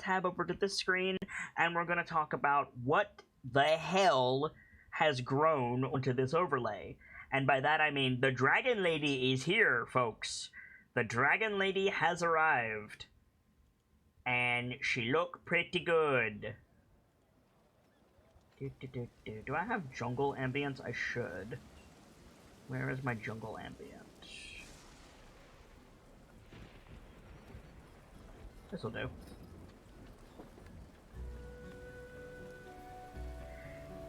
tab over to this screen, and we're going to talk about what the hell has grown onto this overlay. And by that I mean the Dragon Lady is here, folks. The Dragon Lady has arrived. And she look pretty good. Do I have jungle ambience? I should. Where is my jungle ambience? This'll do.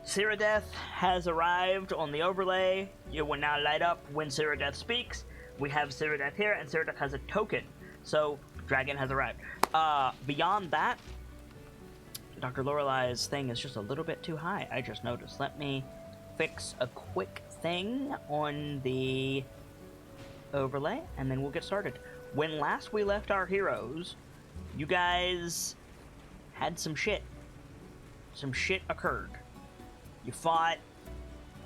Cyrodiil has arrived on the overlay. You will now light up when Cyrodiil speaks. We have Cyrodiil here, and Cyrodiil has a token. So, Dragon has arrived. Beyond that, Dr. Lorelai's thing is just a little bit too high, I just noticed. Let me fix a quick thing on the overlay, and then we'll get started. When last we left our heroes, you guys had some shit. Some shit occurred. You fought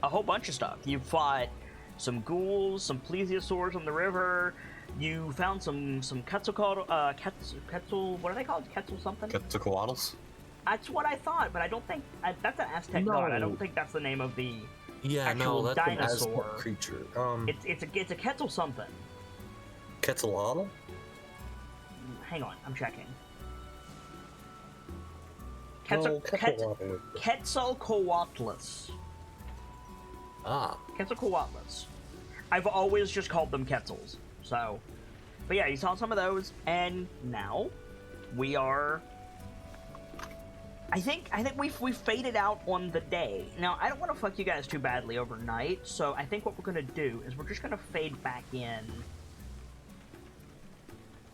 a whole bunch of stuff. You fought some ghouls, some plesiosaurs on the river. You found some Quetzalcoatl, what are they called? Quetzal something? Quetzalcoatls? That's what I thought, but I don't think that's an Aztec god. I don't think that's the name of the actual that's dinosaur. an Aztec creature. It's a Quetzal something. Quetzalcoatl? Hang on, I'm checking. Quetzalcoatlus. Quetzalcoatlus. I've always just called them Quetzals. So, but yeah, you saw some of those, and now we are. I think we've faded out on the day. Now, I don't want to fuck you guys too badly overnight, so I think what we're gonna do is we're just gonna fade back in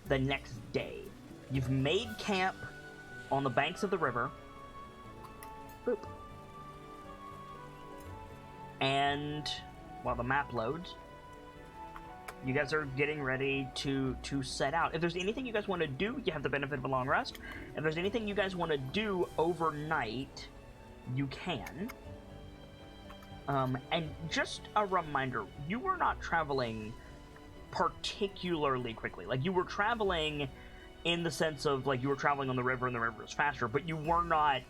the next day. You've made camp on the banks of the river. Boop. And while the map loads, you guys are getting ready to set out. If there's anything you guys want to do, you have the benefit of a long rest. If there's anything you guys want to do overnight, you can. And just a reminder, you were not traveling particularly quickly. Like, you were traveling in the sense of, like, you were traveling on the river and the river was faster, but you were not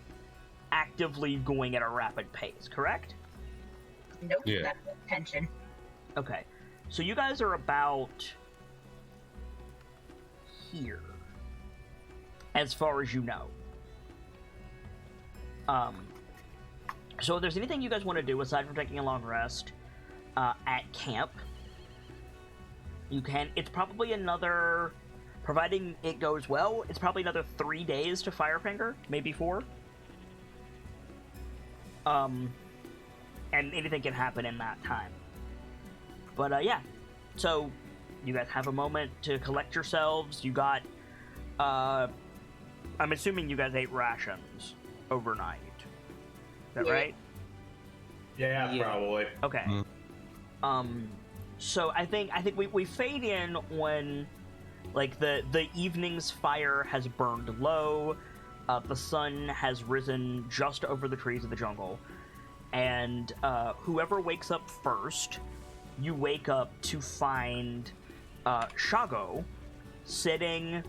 actively going at a rapid pace, correct? Nope, yeah. That's the tension. Okay. So you guys are about here, as far as you know. So if there's anything you guys want to do aside from taking a long rest at camp, you can. It's probably another, providing it goes well, it's probably another 3 days to Firefinger, maybe 4. And anything can happen in that time. But, yeah, so you guys have a moment to collect yourselves. You got, I'm assuming you guys ate rations overnight. Is that right? Yeah, probably. Okay. So I think we fade in when, like, the evening's fire has burned low, the sun has risen just over the trees of the jungle, and, whoever wakes up first, you wake up to find Shago sitting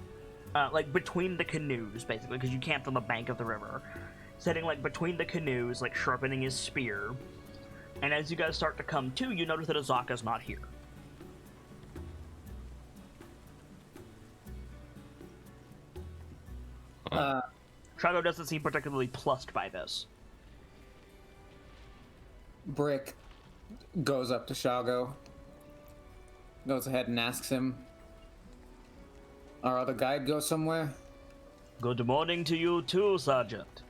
like between the canoes, basically, because you camped on the bank of the river, sitting like between the canoes, like sharpening his spear. And as you guys start to come to, you notice that Azaka's not here. Shago doesn't seem particularly plussed by this. Brick goes up to Shago, goes ahead and asks him, our other guide go somewhere? Good morning to you too, Sergeant.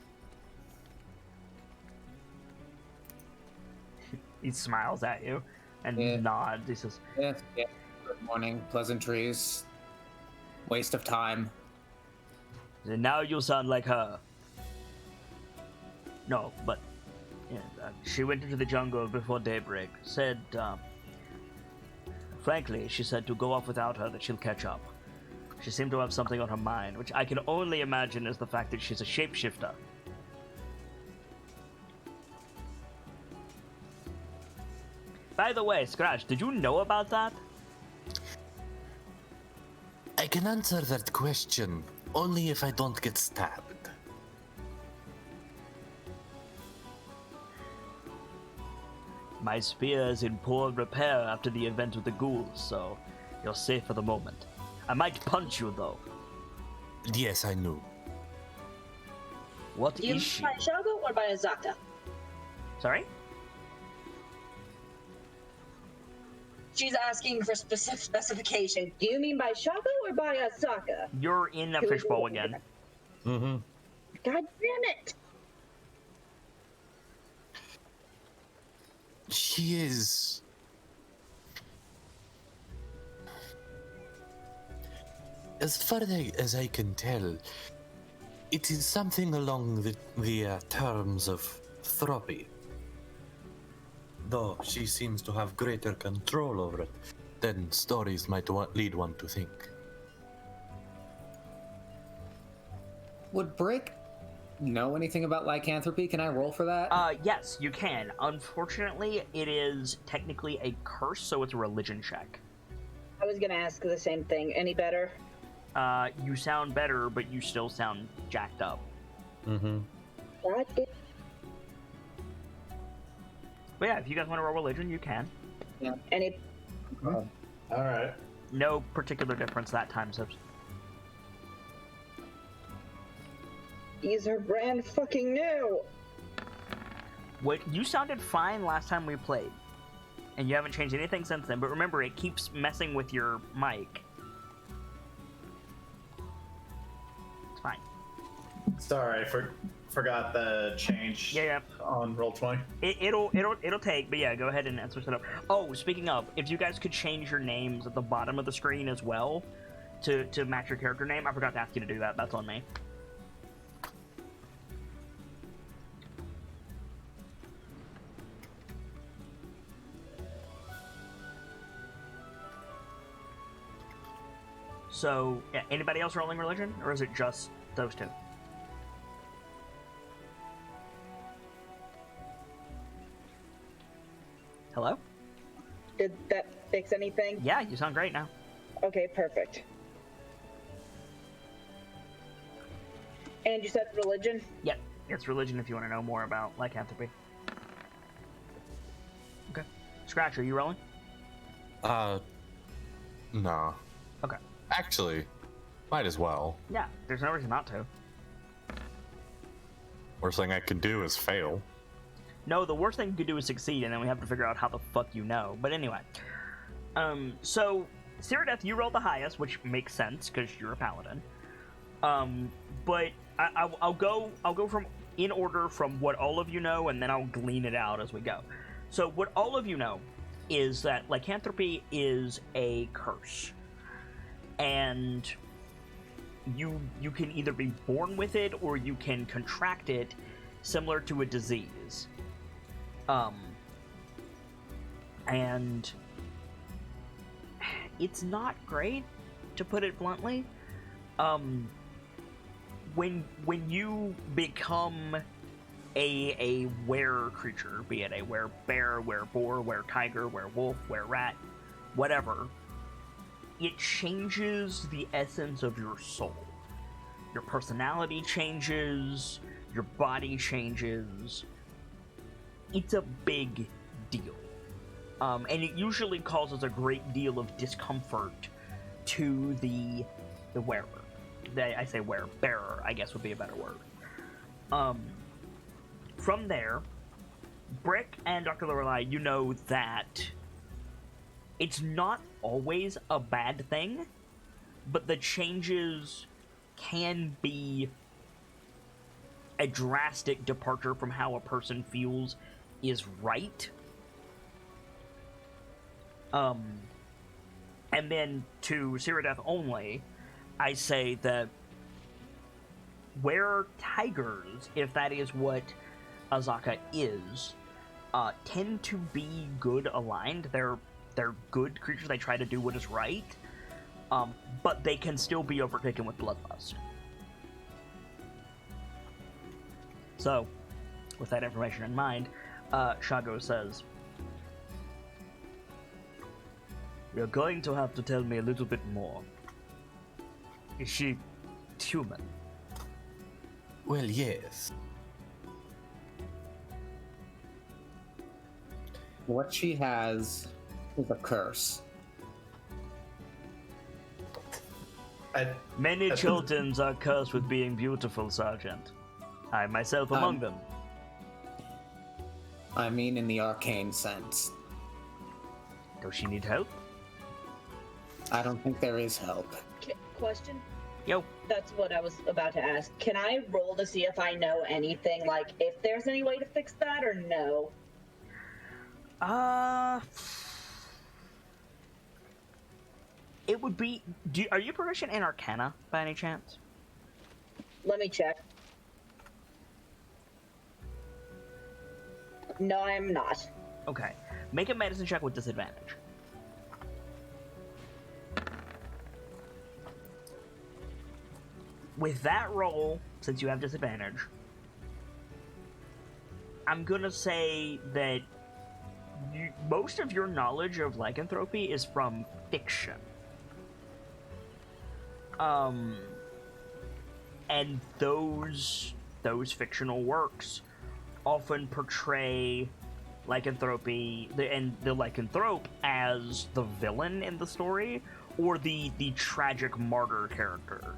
He smiles at you and nods. He says, Yes, good morning, pleasantries, waste of time. And now you sound like her. No, but yeah, she went into the jungle before daybreak. Said, frankly, she said to go off without her, that she'll catch up. She seemed to have something on her mind, which I can only imagine is the fact that she's a shapeshifter. By the way, Scratch, did you know about that? I can answer that question Only if I don't get stabbed. My spear is in poor repair after the event with the ghouls, so you're safe for the moment. I might punch you, though. Yes, I knew. What Do you is mean she? by Shago or by Azaka? Sorry? She's asking for specification. Do you mean by Shago or by Azaka? You're in a Who is fishbowl it? again. Mm-hmm. God damn it! She is... As far as I can tell, it is something along the terms of therapy. Though she seems to have greater control over it than stories might lead one to think. Would Brick know anything about lycanthropy? Can I roll for that? Yes, you can. Unfortunately, it is technically a curse, so it's a religion check. I was gonna ask the same thing. Any better? You sound better, but you still sound jacked up. Mm-hmm. God damn. But yeah, if you guys want to roll religion, you can. Yeah. Any? All right. No particular difference that time, so... These are brand fucking new. What, you sounded fine last time we played. And you haven't changed anything since then, but remember, it keeps messing with your mic. It's fine. Sorry, forgot the change. Yeah. On Roll20. It'll take, but yeah, go ahead and switch it up. Oh, speaking of, if you guys could change your names at the bottom of the screen as well to match your character name, I forgot to ask you to do that. That's on me. So, yeah, anybody else rolling religion, or is it just those two? Hello? Did that fix anything? Yeah, you sound great now. Okay, perfect. And you said religion? Yep, it's religion if you want to know more about lycanthropy. Okay. Scratch, are you rolling? Nah. Okay. Actually, might as well. Yeah, there's no reason not to. Worst thing I could do is fail. No, the worst thing you could do is succeed, and then we have to figure out how the fuck you know. But anyway. So, Cyrodiil, you rolled the highest, which makes sense, because you're a paladin. But I'll go from in order from what all of you know, and then I'll glean it out as we go. So, what all of you know is that lycanthropy is a curse. And you can either be born with it, or you can contract it, similar to a disease. And it's not great, to put it bluntly. When you become a were creature, be it a were bear, were boar, were tiger, were wolf, were rat, whatever, it changes the essence of your soul. Your personality changes, your body changes. It's a big deal. And it usually causes a great deal of discomfort to the wearer. I say wearer, bearer, I guess would be a better word. From there, Brick and Dr. Lorelei, you know that it's not always a bad thing, but the changes can be a drastic departure from how a person feels is right. And then to Cyrodiil only, I say that where tigers, if that is what Azaka is, tend to be good aligned. They're good creatures. They try to do what is right, but they can still be overtaken with bloodlust. So, with that information in mind, Shago says, "You're going to have to tell me a little bit more. Is she human. Well, yes. What she has is a curse. Many children are cursed with being beautiful, Sergeant. I myself among them. I mean in the arcane sense. Does she need help? I don't think there is help. Question? Yo. That's what I was about to ask. Can I roll to see if I know anything, like if there's any way to fix that or no? It would be... are you proficient in Arcana, by any chance? Let me check. No, I'm not. Okay. Make a medicine check with disadvantage. With that roll, since you have disadvantage, I'm gonna say that most of your knowledge of lycanthropy is from fiction. And those fictional works often portray lycanthropy and the lycanthrope as the villain in the story or the tragic martyr character.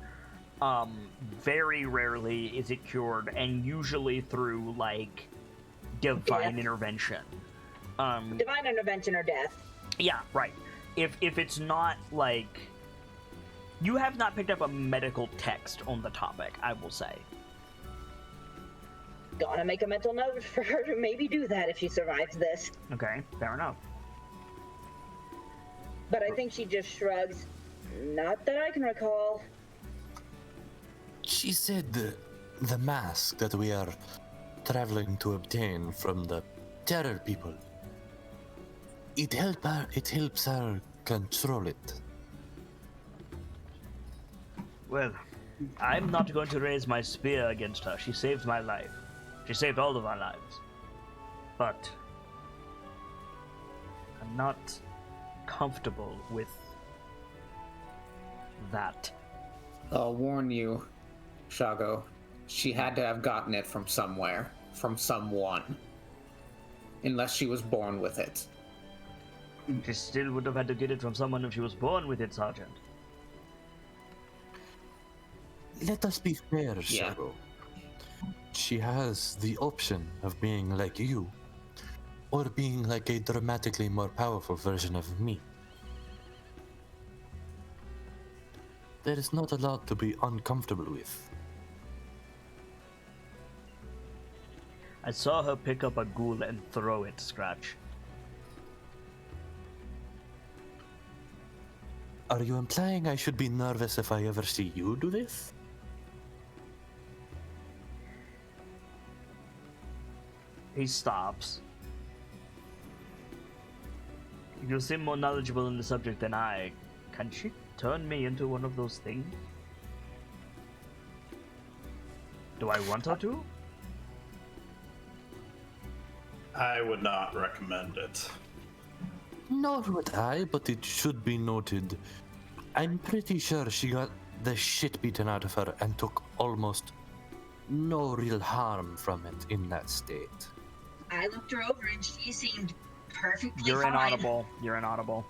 Very rarely is it cured, and usually through like divine intervention. Divine intervention or death. Yeah, right. If it's not like, you have not picked up a medical text on the topic, I will say. Gonna make a mental note for her to maybe do that if she survives this. Okay, fair enough. But I think she just shrugs. Not that I can recall. She said the mask that we are traveling to obtain from the terror people. It helps her control it. Well, I'm not going to raise my spear against her. She saved my life. She saved all of our lives. But I'm not comfortable with that. I'll warn you, Shago. She had to have gotten it from somewhere, from someone. Unless she was born with it. She still would have had to get it from someone if she was born with it, Sergeant. Let us be fair, Shago. She has the option of being like you, or being like a dramatically more powerful version of me. There is not a lot to be uncomfortable with. I saw her pick up a ghoul and throw it, Scratch. Are you implying I should be nervous if I ever see you do this? He stops. You seem more knowledgeable in the subject than I. Can she turn me into one of those things? Do I want her to? I would not recommend it. Nor would I, but it should be noted. I'm pretty sure she got the shit beaten out of her and took almost no real harm from it in that state. I looked her over and she seemed perfectly You're fine. inaudible. You're inaudible.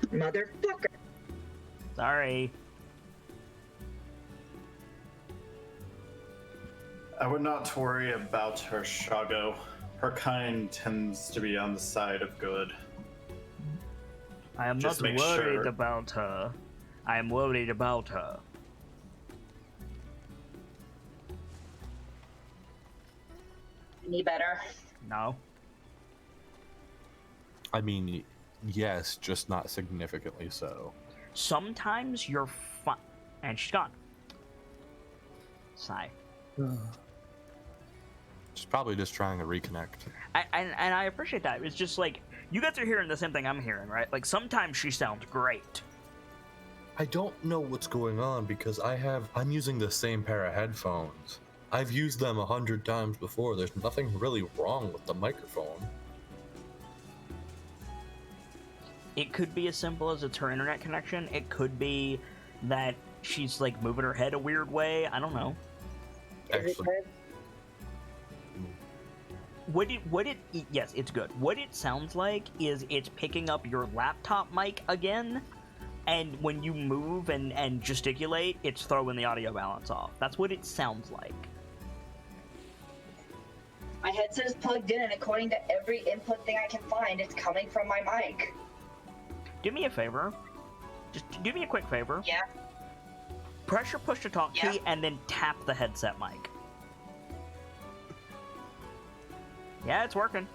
Motherfucker. Sorry. I would not worry about her, Shago. Her kind tends to be on the side of good. I am Just not make worried sure. about her. I am worried about her. Any better? No. I mean, yes, just not significantly so. Sometimes you're fine. And she's gone. Sigh. She's probably just trying to reconnect. And I appreciate that. It's just like, you guys are hearing the same thing I'm hearing, right? Like, sometimes she sounds great. I don't know what's going on because I'm using the same pair of headphones. I've used them 100 times before. There's nothing really wrong with the microphone. It could be as simple as it's her internet connection. It could be that she's like moving her head a weird way. I don't know. Is it Actually, good? Yes, it's good. What it sounds like is it's picking up your laptop mic again, and when you move and gesticulate, it's throwing the audio balance off. That's what it sounds like. My headset is plugged in, and according to every input thing I can find, it's coming from my mic. Do me a favor. Just do me a quick favor. Yeah. Press your push to talk Yeah. key and then tap the headset mic. Yeah, it's working.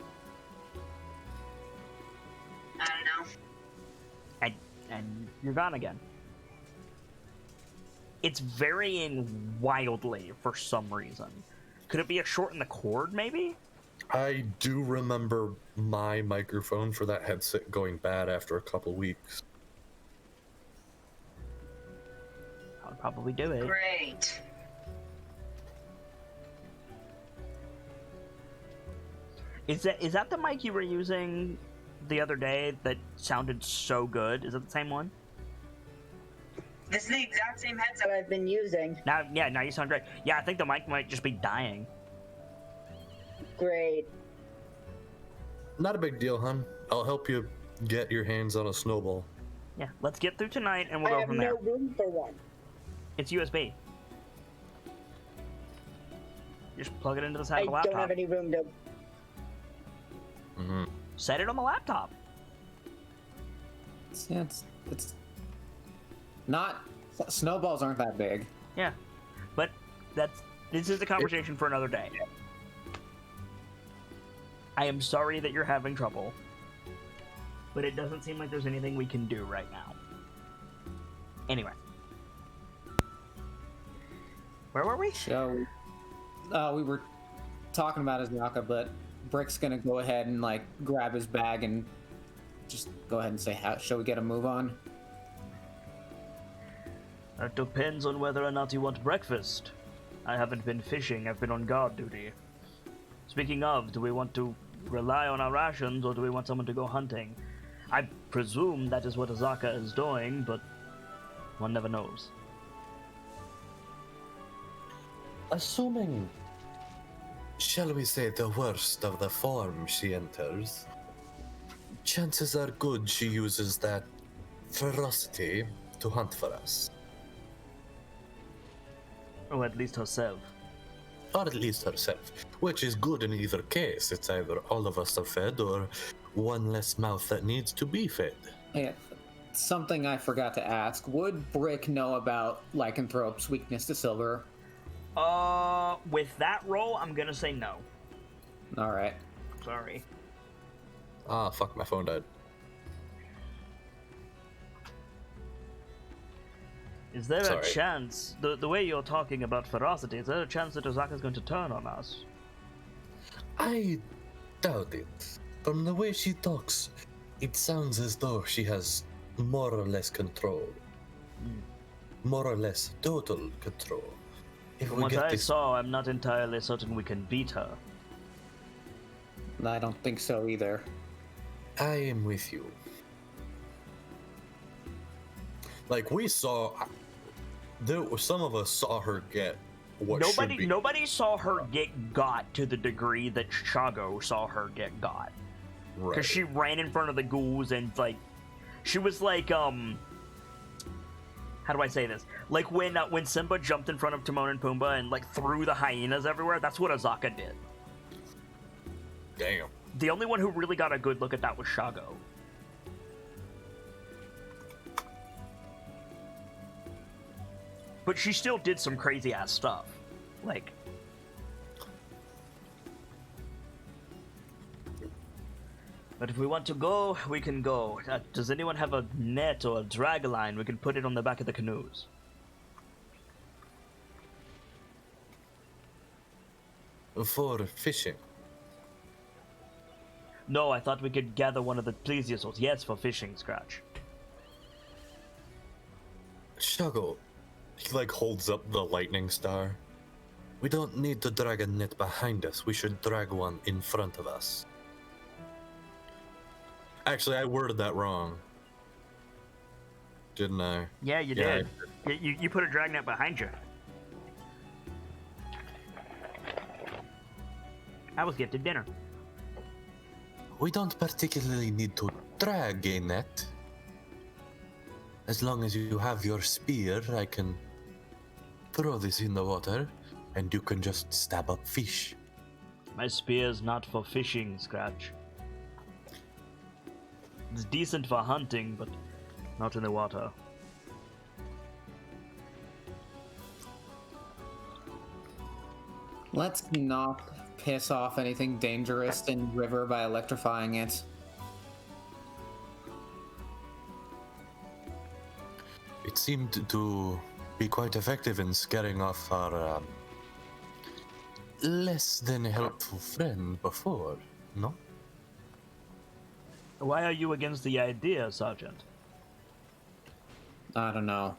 I don't know. And you're gone again. It's varying wildly for some reason. Could it be a short in the cord, maybe? I do remember my microphone for that headset going bad after a couple weeks. I'll probably do it. Great. Is that the mic you were using the other day that sounded so good? Is it the same one? This is the exact same headset I've been using. Now you sound great. Yeah, I think the mic might just be dying. Great. Not a big deal, hon. I'll help you get your hands on a snowball. Yeah, let's get through tonight and we'll I go have from no there. room for one. It's USB. Just plug it into the side I of the don't laptop. have any room to. Mm-hmm. Set it on the laptop. It's not. Snowballs aren't that big. Yeah, but this is a conversation for another day. I am sorry that you're having trouble, but it doesn't seem like there's anything we can do right now. Anyway, where were we? So, we were talking about Azaka, but Brick's gonna go ahead and like grab his bag and just go ahead and say, "Shall we get a move on?" It depends on whether or not you want breakfast. I haven't been fishing, I've been on guard duty. Speaking of, do we want to rely on our rations or do we want someone to go hunting? I presume that is what Azaka is doing, but one never knows. Assuming, shall we say, the worst of the form she enters, chances are good she uses that ferocity to hunt for us. Or at least herself. Or at least herself, which is good in either case. It's either all of us are fed or one less mouth that needs to be fed. Yeah, something I forgot to ask. Would Brick know about Lycanthrope's weakness to silver? With that roll, I'm gonna say no. All right. Sorry. Ah, fuck, my phone died. Is there Sorry. a chance, the way you're talking about ferocity, is there a chance that Azaka's going to turn on us? I doubt it. From the way she talks, it sounds as though she has more or less control. More or less total control. If From we what get I this, saw, I'm not entirely certain we can beat her. I don't think so either. I am with you. Like we saw, some of us saw her get what should be. Nobody saw her get got to the degree that Shago saw her get got. Right. Because she ran in front of the ghouls and like, she was like how do I say this? Like when Simba jumped in front of Timon and Pumbaa and like threw the hyenas everywhere. That's what Azaka did. Damn. The only one who really got a good look at that was Shago. But she still did some crazy ass stuff. Like, but if we want to go, we can go. Does anyone have a net or a drag line? We can put it on the back of the canoes. For fishing. No, I thought we could gather one of the plesiosaurs. Yes, for fishing, Scratch. Shago, he like holds up the lightning star. We don't need to drag a net behind us. We should drag one in front of us. Actually, I worded that wrong. didn't I? Yeah, you Yeah, did. You put a dragnet behind you. I was gifted dinner. We don't particularly need to drag a net. As long as you have your spear, I can throw this in the water, and you can just stab up fish. My spear's not for fishing, Scratch. It's decent for hunting, but not in the water. Let's not piss off anything dangerous in river by electrifying it. It seemed to be quite effective in scaring off our less than helpful friend before, no? Why are you against the idea, Sergeant? I don't know.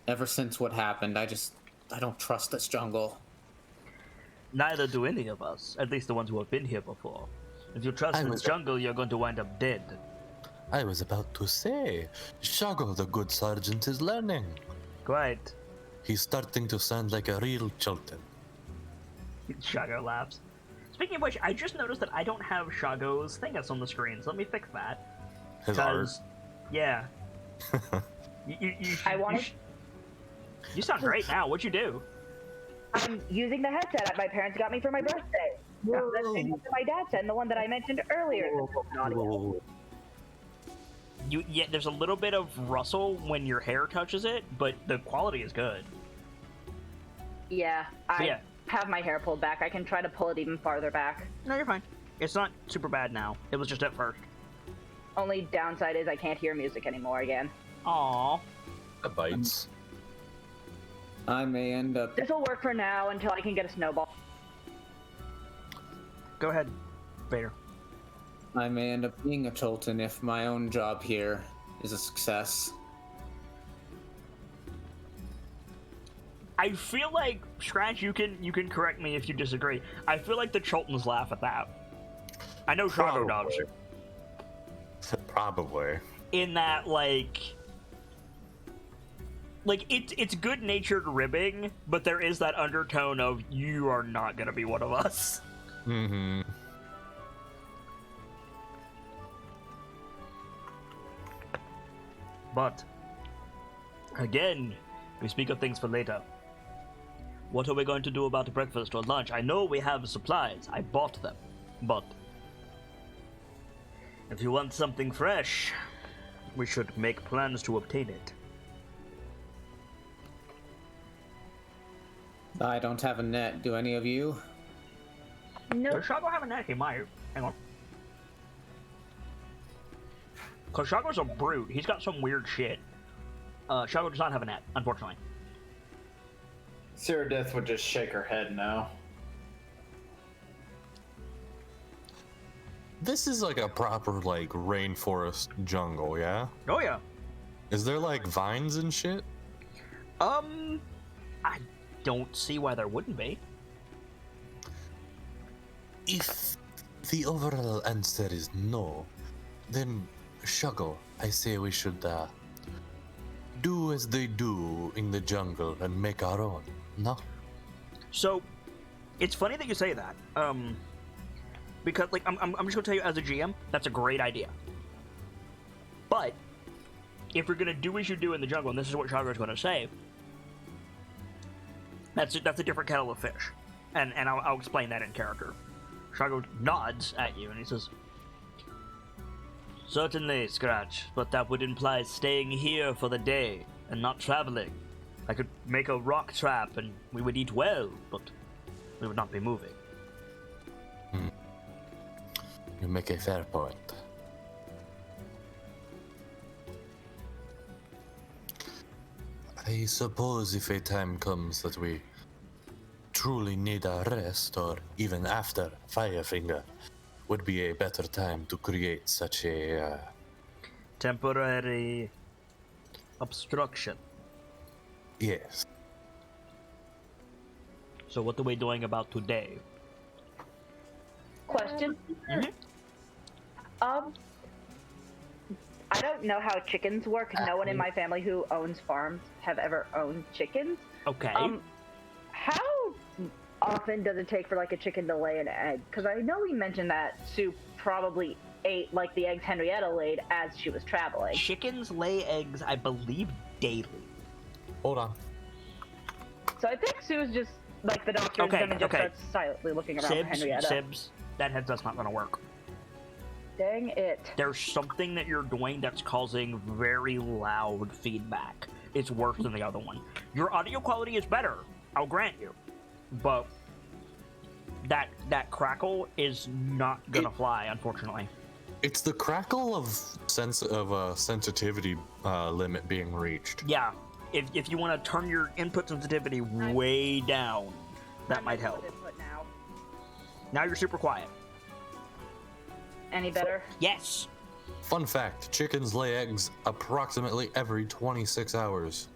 Ever since what happened, I don't trust this jungle. Neither do any of us, at least the ones who have been here before. If you trust this jungle, you're going to wind up dead. I was about to say, Shago, the good sergeant, is learning. Quite. He's starting to sound like a real Chilton. Shago laughs. Speaking of which, I just noticed that I don't have Shago's thingus on the screen, so let me fix that. His art. 'Cause, yeah. You sound great now. What'd you do? I'm using the headset that my parents got me for my birthday. Whoa. The same one that my dad said, and the one that I mentioned earlier. Whoa. Yeah, there's a little bit of rustle when your hair touches it, but the quality is good. Yeah, I Yeah. have my hair pulled back. I can try to pull it even farther back. No, you're fine. It's not super bad now. It was just at first. Only downside is I can't hear music anymore again. Aww. That bites. I may end up. This will work for now until I can get a snowball. Go ahead, Vader. I may end up being a Chilton if my own job here is a success. I feel like, Scratch, you can correct me if you disagree. I feel like the Chiltons laugh at that. I know Shago does. Probably. In that, like it's good-natured ribbing, but there is that undertone of you are not gonna be one of us. Mm-hmm. But again, we speak of things for later. What are we going to do about breakfast or lunch? I know we have supplies. I bought them. But if you want something fresh, we should make plans to obtain it. I don't have a net. Do any of you? Nope. Does Shago have a net? He might. Hang on. Because Shago's a brute. He's got some weird shit. Shago does not have a net, unfortunately. Cyrodiil would just shake her head no. This is like a proper, like, rainforest jungle, yeah? Oh, yeah. Is there, like, vines and shit? I don't see why there wouldn't be. If the overall answer is no, then, Shago, I say we should, do as they do in the jungle and make our own, no? So, it's funny that you say that. Because, like, I'm just gonna tell you as a GM, that's a great idea. But, if you're gonna do as you do in the jungle, and this is what Shago's gonna say, that's a different kettle of fish. And I'll explain that in character. Shago nods at you, and he says, "Certainly, Scratch, but that would imply staying here for the day, and not traveling. I could make a rock trap, and we would eat well, but we would not be moving." You make a fair point. I suppose if a time comes that we truly need a rest, or even after Firefinger, would be a better time to create such a Temporary obstruction. yes. So what are we doing about today? Question. Mhm. I I don't know how chickens work. No one in my family who owns farms have ever owned chickens. Okay. How often does it take for like a chicken to lay an egg? Because I know we mentioned that Sue probably ate like the eggs Henrietta laid as she was traveling. Chickens lay eggs, I believe, daily. Hold on. So I think Sue's just like the doctor's gonna just start silently looking around for Henrietta. Sibs, that's not gonna work. Dang it. There's something that you're doing that's causing very loud feedback. It's worse than the other one. Your audio quality is better, I'll grant you. But that crackle is not gonna fly, unfortunately. It's the crackle of sensitivity limit being reached. Yeah, if you want to turn your input sensitivity way down, that might help. Now you're super quiet. Any better? Yes. Fun fact, chickens lay eggs approximately every 26 hours.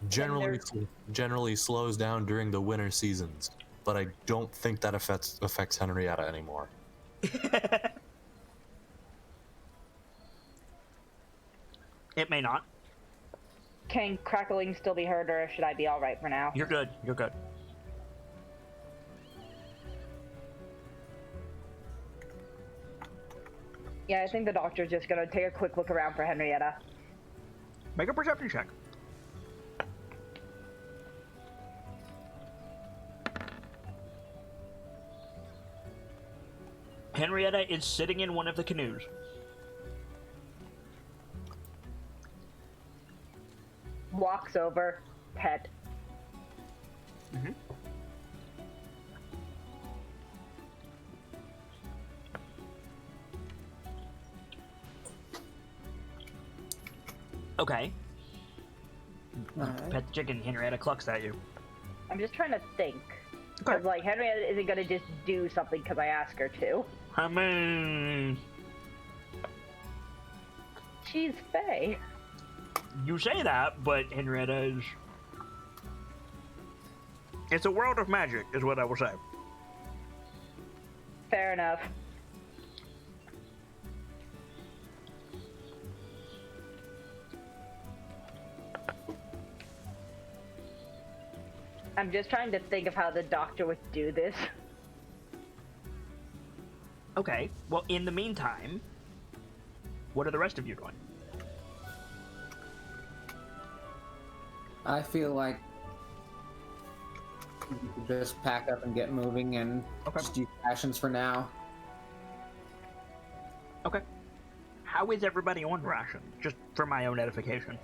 Generally slows down during the winter seasons, but I don't think that affects Henrietta anymore. It may not. Can crackling still be heard, or should I be alright for now? You're good. You're good. Yeah, I think the doctor's just gonna take a quick look around for Henrietta. Make a perception check. Henrietta is sitting in one of the canoes. Walks over, pet. Mm-hmm. Okay. Pet the chicken, Henrietta clucks at you. I'm just trying to think. Okay. Because, like, Henrietta isn't gonna just do something because I ask her to. I mean... She's Fae. You say that, but Henrietta is... It's a world of magic, is what I will say. Fair enough. I'm just trying to think of how the doctor would do this. Okay, well, in the meantime, what are the rest of you doing? I feel like we could just pack up and get moving and just use rations for now. Okay. How is everybody on ration? Just for my own edification.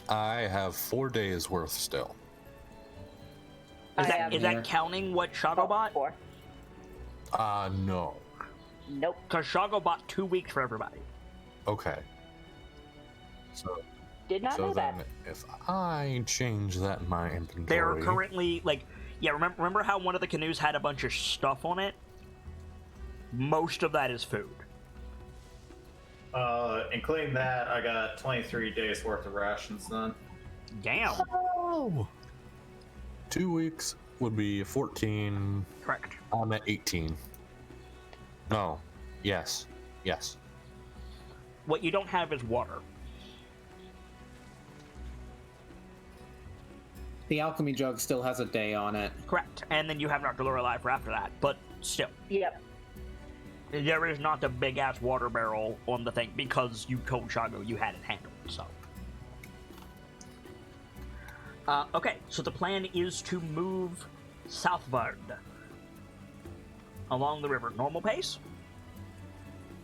I have 4 days worth still. Is that counting what Shago bought? 4. No. Nope. Because Shago bought 2 weeks for everybody. Okay. So Did not know then that. if I change that in my inventory... They're currently, like... Yeah, remember how one of the canoes had a bunch of stuff on it? Most of that is food. Including that, I got 23 days worth of rations then. Damn. Oh! 2 weeks would be 14. Correct. I'm at 18. No. Yes. Yes. What you don't have is water. The alchemy jug still has a day on it. Correct. And then you have Dr. Lorelei for after that. But still. Yep. There is not a big-ass water barrel on the thing because you told Shago you had it handled, so... okay, so the plan is to move southward along the river. Normal pace?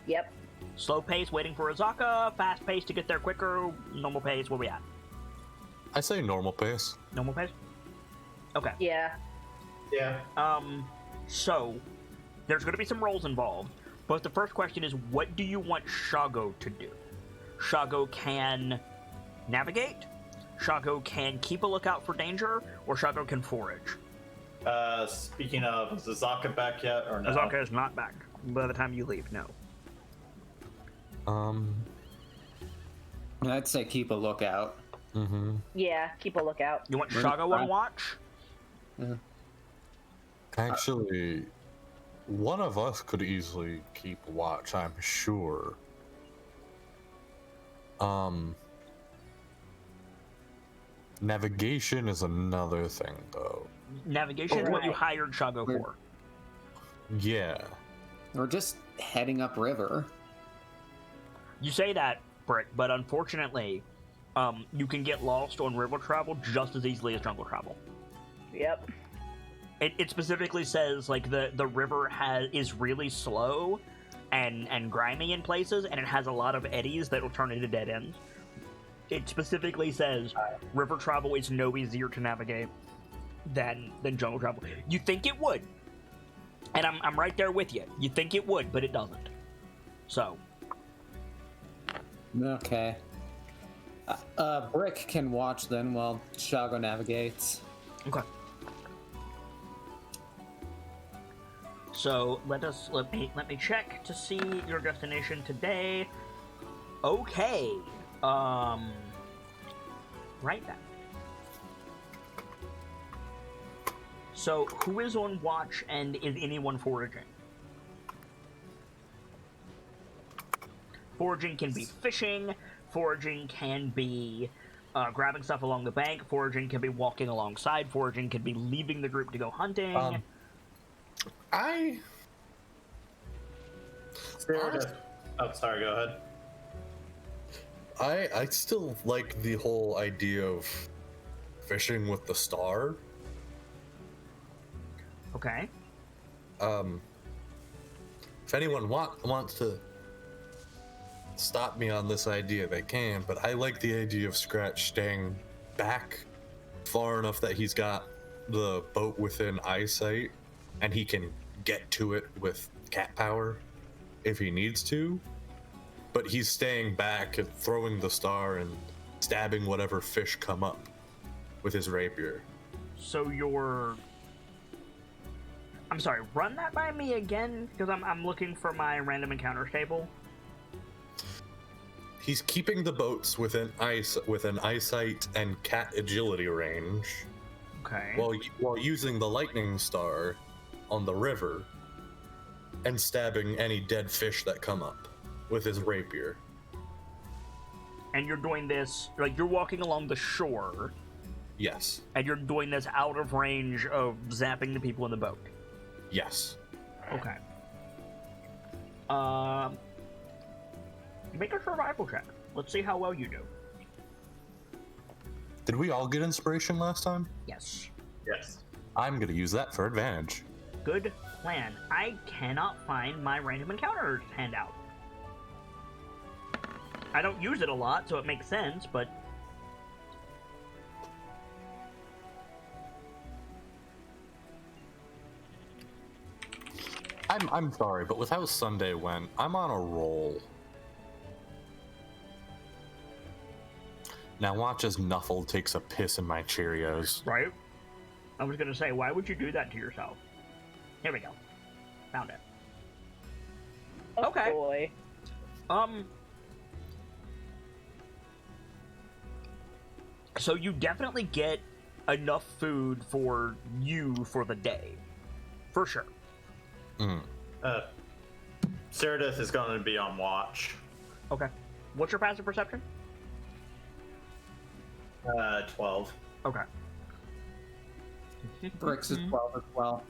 Yep. Slow pace, waiting for Azaka. Fast pace to get there quicker. Normal pace, where we at? I say normal pace. Normal pace? Okay. Yeah. Yeah. So, there's going to be some rolls involved, but the first question is, what do you want Shago to do? Shago can navigate, Shago can keep a lookout for danger, or Shago can forage. Speaking of, is Azaka back yet or no? Azaka is not back by the time you leave, no. I'd say keep a lookout. Mm-hmm. Yeah, keep a lookout. You want Shago on watch? Actually, one of us could easily keep watch, I'm sure. Navigation is another thing, though. Navigation is what you hired Shago for. Yeah. We're just heading upriver. You say that, Brick, but unfortunately, you can get lost on river travel just as easily as jungle travel. Yep. It specifically says like the river is really slow and grimy in places, and it has a lot of eddies that will turn into dead ends. It specifically says river travel is no easier to navigate than jungle travel. You think it would, and I'm right there with you. You think it would, but it doesn't. So. Okay. Brick can watch then while Shago navigates. Okay. So let me check to see your destination today. Okay. Right then. So who is on watch and is anyone foraging? Foraging can be fishing. Foraging can be grabbing stuff along the bank. Foraging can be walking alongside. Foraging can be leaving the group to go hunting. Oh, sorry, go ahead. I still like the whole idea of fishing with the star. Okay. If anyone wants to stop me on this idea, they can, but I like the idea of Scratch staying back far enough that he's got the boat within eyesight and he can get to it with cat power if he needs to, but he's staying back and throwing the star and stabbing whatever fish come up with his rapier. So I'm sorry, run that by me again, because I'm looking for my random encounters table. He's keeping the boats within eyesight and cat agility range. Okay. While using the lightning star on the river and stabbing any dead fish that come up with his rapier. And you're doing this, like, you're walking along the shore. Yes. And you're doing this out of range of zapping the people in the boat. Yes. Okay. Make a survival check. Let's see how well you do. Did we all get inspiration last time? Yes. Yes. I'm gonna use that for advantage. Good plan. I cannot find my random encounters handout. I don't use it a lot, so it makes sense, but... I'm sorry, but with how Sunday went, I'm on a roll. Now watch as Nuffle takes a piss in my Cheerios. Right? I was gonna say, why would you do that to yourself? Here we go. Found it. Oh, Okay. boy. So you definitely get enough food for you for the day. For sure. Cyrodiil is going to be on watch. Okay. What's your passive perception? 12. Okay. Brick's is 12 as well.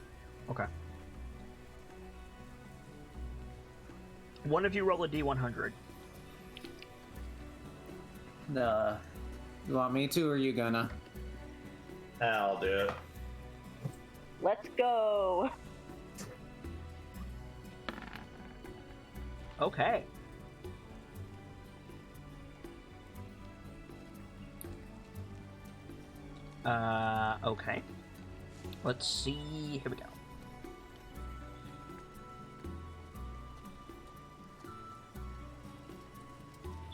Okay. One of you roll a D100. You want me to, or are you gonna? I'll do it. Let's go. Okay. Okay. Let's see. Here we go.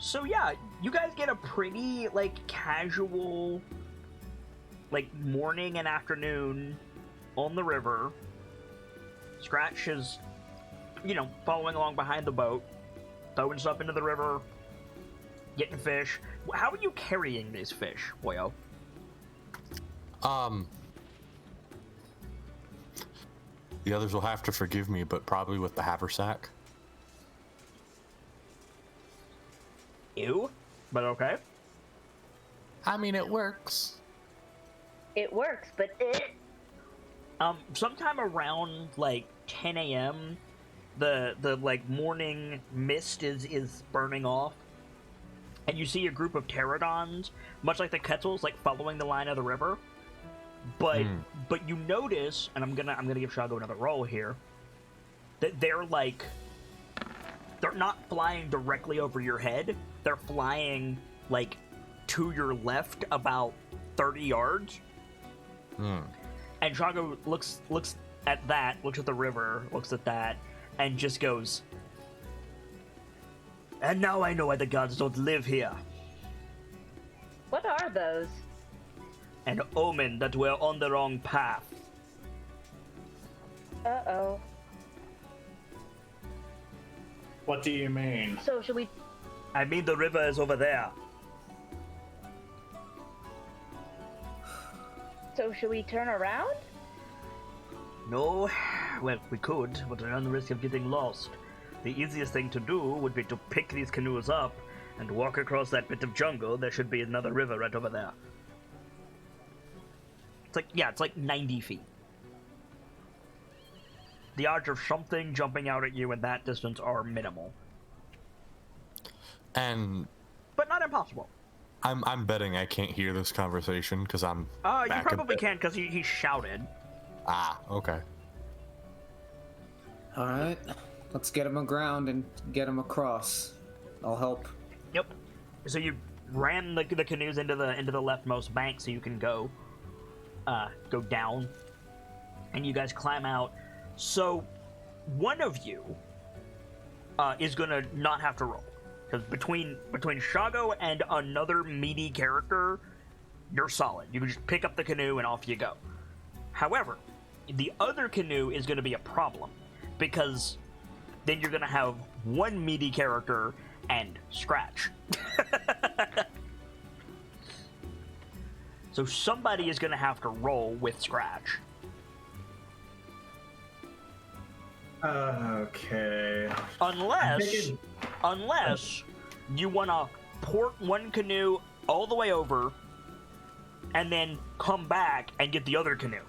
So yeah, you guys get a pretty, like, casual, like, morning and afternoon on the river. Scratch is, you know, following along behind the boat, throwing stuff into the river, getting fish. How are you carrying these fish, Boyo? The others will have to forgive me, but probably with the haversack. Ew, but okay. I mean, it works. It works, but Sometime around like 10 a.m., the like morning mist is burning off, and you see a group of pterodons, much like the Quetzals, like following the line of the river. But you notice, and I'm gonna give Shago another roll here, that they're not flying directly over your head. They're flying like to your left about 30 yards. And Shago looks at that, looks at the river, looks at that, and just goes, "And now I know why the gods don't live here. what are those? An omen that we're on the wrong path." Uh-oh. What do you mean? So should we... I mean, the river is over there. So should we turn around? No, well, we could, but we run the risk of getting lost. The easiest thing to do would be to pick these canoes up and walk across that bit of jungle. There should be another river right over there. It's like 90 feet. The odds of something jumping out at you in that distance are minimal. But not impossible. I'm betting I can't hear this conversation because I'm. You probably can't because he shouted. Ah, okay. All right, let's get him aground and get him across. I'll help. Yep. So you ran the canoes into the leftmost bank so you can go down, and you guys climb out. So one of you is gonna not have to roll, because between Shago and another meaty character, you're solid. You can just pick up the canoe and off you go. However, the other canoe is gonna be a problem, because then you're gonna have one meaty character and Scratch. So somebody is gonna have to roll with Scratch. Okay. Unless you want to port one canoe all the way over and then come back and get the other canoe.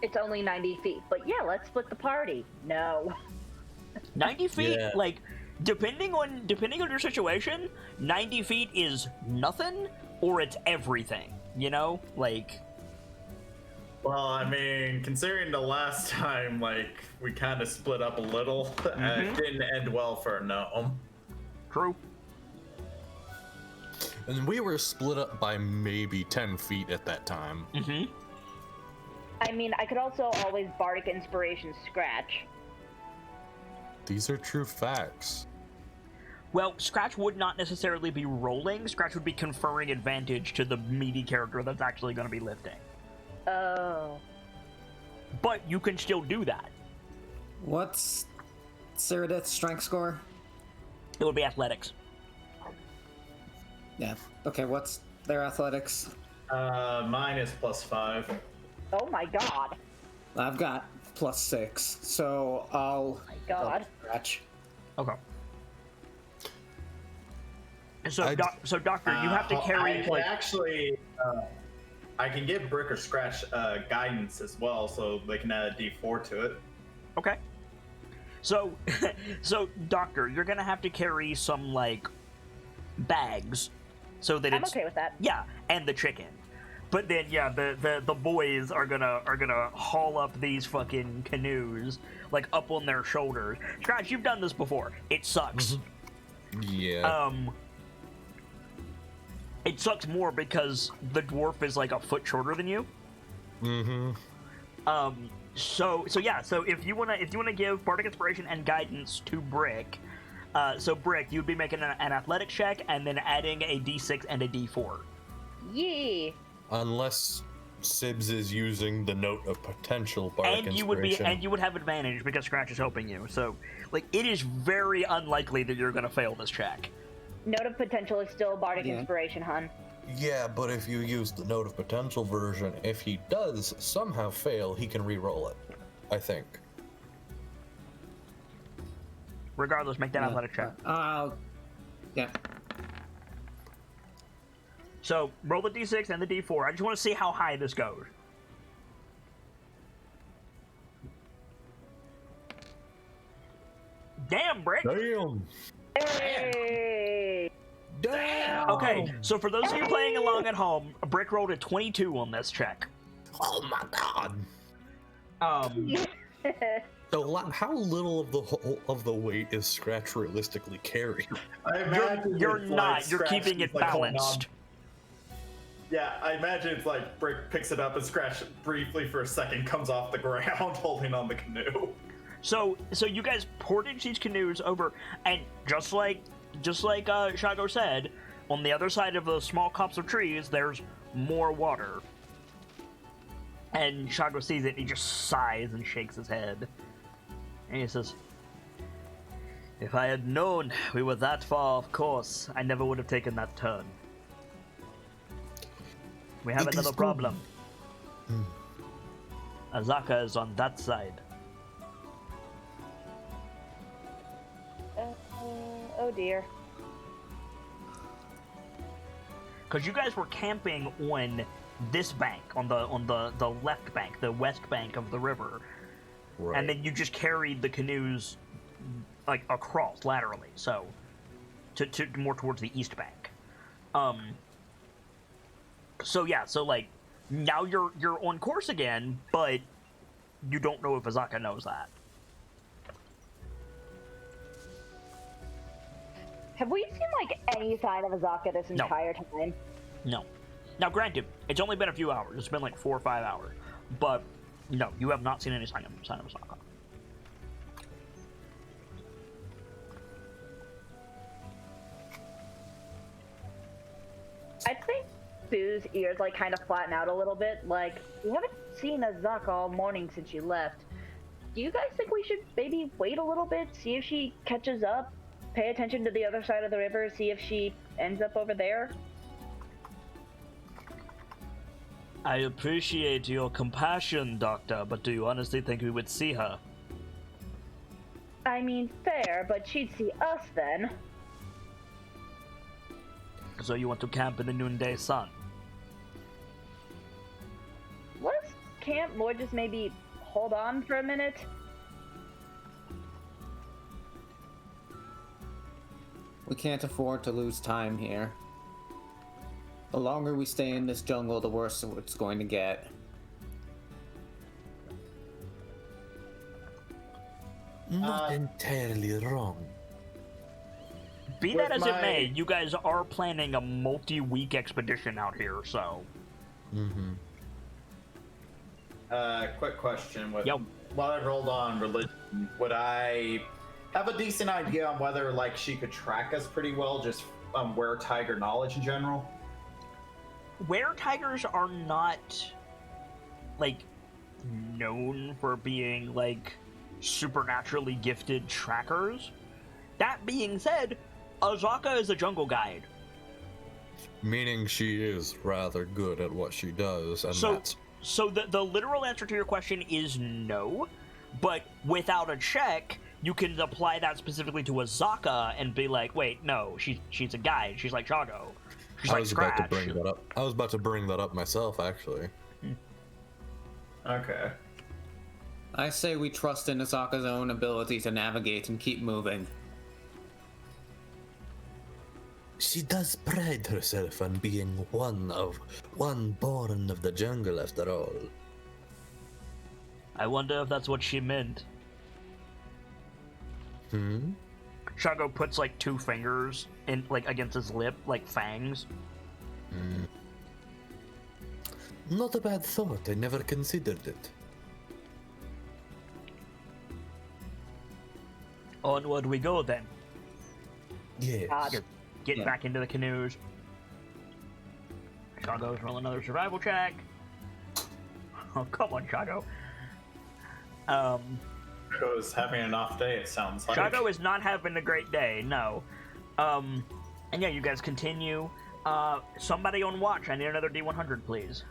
It's only 90 feet, but yeah, let's split the party. No. 90 feet, Yeah. like, depending on your situation, 90 feet is nothing or it's everything, you know? Like... Well, I mean, considering the last time, like, we kind of split up a little, it didn't end well for a gnome. True. And we were split up by maybe 10 feet at that time. Mm-hmm. I mean, I could also always Bardic Inspiration Scratch. These are true facts. Well, Scratch would not necessarily be rolling. Scratch would be conferring advantage to the meaty character that's actually going to be lifting. Oh. But you can still do that. What's Cyrodiil's strength score? It would be athletics. Yeah. Okay, what's their athletics? Mine is +5. Oh my god. I've got +6, so I'll. My god. Scratch. Okay. So, Doctor, you have to carry, I can actually, I can give Brick or Scratch guidance as well, so they can add a D4 to it. Okay. So, Doctor, you're gonna have to carry some, like, bags, so that I'm it's... okay with that. Yeah, and the chicken. But then, yeah, the boys are gonna haul up these fucking canoes, like, up on their shoulders. Scratch, you've done this before. It sucks. Yeah. It sucks more because the dwarf is like a foot shorter than you. So if you wanna give Bardic Inspiration and Guidance to Brick, so Brick, you'd be making an athletic check and then adding a D6 and a D4. Yee. Unless Sibs is using the note of potential Bardic And Inspiration. you would have advantage because Scratch is helping you. So, like, it is very unlikely that you're gonna fail this check. Note of Potential is still Bardic Yeah. Inspiration, hun. Yeah, but if you use the Note of Potential version, if he does somehow fail, he can re-roll it. I think. Regardless, make that athletic check. Yeah. So roll the d6 and the d4. I just want to see how high this goes. Damn, Brick. Damn. Hey! Damn. Okay, so for those of you playing along at home, Brick rolled a 22 on this check. Oh my god. So how little of the weight is Scratch realistically carrying? I imagine You're it's not. like You're Scratch keeping is, it like, holding balanced. on. Yeah, I imagine it's like Brick picks it up and Scratch briefly for a second comes off the ground holding on the canoe. So you guys portage these canoes over, and just like Shago said, on the other side of those small clumps of trees, there's more water. And Shago sees it, and he just sighs and shakes his head. And he says, "If I had known we were that far off course, I never would have taken that turn. We have It is another good. problem. Azaka is on that side." Oh dear. Because you guys were camping on this bank, on the left bank, the west bank of the river, Right. and then you just carried the canoes like across laterally, so to more towards the east bank. So yeah, so like now you're on course again, but you don't know if Azaka knows that. Have we seen like any sign of Azaka this No. entire time? No. Now, granted, it's only been a few hours. It's been like 4 or 5 hours, but no, you have not seen any sign of Azaka. I think Sue's ears like kind of flatten out a little bit. Like, we haven't seen Azaka all morning since you left. Do you guys think we should maybe wait a little bit, see if she catches up, pay attention to the other side of the river, see if she ends up over there? I appreciate your compassion, Doctor, but do you honestly think we would see her? I mean, fair, but she'd see us then. So you want to camp in the noonday sun? Let's camp or just maybe hold on for a minute. We can't afford to lose time here. The longer we stay in this jungle, the worse it's going to get. Not entirely wrong. Be that With as it my- may, you guys are planning a multi-week expedition out here, so... Mm-hmm. Quick question. Yo. While I rolled on religion, would I have a decent idea on whether like she could track us pretty well, just where tiger knowledge in general? Where tigers are not, like, known for being, like, supernaturally gifted trackers. That being said, Azaka is a jungle guide. Meaning she is rather good at what she does, and So, that's so the literal answer to your question is no, but without a check, you can apply that specifically to Azaka and be like, wait, no, she's a guide. She's like Shago. She's I like was about to Scratch. bring that up. I was about to bring that up myself, actually. Okay. I say we trust in Asaka's own ability to navigate and keep moving. She does pride herself on being one born of the jungle, after all. I wonder if that's what she meant. Hmm? Shago puts like 2 fingers in like against his lip, like fangs. Not a bad thought. I never considered it. Onward we go then. Yes. Get Yeah. back into the canoes. Shago's roll another survival check. Oh, come on, Shago. I was having an off day, it sounds like. Shago is not having a great day, no. And yeah, you guys continue. Somebody on watch. I need another D100, please.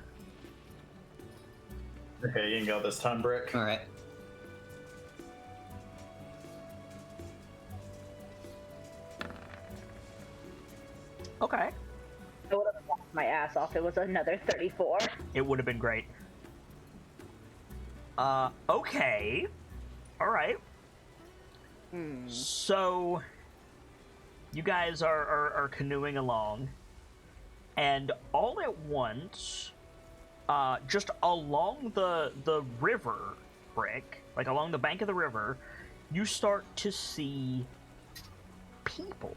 Okay, you can go this time, Brick. All right. Okay. I would have laughed my ass off. It was another 34. It would have been great. Okay. Alright. So, you guys are canoeing along, and all at once, just along the river, Brick, like along the bank of the river, you start to see people.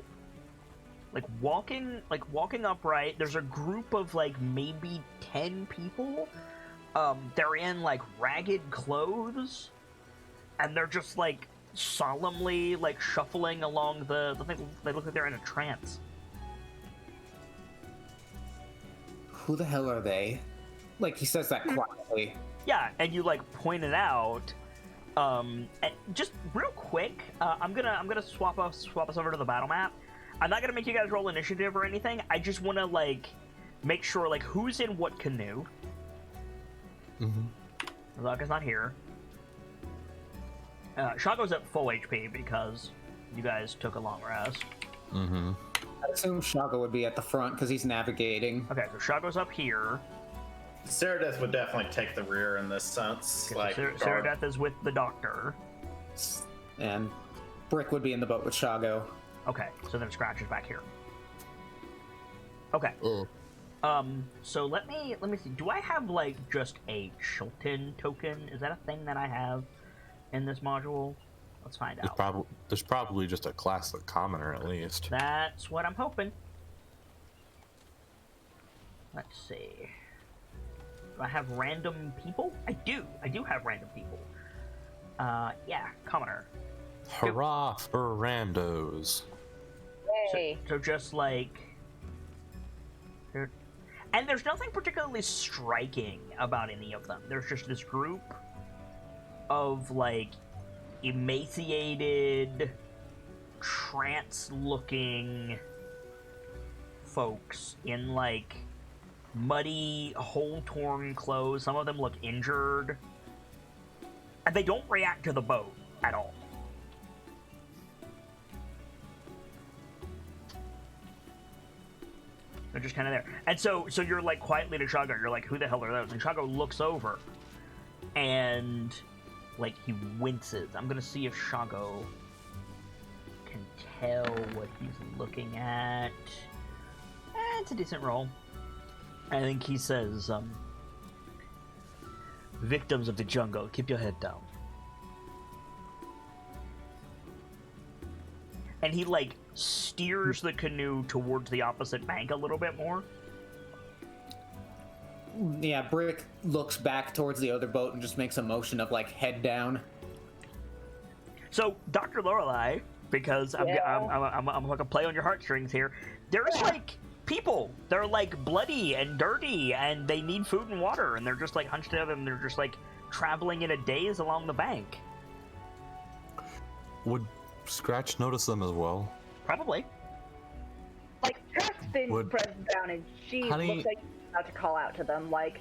Like walking upright. There's a group of like maybe 10 people. They're in like ragged clothes, and they're just like solemnly like shuffling along the thing. They look like they're in a trance. Who the hell are they? Like, he says that quietly. Yeah, and you like point it out. And just real quick, I'm gonna swap us over to the battle map. I'm not gonna make you guys roll initiative or anything. I just want to like make sure like who's in what canoe. Zaka's not here. Shago's at full HP because you guys took a long rest. I assume Shago would be at the front because he's navigating. Okay, so Shago's up here. Ceradeath would definitely take the rear in this sense. Okay, Like, so Ceradeath is with the doctor. And Brick would be in the boat with Shago. Okay, so then Scratch is back here. Okay. So let me see. Do I have like just a Chilton token? Is that a thing that I have in this module? Let's find out. There's probably just a classic commoner at least. That's what I'm hoping. Let's see. Do I have random people? I do. I do have random people. Yeah, commoner. Hurrah for randos. Hey. So just like... And there's nothing particularly striking about any of them. There's just this group of, like, emaciated, trance-looking folks in, like, muddy, hole-torn clothes. Some of them look injured. And they don't react to the boat at all. They're just kind of there. And so you're like quietly to Shago, you're like, who the hell are those? And Shago looks over and like he winces. I'm gonna see if Shago can tell what he's looking at. It's a decent roll. I think he says, victims of the jungle, keep your head down. And he like steers the canoe towards the opposite bank a little bit more. Yeah, Brick looks back towards the other boat and just makes a motion of like head down. So, Dr. Lorelei, because I'm like a play on your heartstrings here. There's like people. They're like bloody and dirty, and they need food and water, and they're just like hunched over, and they're just like traveling in a daze along the bank. Would Scratch notice them as well? Probably. Like, her spins present down, and she looks like she's about to call out to them, like...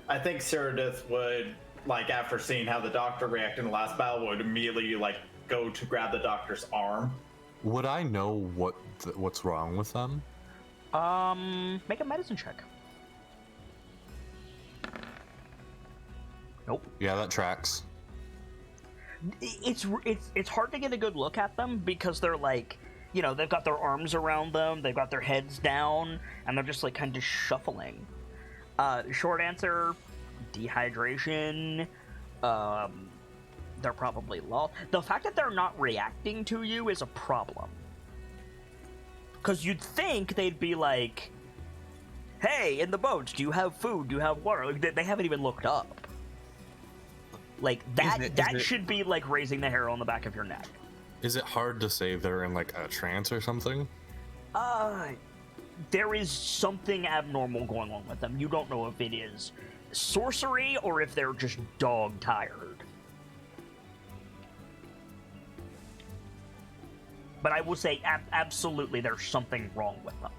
I think Ceradeath would, like, after seeing how the doctor reacted in the last battle, would immediately, like, go to grab the doctor's arm. Would I know what's wrong with them? Make a medicine check. Nope. Yeah, that tracks. It's hard to get a good look at them because they're like, you know, they've got their arms around them, they've got their heads down, and they're just like kind of shuffling. Short answer, dehydration. They're probably lost. The fact that they're not reacting to you is a problem. Because you'd think they'd be like, hey, in the boats, do you have food? Do you have water? Like, they haven't even looked up. Like, that should be, like, raising the hair on the back of your neck. Is it hard to say they're in, like, a trance or something? There is something abnormal going on with them. You don't know if it is sorcery or if they're just dog-tired. But I will say, absolutely, there's something wrong with them.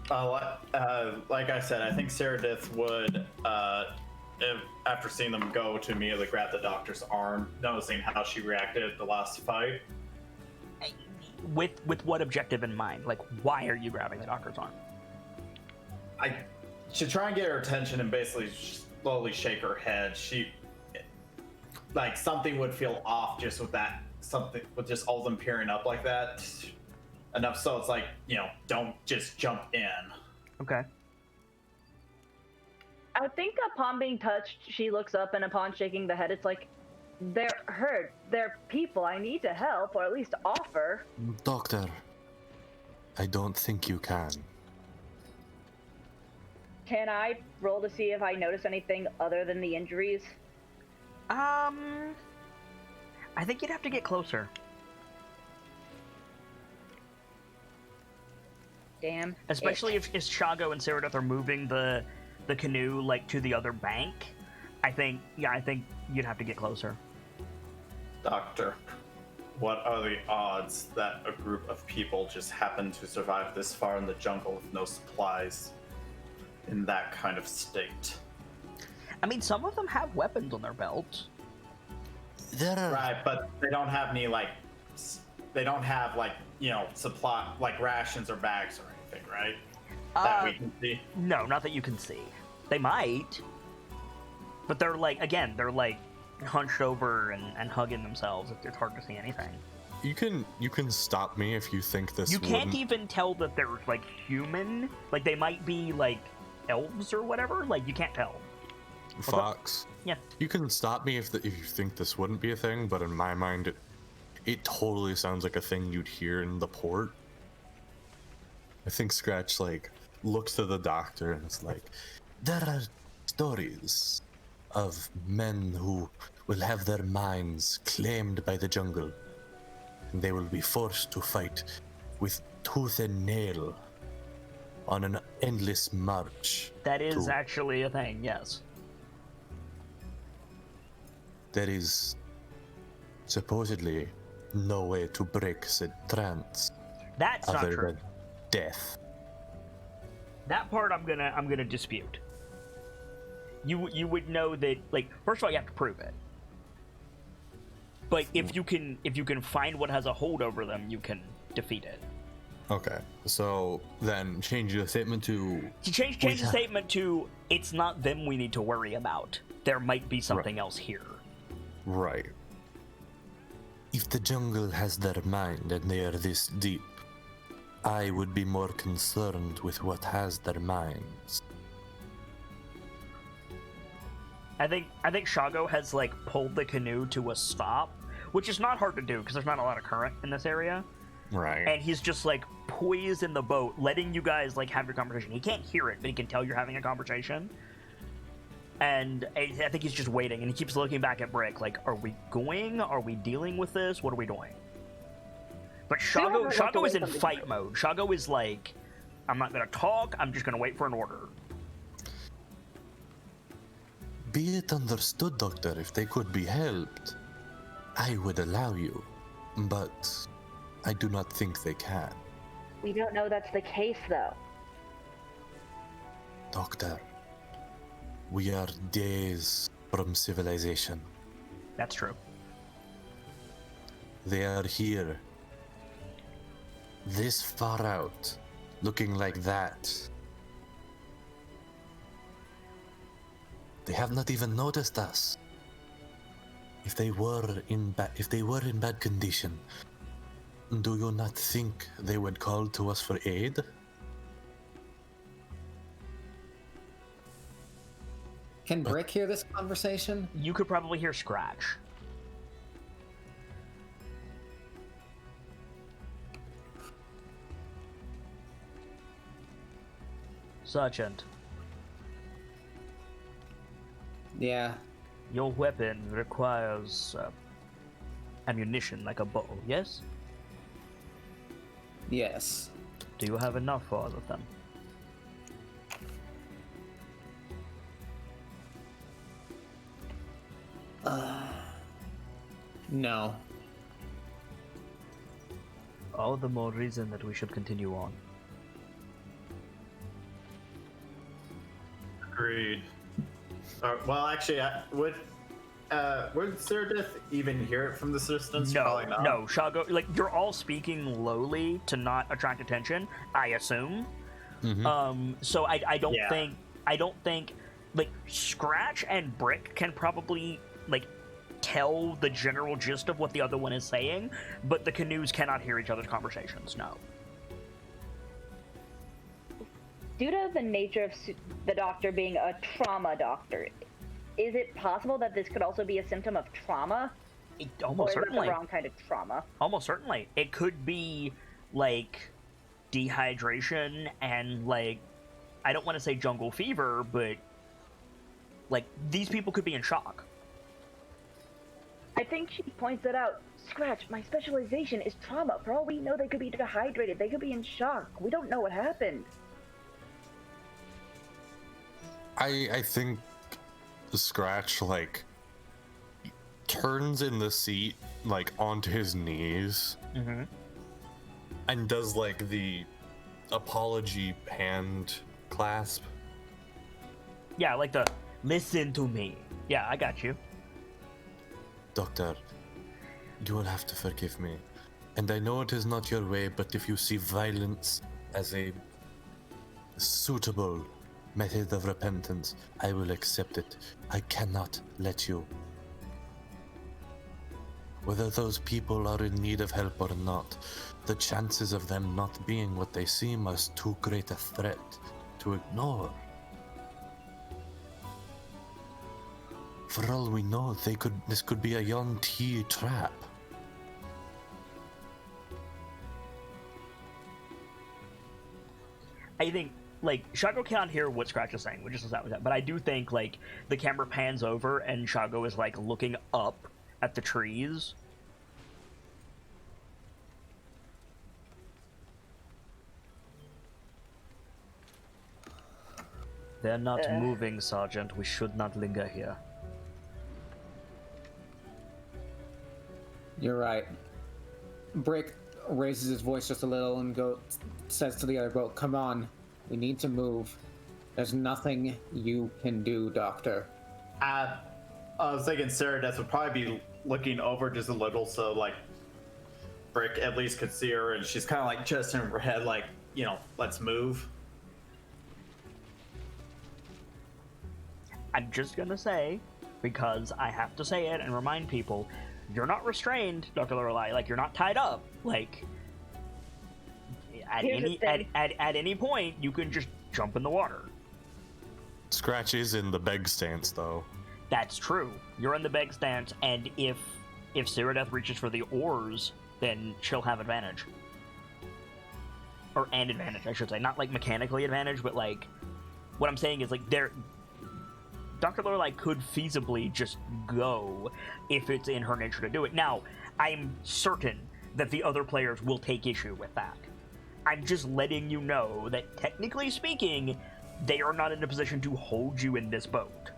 Like I said, I think Saradith would, after seeing them go, to immediately grab the doctor's arm, noticing how she reacted at the last fight. With what objective in mind? Like, why are you grabbing the doctor's arm? I should try and get her attention and basically slowly shake her head. Like, something would feel off just with that, something with just all of them peering up like that. Enough so it's like, don't just jump in. Okay. I would think upon being touched, she looks up, and upon shaking the head, it's like, they're hurt. They're people. I need to help, or at least offer. Doctor, I don't think you can. Can I roll to see if I notice anything other than the injuries? I think you'd have to get closer. Damn. Especially if Shago and Saradith are moving the canoe like to the other bank. I think you'd have to get closer. Doctor, what are the odds that a group of people just happen to survive this far in the jungle with no supplies in that kind of state? I mean, some of them have weapons on their belts. Right, but they don't have any, supply, like rations or bags or anything, right? That we can see? No, not that you can see. They might. But they're hunched over and hugging themselves. It's hard to see anything. You can stop me if you think this. You can't even tell that they're like human. Like they might be like elves or whatever. Like you can't tell. Fox. Yeah. You can stop me if you think this wouldn't be a thing, but in my mind, it totally sounds like a thing you'd hear in the port. I think Scratch looks to the doctor and it's like, there are stories of men who will have their minds claimed by the jungle, and they will be forced to fight with tooth and nail on an endless march. That is actually a thing, yes. There is supposedly no way to break the trance That's not other true. than death. That part I'm gonna dispute. You would know that, first of all, you have to prove it. But if you can find what has a hold over them, you can defeat it. Okay, so then change the statement to Change the statement to, it's not them we need to worry about. There might be something else here. right. If the jungle has their mind and they are this deep, I would be more concerned with what has their minds. I think Shago has pulled the canoe to a stop, which is not hard to do because there's not a lot of current in this area. Right. And he's just poised in the boat, letting you guys have your conversation. He can't hear it, but he can tell you're having a conversation. And I think he's just waiting, and he keeps looking back at Brick, are we going? Are we dealing with this? What are we doing? But Shago is in fight mode. Shago is I'm not gonna talk, I'm just gonna wait for an order. Be it understood, Doctor, if they could be helped, I would allow you, but I do not think they can. We don't know that's the case, though. Doctor, we are days from civilization. That's true. They are here, this far out, looking like that. They have not even noticed us. If they were in bad condition, do you not think they would call to us for aid? Can Brick hear this conversation? You could probably hear Scratch. Sergeant, Yeah. your weapon requires ammunition like a bow, yes? Yes. Do you have enough for all of them? No. All the more reason that we should continue on. Agreed. Well, actually, would Cerdith even hear it from this distance? No, Probably not. no, Shago, like, you're all speaking lowly to not attract attention, I assume. So I don't think, like, Scratch and Brick can probably, like, tell the general gist of what the other one is saying, but the canoes cannot hear each other's conversations, no. Due to the nature of the doctor being a trauma doctor, is it possible that this could also be a symptom of trauma? Almost or is certainly. it the wrong kind of trauma? Almost certainly. It could be, like, dehydration and, like, I don't want to say jungle fever, but, like, these people could be in shock. I think she points it out. Scratch, my specialization is trauma. For all we know, they could be dehydrated. They could be in shock. We don't know what happened. I think Scratch, like, turns in the seat, like, onto his knees, and does, like, the apology hand clasp. Yeah, like the, listen to me. Yeah, I got you. Doctor, you will have to forgive me. And I know it is not your way, but if you see violence as a suitable method of repentance, I will accept it. I cannot let you. Whether those people are in need of help or not, the chances of them not being what they seem are too great a threat to ignore. For all we know, this could be a young T trap. I think, like, Shago cannot hear what Scratch is saying, which is that, but I do think, like, the camera pans over and Shago is, like, looking up at the trees. They're not moving, Sergeant. We should not linger here. You're right. Brick raises his voice just a little and says to the other boat, "Come on, we need to move. There's nothing you can do, Doctor." I was thinking Cerdith would probably be looking over just a little, so like Brick at least could see her, and she's kind of like just in her head, like, you know, let's move. I'm just gonna say, because I have to say it and remind people, you're not restrained, Dr. Lorelei. Like, you're not tied up. Like, at any point, you can just jump in the water. Scratch is in the beg stance, though. That's true. You're in the beg stance, and if Cyrodiil reaches for the oars, then she'll have advantage. Or an advantage, I should say. Not, like, mechanically advantage, but, like, what I'm saying is, like, Dr. Lorelei could feasibly just go if it's in her nature to do it. Now, I'm certain that the other players will take issue with that. I'm just letting you know that, technically speaking, they are not in a position to hold you in this boat.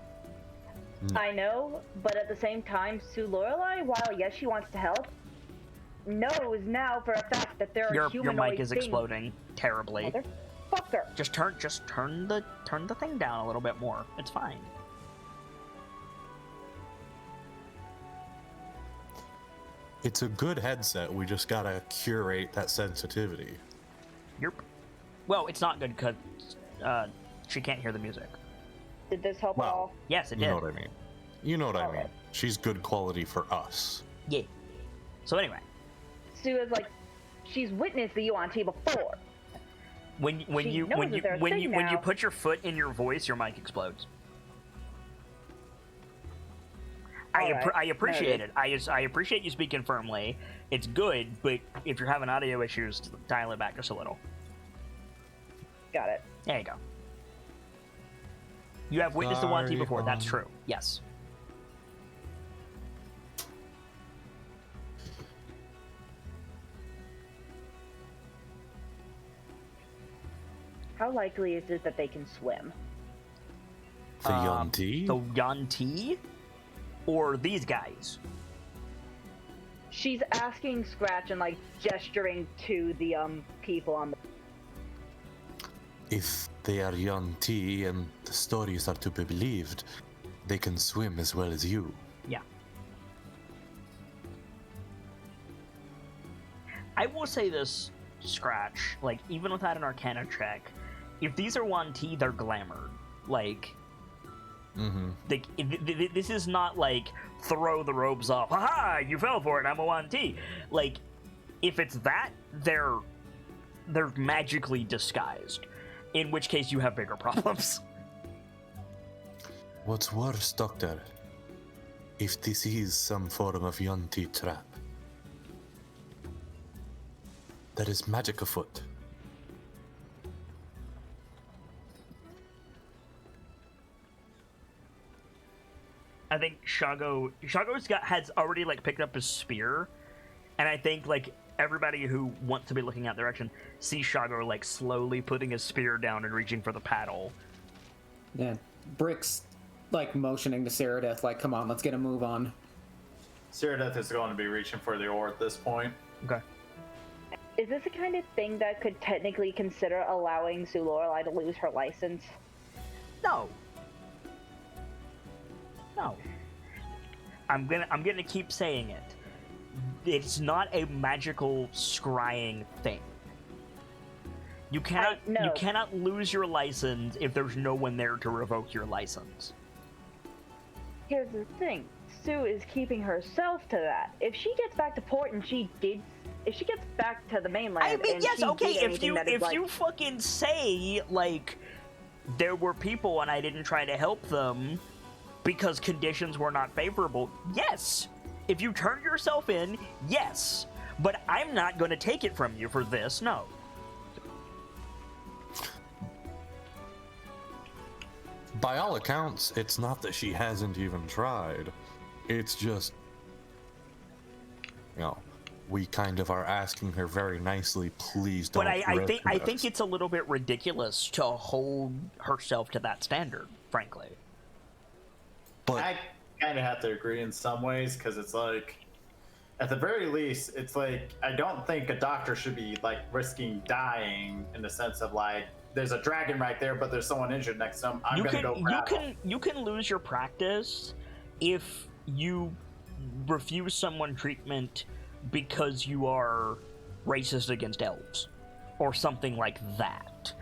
I know, but at the same time, Sue Lorelei, while yes, she wants to help, knows now for a fact that there are humanoid your mic is things. Exploding terribly. Motherfucker. Just turn the thing down a little bit more. It's fine. It's a good headset, we just gotta curate that sensitivity. Yep. Well, it's not good because she can't hear the music. Did this help at all? Yes, it did. You know what I mean. You know what I mean. She's good quality for us. Yeah. So anyway. Sue is like, she's witnessed the UNT before. When you put your foot in your voice, your mic explodes. I appreciate it. I appreciate you speaking firmly. It's good, but if you're having audio issues, dial it back just a little. Got it. There you go. You have witnessed the one before. That's true. Yes. How likely is it that they can swim? The Yanti? The Yanti? Or these guys? She's asking Scratch and, like, gesturing to the people on the... If they are Yuan-Ti, and the stories are to be believed, they can swim as well as you. Yeah. I will say this, Scratch, like, even without an Arcana check, if these are Yuan-Ti, they're glamored. Like, this is not like, throw the robes off, haha, you fell for it, I'm a Yuan-Ti. Like, if it's that, they're magically disguised. In which case you have bigger problems. What's worse, Doctor, if this is some form of Yuan-Ti trap? There is magic afoot. I think has already like picked up his spear, and I think like everybody who wants to be looking that direction sees Shago like slowly putting his spear down and reaching for the paddle. Yeah, Brick's like motioning to Ceradeath, like, come on, let's get a move on. Ceradeath is going to be reaching for the oar at this point. Okay. Is this the kind of thing that could technically consider allowing Sue Lorelei to lose her license? No. No. I'm gonna keep saying it. It's not a magical scrying thing. You cannot lose your license if there's no one there to revoke your license. Here's the thing. Sue is keeping herself to that. If she gets back to port and if she gets back to the mainland, I mean, and yes, she okay. did If anything that is like, you fucking say like there were people and I didn't try to help them because conditions were not favorable, yes. If you turn yourself in, yes. But I'm not going to take it from you for this. No. By all accounts, it's not that she hasn't even tried. It's just, we kind of are asking her very nicely, please don't. But I think it's a little bit ridiculous to hold herself to that standard, frankly. But I kind of have to agree in some ways, because it's like, at the very least, it's like, I don't think a doctor should be like risking dying in the sense of like, there's a dragon right there, but there's someone injured next to him. You can lose your practice if you refuse someone treatment because you are racist against elves or something like that.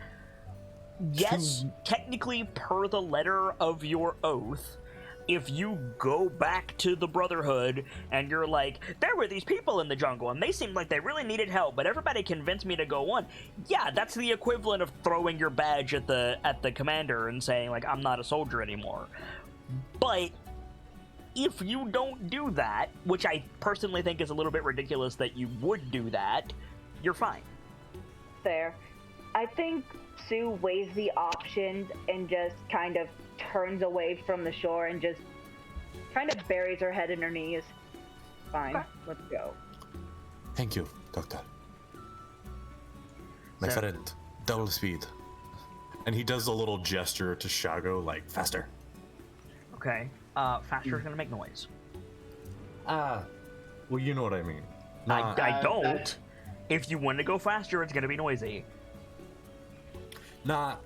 Yes, technically per the letter of your oath, if you go back to the Brotherhood and you're like, there were these people in the jungle and they seemed like they really needed help, but everybody convinced me to go on. Yeah, that's the equivalent of throwing your badge at the commander and saying like, I'm not a soldier anymore. But if you don't do that, which I personally think is a little bit ridiculous that you would do that, you're fine. Fair. I think Sue weighs the options and just kind of turns away from the shore and just kind of buries her head in her knees. Fine, let's go. thank you, Doctor. My friend, double speed. And he does a little gesture to Shago, like, faster. Okay. Faster is gonna make noise. Well, you know what I mean. I don't. If you want to go faster, it's gonna be noisy. Not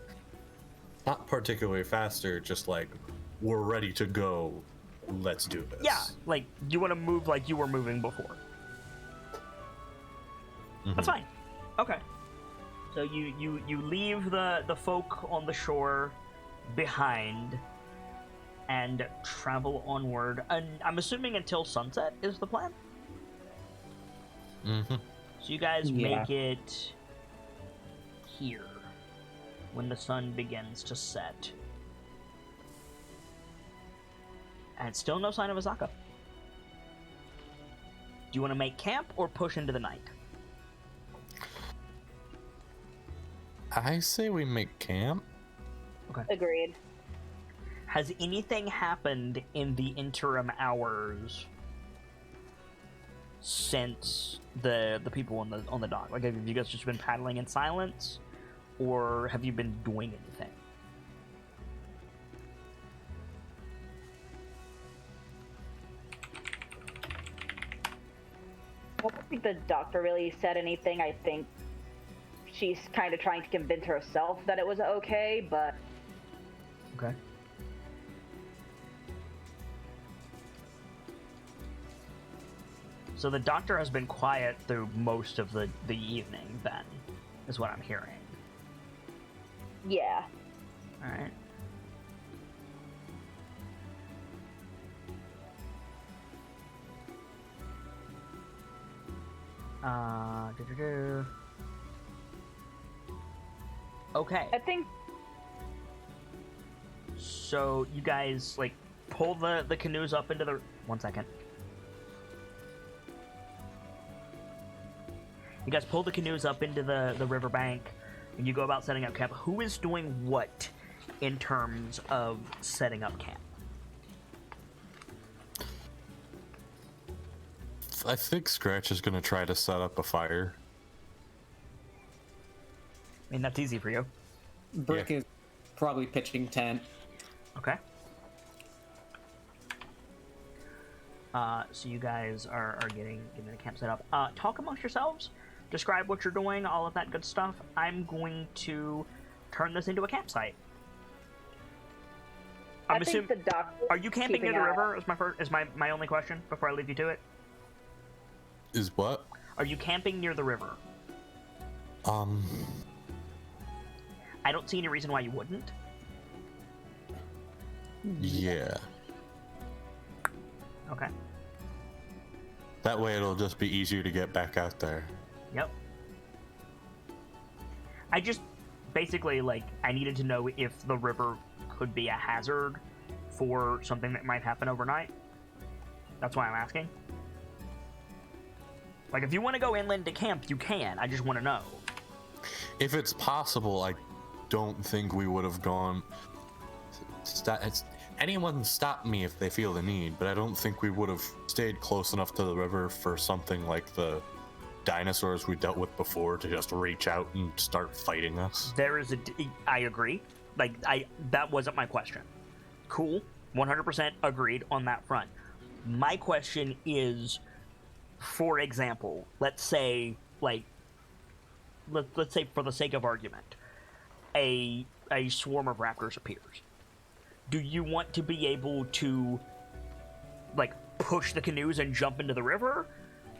particularly faster, just like, we're ready to go, let's do this. Yeah, like, you want to move like you were moving before. That's fine. Okay. So you leave the folk on the shore behind and travel onward. And I'm assuming until sunset is the plan? Mm-hmm. So you guys make it here when the sun begins to set. And still no sign of Azaka. Do you want to make camp or push into the night? I say we make camp. Okay. Agreed. Has anything happened in the interim hours since the people on the dock? Like, have you guys just been paddling in silence, or have you been doing anything? I don't think the doctor really said anything. I think she's kind of trying to convince herself that it was okay, but... Okay. So the doctor has been quiet through most of the evening, then, is what I'm hearing. Yeah. Alright. Okay. I think... So you guys, like, pull the canoes up into the... One second. You guys pull the canoes up into the riverbank, and you go about setting up camp. Who is doing what in terms of setting up camp? I think Scratch is gonna try to set up a fire. I mean, that's easy for you. Brick is probably pitching tent. Okay. So you guys are getting the camp set up. Talk amongst yourselves. Describe what you're doing, all of that good stuff. I'm going to turn this into a campsite. I'm assuming. the doctor. Are you camping near the river? Is my only question before I leave you to it. Is what? Are you camping near the river? I don't see any reason why you wouldn't. Yeah. Okay. That way it'll just be easier to get back out there. Yep. I just basically, like, I needed to know if the river could be a hazard for something that might happen overnight. That's why I'm asking. Like, if you want to go inland to camp, you can. I just want to know. If it's possible, I don't think we would have gone. Anyone stop me if they feel the need, but I don't think we would have stayed close enough to the river for something like the dinosaurs we dealt with before to just reach out and start fighting us. I agree. Like, that wasn't my question. Cool. 100% agreed on that front. My question is, for example, let's say, like, let's say for the sake of argument, a swarm of raptors appears. Do you want to be able to, like, push the canoes and jump into the river?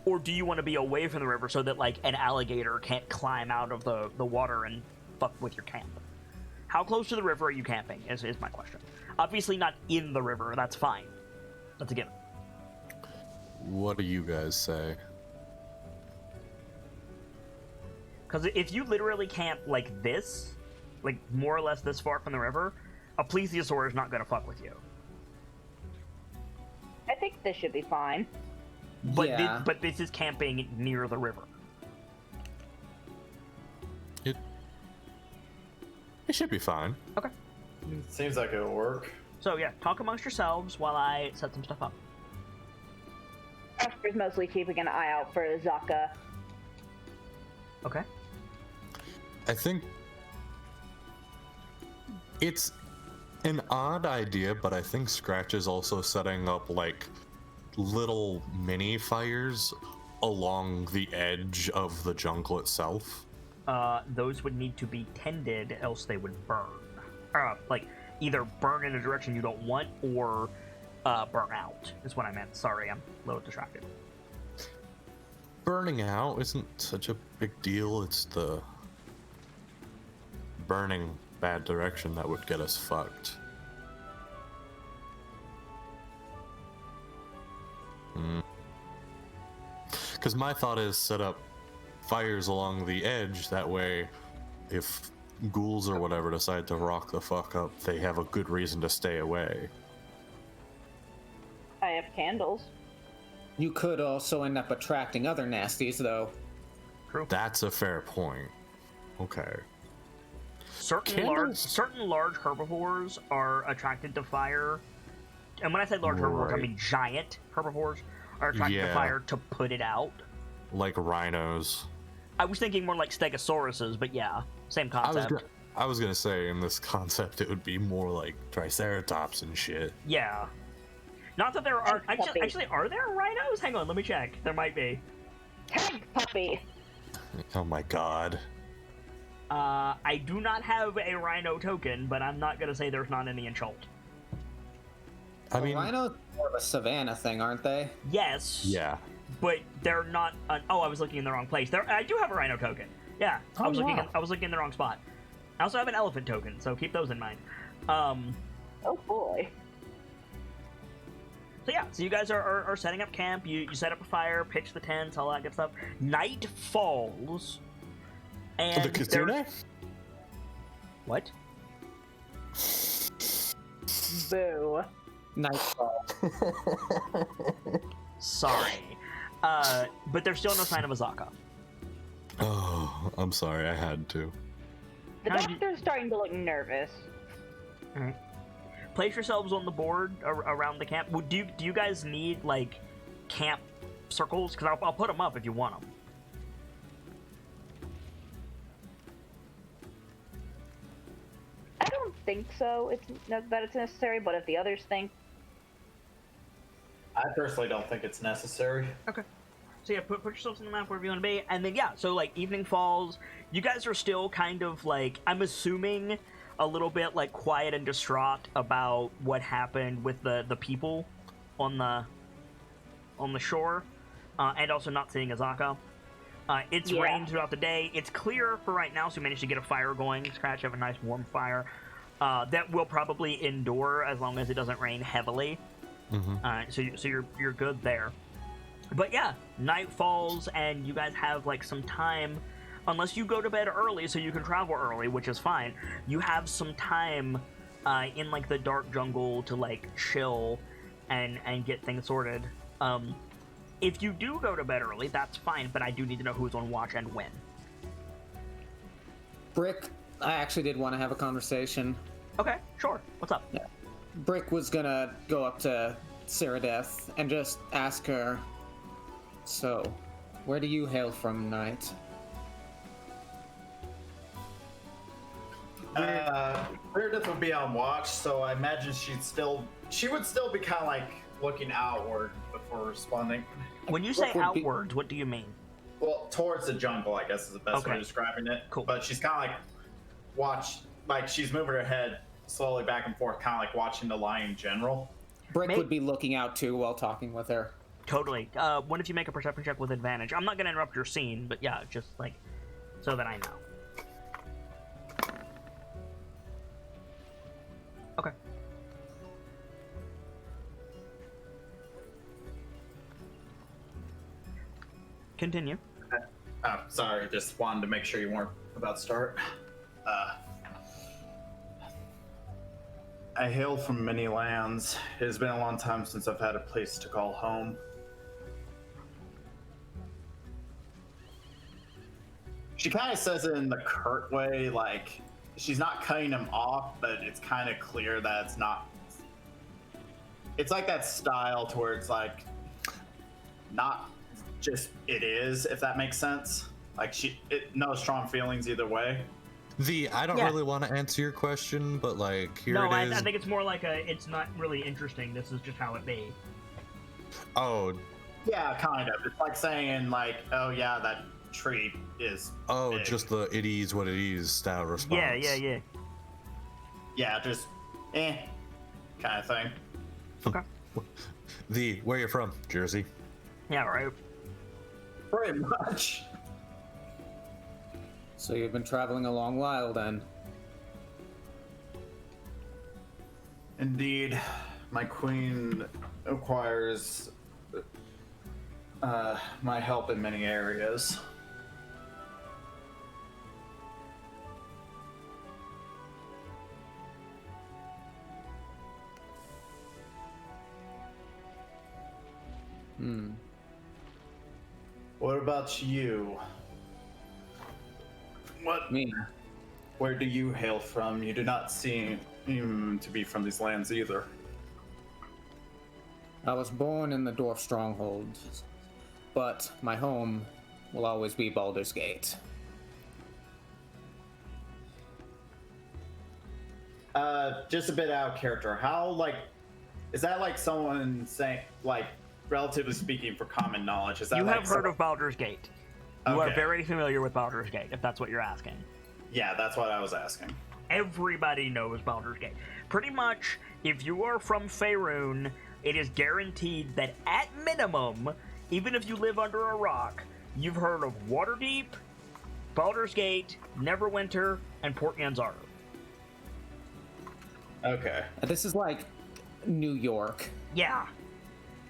Or do you want to be away from the river so that, like, an alligator can't climb out of the water and fuck with your camp? How close to the river are you camping, is my question. Obviously not in the river, that's fine. That's a given. What do you guys say? Because if you literally camp like this, like more or less this far from the river, a plesiosaur is not going to fuck with you. I think this should be fine. But, Yeah. but this is camping near the river. It should be fine. Okay. Seems like it'll work. So yeah, talk amongst yourselves while I set some stuff up. Oscar's mostly keeping an eye out for Zaka. Okay. I think it's an odd idea, but I think Scratch is also setting up like little mini fires along the edge of the jungle itself. Those would need to be tended, else they would burn. Like, either burn in a direction you don't want, or burn out, is what I meant. Sorry, I'm a little distracted. Burning out isn't such a big deal. It's the burning bad direction that would get us fucked. Because my thought is set up fires along the edge, that way if ghouls or whatever decide to rock the fuck up, they have a good reason to stay away. I have candles. You could also end up attracting other nasties, though. True. That's a fair point. Okay. Certain large herbivores are attracted to fire. And when I say large herbivores, I Right. mean giant herbivores are attracted to Yeah. fire to put it out. Like rhinos. I was thinking more like stegosauruses, but yeah, same concept. I was gonna say in this concept it would be more like triceratops and shit. Yeah. Not that there are... Puppy. Actually, are there rhinos? Hang on, let me check. There might be. Tank puppy. Oh my god. I do not have a rhino token, but I'm not gonna say there's not any in Schult. I mean, rhinos are more of a savannah thing, aren't they? Yes. yeah. But they're not. Oh, I was looking in the wrong place. I do have a rhino token. Yeah, I was looking. wow. I was looking in the wrong spot. I also have an elephant token, so keep those in mind. Oh boy. So yeah, so you guys are setting up camp. You set up a fire, pitch the tents, all that good stuff. Night falls, and The Kitsune? What? Boo. Nightfall. Sorry, but there's still no sign of Azaka. Oh, I'm sorry, I had to. The How'd you- doctor's starting to look nervous. All right. Place yourselves on the board around the camp. Do you guys need like camp circles? Because I'll put them up if you want them. I don't think so. That it's necessary, but if the others think, I personally don't think it's necessary. Okay. So yeah, put yourselves on the map wherever you want to be, and then yeah, so like evening falls. You guys are still kind of like, I'm assuming, a little bit like quiet and distraught about what happened with the people on the shore, and also not seeing Azaka. It's Yeah. rained throughout the day. It's clear for right now, so you managed to get a fire going. Scratch, have a nice warm fire. That will probably endure as long as it doesn't rain heavily. So you're good there. But yeah, night falls and you guys have like some time, unless you go to bed early so you can travel early, which is fine. You have some time in like the dark jungle to like chill and get things sorted. If you do go to bed early, that's fine, but I do need to know who's on watch and when. Brick, I actually did want to have a conversation. Okay, sure. What's up? Yeah. Brick was gonna go up to Cirideth and just ask her, so, where do you hail from, Knight? Meredith would be on watch, so I imagine she would still be kind of like looking outward before responding. When you say What would be- outwards, what do you mean? Well, towards the jungle, I guess is the best way Okay. of describing it. Cool. But she's kind of like she's moving her head slowly back and forth, kind of like watching the line in general. Brick May- would be looking out too while talking with her. Totally. What if you make a perception check with advantage? I'm not going to interrupt your scene, but yeah, just like so that I know. Okay. Continue. Sorry, just wanted to make sure you weren't about to start. I hail from many lands. It has been a long time since I've had a place to call home. She kind of says it in the curt way, like she's not cutting him off, but it's kind of clear that it's not. It's like that style to where it's like not just it is, if that makes sense. Like no strong feelings either way. I don't Yeah. really want to answer your question, but like here No, it is. I think it's more like it's not really interesting. This is just how it be. Oh, Yeah, kind of. It's like saying like, oh yeah, that tree is. big. just the it is what it is style response. Yeah. Yeah, just kind of thing. Okay. Where you from? Jersey. Yeah, right. Pretty much. So you've been traveling a long while then. Indeed, my queen requires my help in many areas. What about you? What? Me. Where do you hail from? You do not seem to be from these lands either. I was born in the dwarf stronghold, but my home will always be Baldur's Gate. Just a bit out of character. How, like, is that like someone saying, like, relatively speaking, for common knowledge? Is that You like have heard of Baldur's Gate. You are very familiar with Baldur's Gate, if that's what you're asking. Yeah, that's what I was asking. Everybody knows Baldur's Gate. Pretty much, if you are from Faerun, it is guaranteed that at minimum, even if you live under a rock, you've heard of Waterdeep, Baldur's Gate, Neverwinter, and Port Yanzar. Okay. This is like New York. Yeah.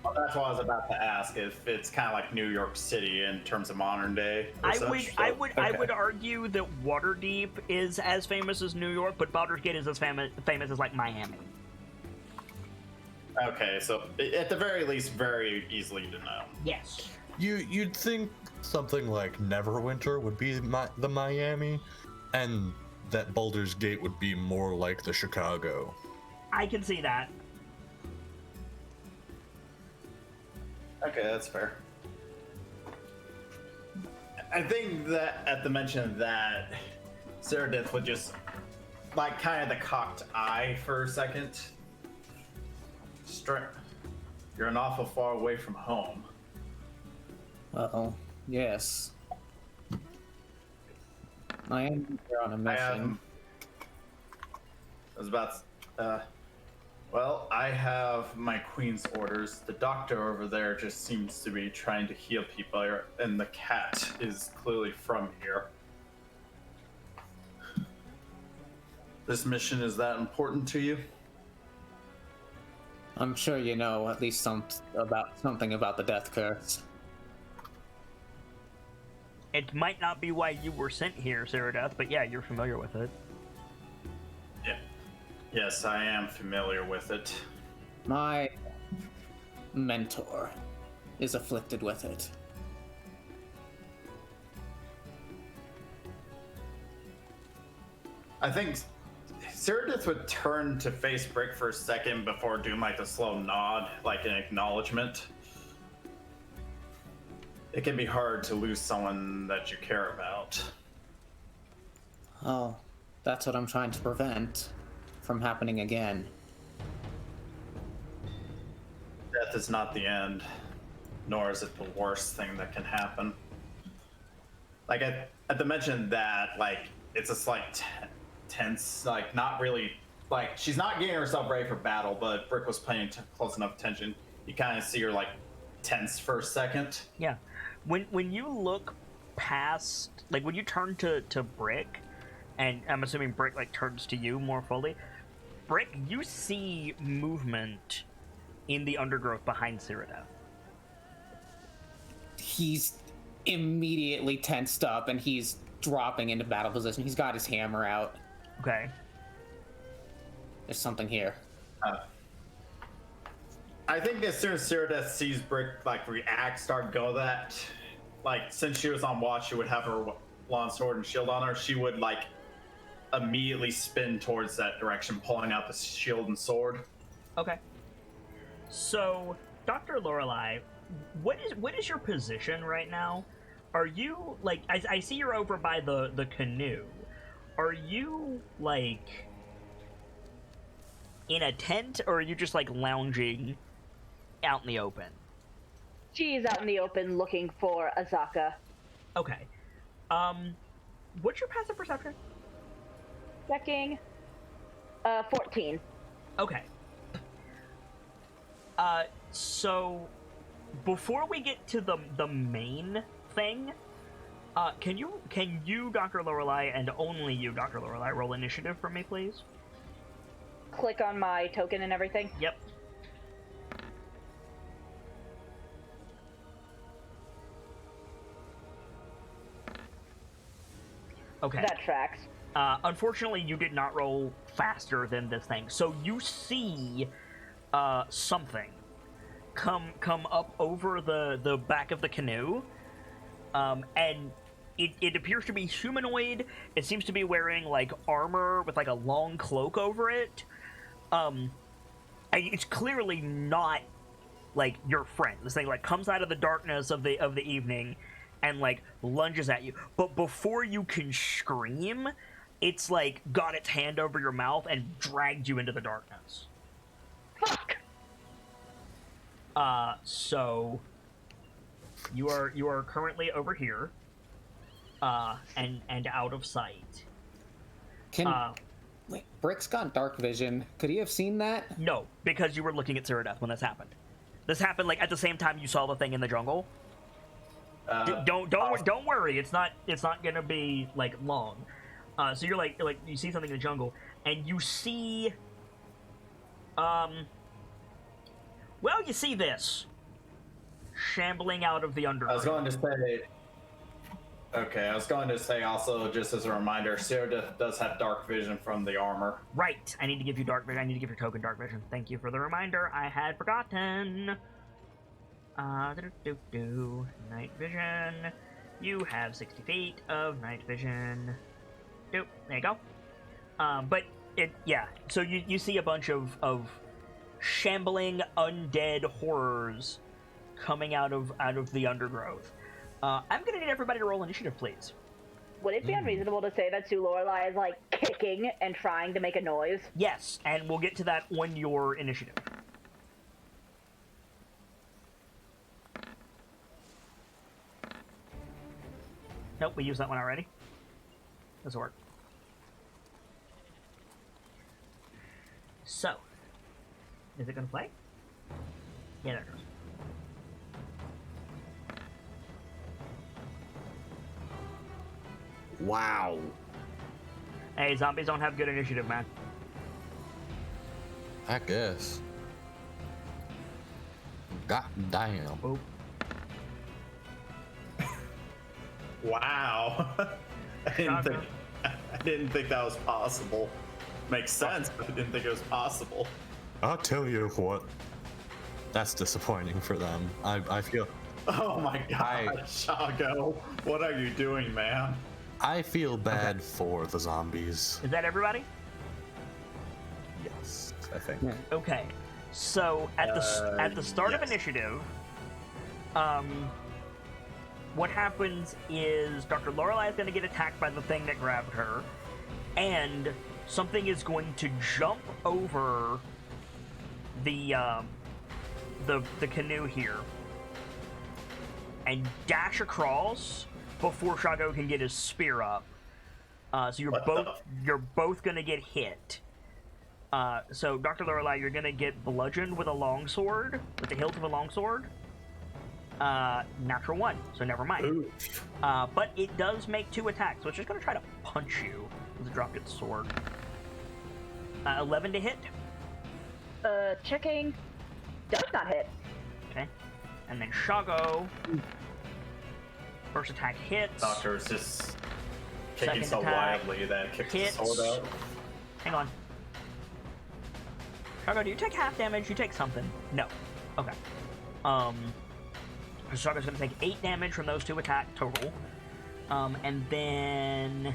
Well, that's what I was about to ask, if it's kind of like New York City in terms of modern day. I would argue that Waterdeep is as famous as New York, but Baldur's Gate is as famous as like Miami. Okay, so at the very least, very easily to know. Yes. You'd think something like Neverwinter would be the Miami, and that Baldur's Gate would be more like the Chicago. I can see that. Okay, that's fair. I think that at the mention of that, Saradith would just, like, kind of the cocked eye for a second. You're an awful far away from home. Uh-oh. Yes. I am here on a mission. I was about to, well, I have my queen's orders. The doctor over there just seems to be trying to heal people, and the cat is clearly from here. This mission is that important to you? I'm sure you know at least something about the death curse. It might not be why you were sent here, Saradeth, but yeah, you're familiar with it. Yeah. Yes, I am familiar with it. My mentor is afflicted with it. I think Saradith would turn to face Brick for a second before doing like the slow nod, like an acknowledgement. It can be hard to lose someone that you care about. Oh, that's what I'm trying to prevent from happening again. Death is not the end, nor is it the worst thing that can happen. Like at the mention that, like, it's a slight tense, like not really, like she's not getting herself ready for battle, but Brick was paying close enough attention. You kind of see her like tense for a second. Yeah. When you look past, like when you turn to Brick, and I'm assuming Brick like turns to you more fully, Brick, you see movement in the undergrowth behind Cyrodiil. He's immediately tensed up and he's dropping into battle position. He's got his hammer out. Okay. There's something here. I think as soon as Cyrodiil sees Brick like react, start go that, like since she was on watch, she would have her long sword and shield on her. She would like immediately spin towards that direction, pulling out the shield and sword. Okay. So, Dr. Lorelei, what is your position right now? Are you like I see you're over by the canoe. Are you like in a tent, or are you just like lounging out in the open? She's out in the open looking for Azaka. Okay. What's your passive perception? Checking. 14. Okay. So before we get to the main thing, can you, Dr. Lorelei, and only you, Dr. Lorelei, roll initiative for me, please? Click on my token and everything. Yep. Okay. That tracks. Unfortunately, you did not roll faster than this thing, so you see something come up over the back of the canoe, and it appears to be humanoid. It seems to be wearing like armor with like a long cloak over it. And it's clearly not like your friend. This thing like comes out of the darkness of the evening and like lunges at you. But before you can scream, it's like got its hand over your mouth and dragged you into the darkness. Fuck! So you are currently over here, and out of sight. Wait, Brick's got dark vision. Could he have seen that? No, because you were looking at Ceradeath when this happened. This happened like at the same time you saw the thing in the jungle. Don't worry, it's not gonna be like long. So you're like you see something in the jungle and you see well, you see this shambling out of the undergrowth. I was going to say also, just as a reminder, Ceradeath does have dark vision from the armor. Right. I need to give you dark vision. I need to give your token dark vision. Thank you for the reminder. I had forgotten. Night vision. You have 60 feet of night vision. Doop. There you go. But yeah. So you see a bunch of shambling undead horrors coming out of the undergrowth. I'm gonna need everybody to roll initiative, please. Would it be unreasonable to say that Sue Lorelei is like kicking and trying to make a noise? Yes, and we'll get to that on your initiative. Nope, we used that one already. Doesn't work. So, is it gonna play? Yeah, there it goes. Wow. Hey, zombies don't have good initiative, man. I guess. God damn. Oh. Wow. I didn't think that was possible. Makes sense, but I didn't think it was possible. I'll tell you what. That's disappointing for them. I feel. Oh my god, Shago. What are you doing, man? I feel bad for the zombies. Is that everybody? Yes, I think. Yeah. Okay. So at the start of yes. initiative, what happens is Dr. Lorelei is going to get attacked by the thing that grabbed her, and something is going to jump over the canoe here and dash across before Shago can get his spear up. So you're both gonna get hit. So Dr. Lorelei, you're gonna get bludgeoned with a longsword, with the hilt of a longsword. Natural 1, so never mind. But it does make 2 attacks, so it's just gonna try to punch you with a dropped its sword. 11 to hit. Checking. Does not hit. Okay. And then Shago. First attack hits. Doctor is just kicking Second so attack wildly that it kicks hits. the sword out. Hang on. Shago, do you take half damage? You take something. No. Okay. Shago's gonna take 8 damage from those 2 attacks total. And then...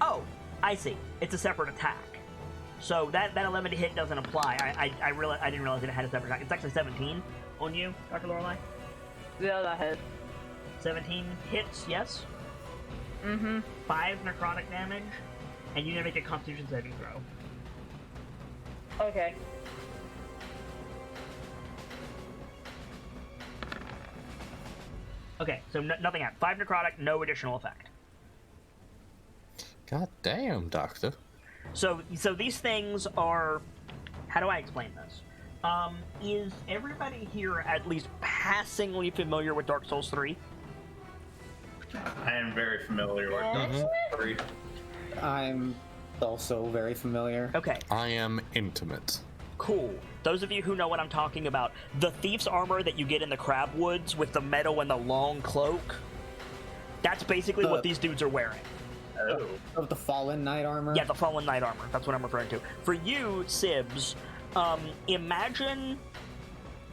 Oh! I see. It's a separate attack. So that 11 to hit doesn't apply. I didn't realize it had a separate attack. It's actually 17 on you, Dr. Lorelei. Yeah, that hit. 17 hits, yes? Mm-hmm. 5 necrotic damage, and you need to make a Constitution saving throw. Okay. Okay, so nothing happened. 5 necrotic, no additional effect. God damn, Doctor. So these things are... How do I explain this? Is everybody here at least passingly familiar with Dark Souls 3? I am very familiar with Dark Souls 3. I'm also very familiar. Okay, I am intimate. cool. Those of you who know what I'm talking about, the thief's armor that you get in the crab woods with the metal and the long cloak, that's basically what these dudes are wearing. Oh. Of the fallen knight armor? Yeah, the fallen knight armor. That's what I'm referring to. For you, Sibs, imagine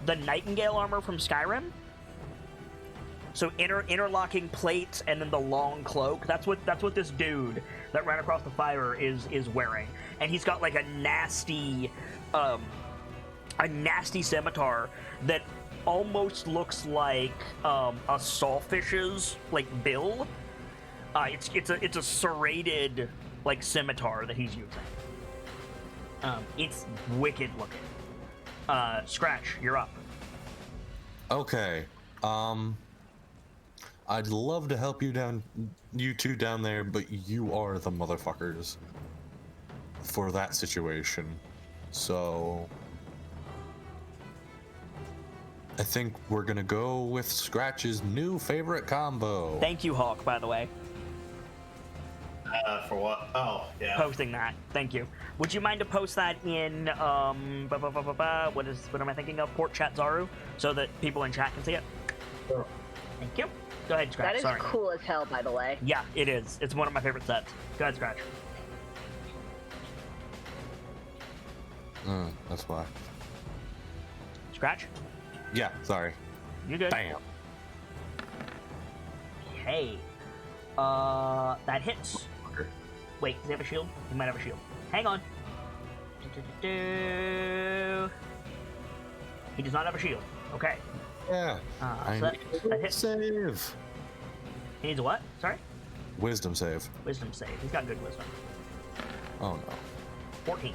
the Nightingale armor from Skyrim. So interlocking plates and then the long cloak. That's what this dude that ran across the fire is wearing. And he's got like a nasty scimitar that almost looks like a sawfish's like bill. It's a serrated like scimitar that he's using. It's wicked looking. Scratch, you're up. Okay. I'd love to help you two down there, but you are the motherfuckers for that situation. So I think we're gonna go with Scratch's new favorite combo. Thank you, Hawk, by the way. For what? Oh, yeah. Posting that. Thank you. Would you mind to post that in what am I thinking of? Port Chat Zaru, so that people in chat can see it? Sure. Thank you. Go ahead, Scratch. That is Sorry. cool as hell, by the way. Yeah, it is. It's one of my favorite sets. Go ahead, Scratch. That's why. Scratch? Yeah, sorry. You good? Bam. Okay. That hits. Wait, does he have a shield? He might have a shield. Hang on. He does not have a shield. Okay. Yeah. So that hits. Save. He needs a what? Sorry? Wisdom save. Wisdom save. He's got good wisdom. Oh no. 14.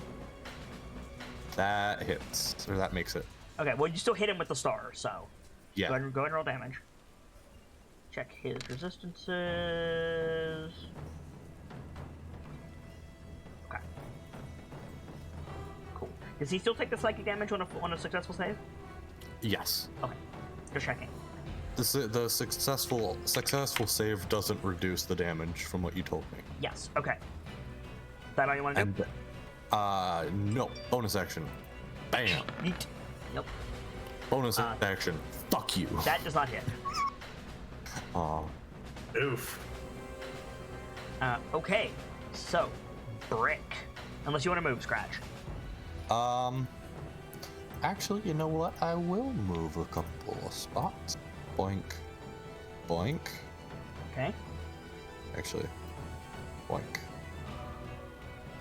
That hits. Or that makes it. Okay, well, you still hit him with the star, so. Yeah. Go ahead and roll damage. Check his resistances. Okay. Cool. Does he still take the psychic damage on a successful save? Yes. Okay. Just checking. The successful save doesn't reduce the damage from what you told me. Yes. Okay. Is that all you want to do? And no. Bonus action. Bam. Yeet. Nope. Bonus action. Fuck you. That does not hit. Aw. Oof. Okay. So, Brick. Unless you want to move, Scratch. Actually, you know what? I will move a couple of spots. Boink. Boink. Okay. Actually. Boink.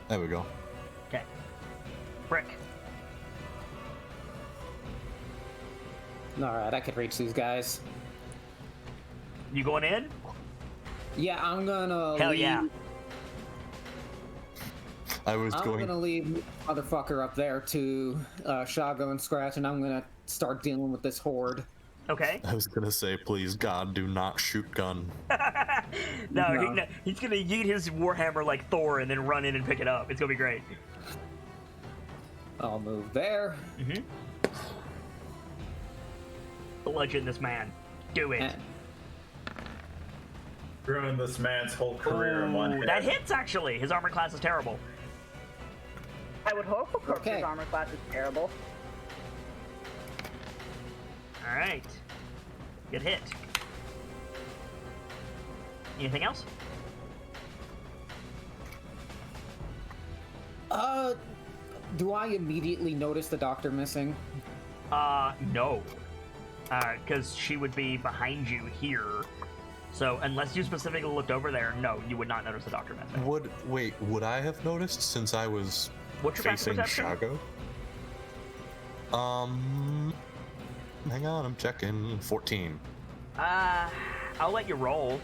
There we go. Okay. Brick. Alright, I could reach these guys. You going in? Yeah, I'm gonna Hell leave. yeah. I'm gonna leave motherfucker up there to Shago and Scratch, and I'm gonna start dealing with this horde. Okay. I was gonna say, please God, do not shoot gun. No. He's gonna yeet his warhammer like Thor and then run in and pick it up. It's gonna be great. I'll move there. Mm-hmm. Bludgeon this man. Do it. And Ruined this man's whole career in one hit. That hits, actually. His armor class is terrible. I would hope a corpse's Okay. armor class is terrible. All right. Good hit. Anything else? do I immediately notice the doctor missing? No. Because she would be behind you here. So unless you specifically looked over there, no, you would not notice the doctor missing. Would I have noticed since I was What's your facing perception? Shago? Hang on, I'm checking. 14. I'll let you roll.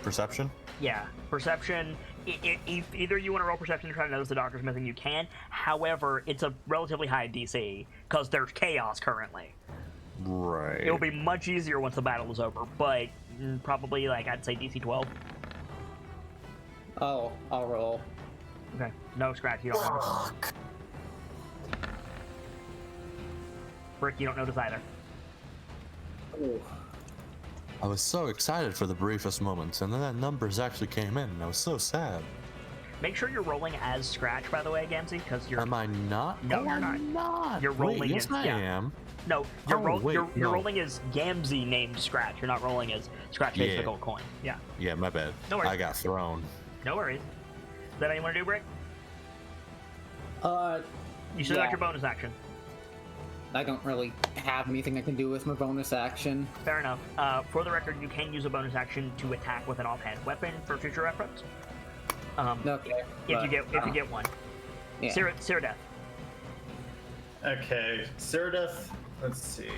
Perception? Yeah, perception. If either you want to roll perception to try to notice the doctor's missing, you can. However, it's a relatively high DC because there's chaos currently. Right. It'll be much easier once the battle is over, but probably like I'd say DC 12. Oh, I'll roll. Okay. No, Scratch, you don't notice. Brick, you don't notice either. Ooh. I was so excited for the briefest moments, and then that numbers actually came in, and I was so sad. Make sure you're rolling as Scratch, by the way, Gamzee, because you're... Am I not? No, Oh, you're not. I'm not. You're rolling Wait, yes, as- I yeah. am. No, you're, Oh, wait, you're no. rolling as Gamzee named Scratch. You're not rolling as Scratch takes Yeah. the gold coin. Yeah. Yeah, my bad. No worries. I got thrown. No worries. Is that all you want to do, Brick? You still got Yeah. your bonus action. I don't really have anything I can do with my bonus action. Fair enough. For the record, you can use a bonus action to attack with an offhand weapon for future reference. Okay. If you get one. Yeah. Sear Death. Okay, Cyrdath, let's see.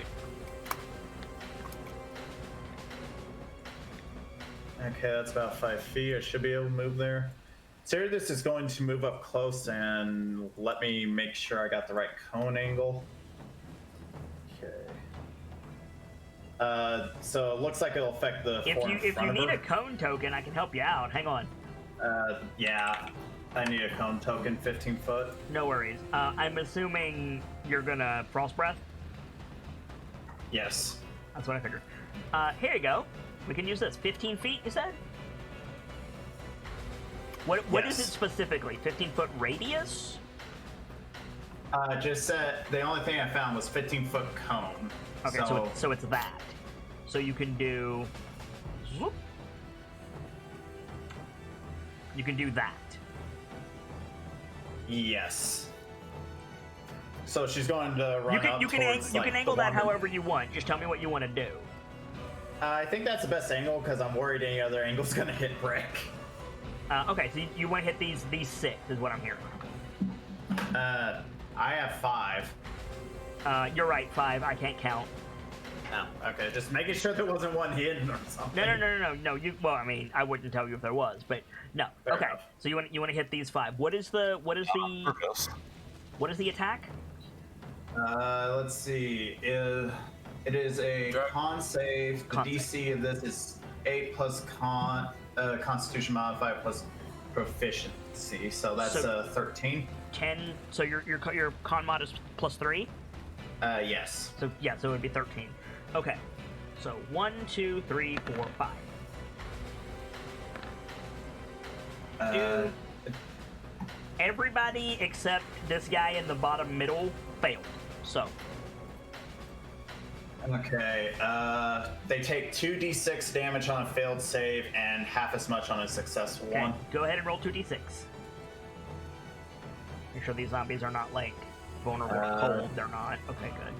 Okay, that's about 5 feet. I should be able to move there. Cyrdath is going to move up close and let me make sure I got the right cone angle. Okay. So it looks like it'll affect the If four you in if front you of need a her. cone token, I can help you out. Hang on. Yeah. I need a cone token, 15 foot. No worries. I'm assuming you're gonna frost breath. Yes. That's what I figured. Here you go. We can use this. 15 feet, you said? What is it Yes. specifically? 15-foot radius? Just said the only thing I found was 15-foot cone. Okay, so it's that. So you can do... Whoop. You can do that. Yes. So she's going to run up You can towards, angle the that one- however you want. Just tell me what you want to do. I think that's the best angle because I'm worried any other angle's gonna hit Brick. Okay, so you want to hit these 6 is what I'm hearing. I have 5. You're right, 5. I can't count. Oh, okay. Just making sure there wasn't one hidden or something. No. You. Well, I mean, I wouldn't tell you if there was, but no. Fair Okay. enough. So you want to hit these 5. What is the attack? Let's see. It is a con save. The Con DC of this is 8 plus Constitution modifier plus proficiency. So that's So- 13. 10. So your con mod is +3. Yes. So yeah, so it would be 13. Okay. So 1, 2, 3, 4, 5. Uh, Everybody except this guy in the bottom middle failed. So okay. They take 2d6 damage on a failed save and half as much on a successful okay, one. go ahead and roll 2d6. Make sure these zombies are not like vulnerable to cold. They're not. Okay, good.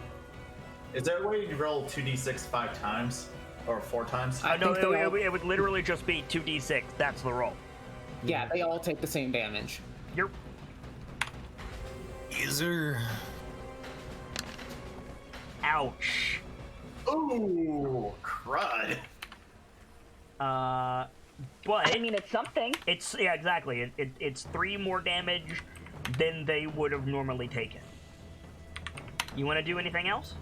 Is there a way you roll 2d6 5 times or 4 times? I No, think they all- it would literally just be 2d6. That's the roll. Yeah, they all take the same damage. You're Is there? ouch. Ooh, crud. But I mean, it's something. it's yeah, exactly. It's 3 more damage than they would have normally taken. You want to do anything else?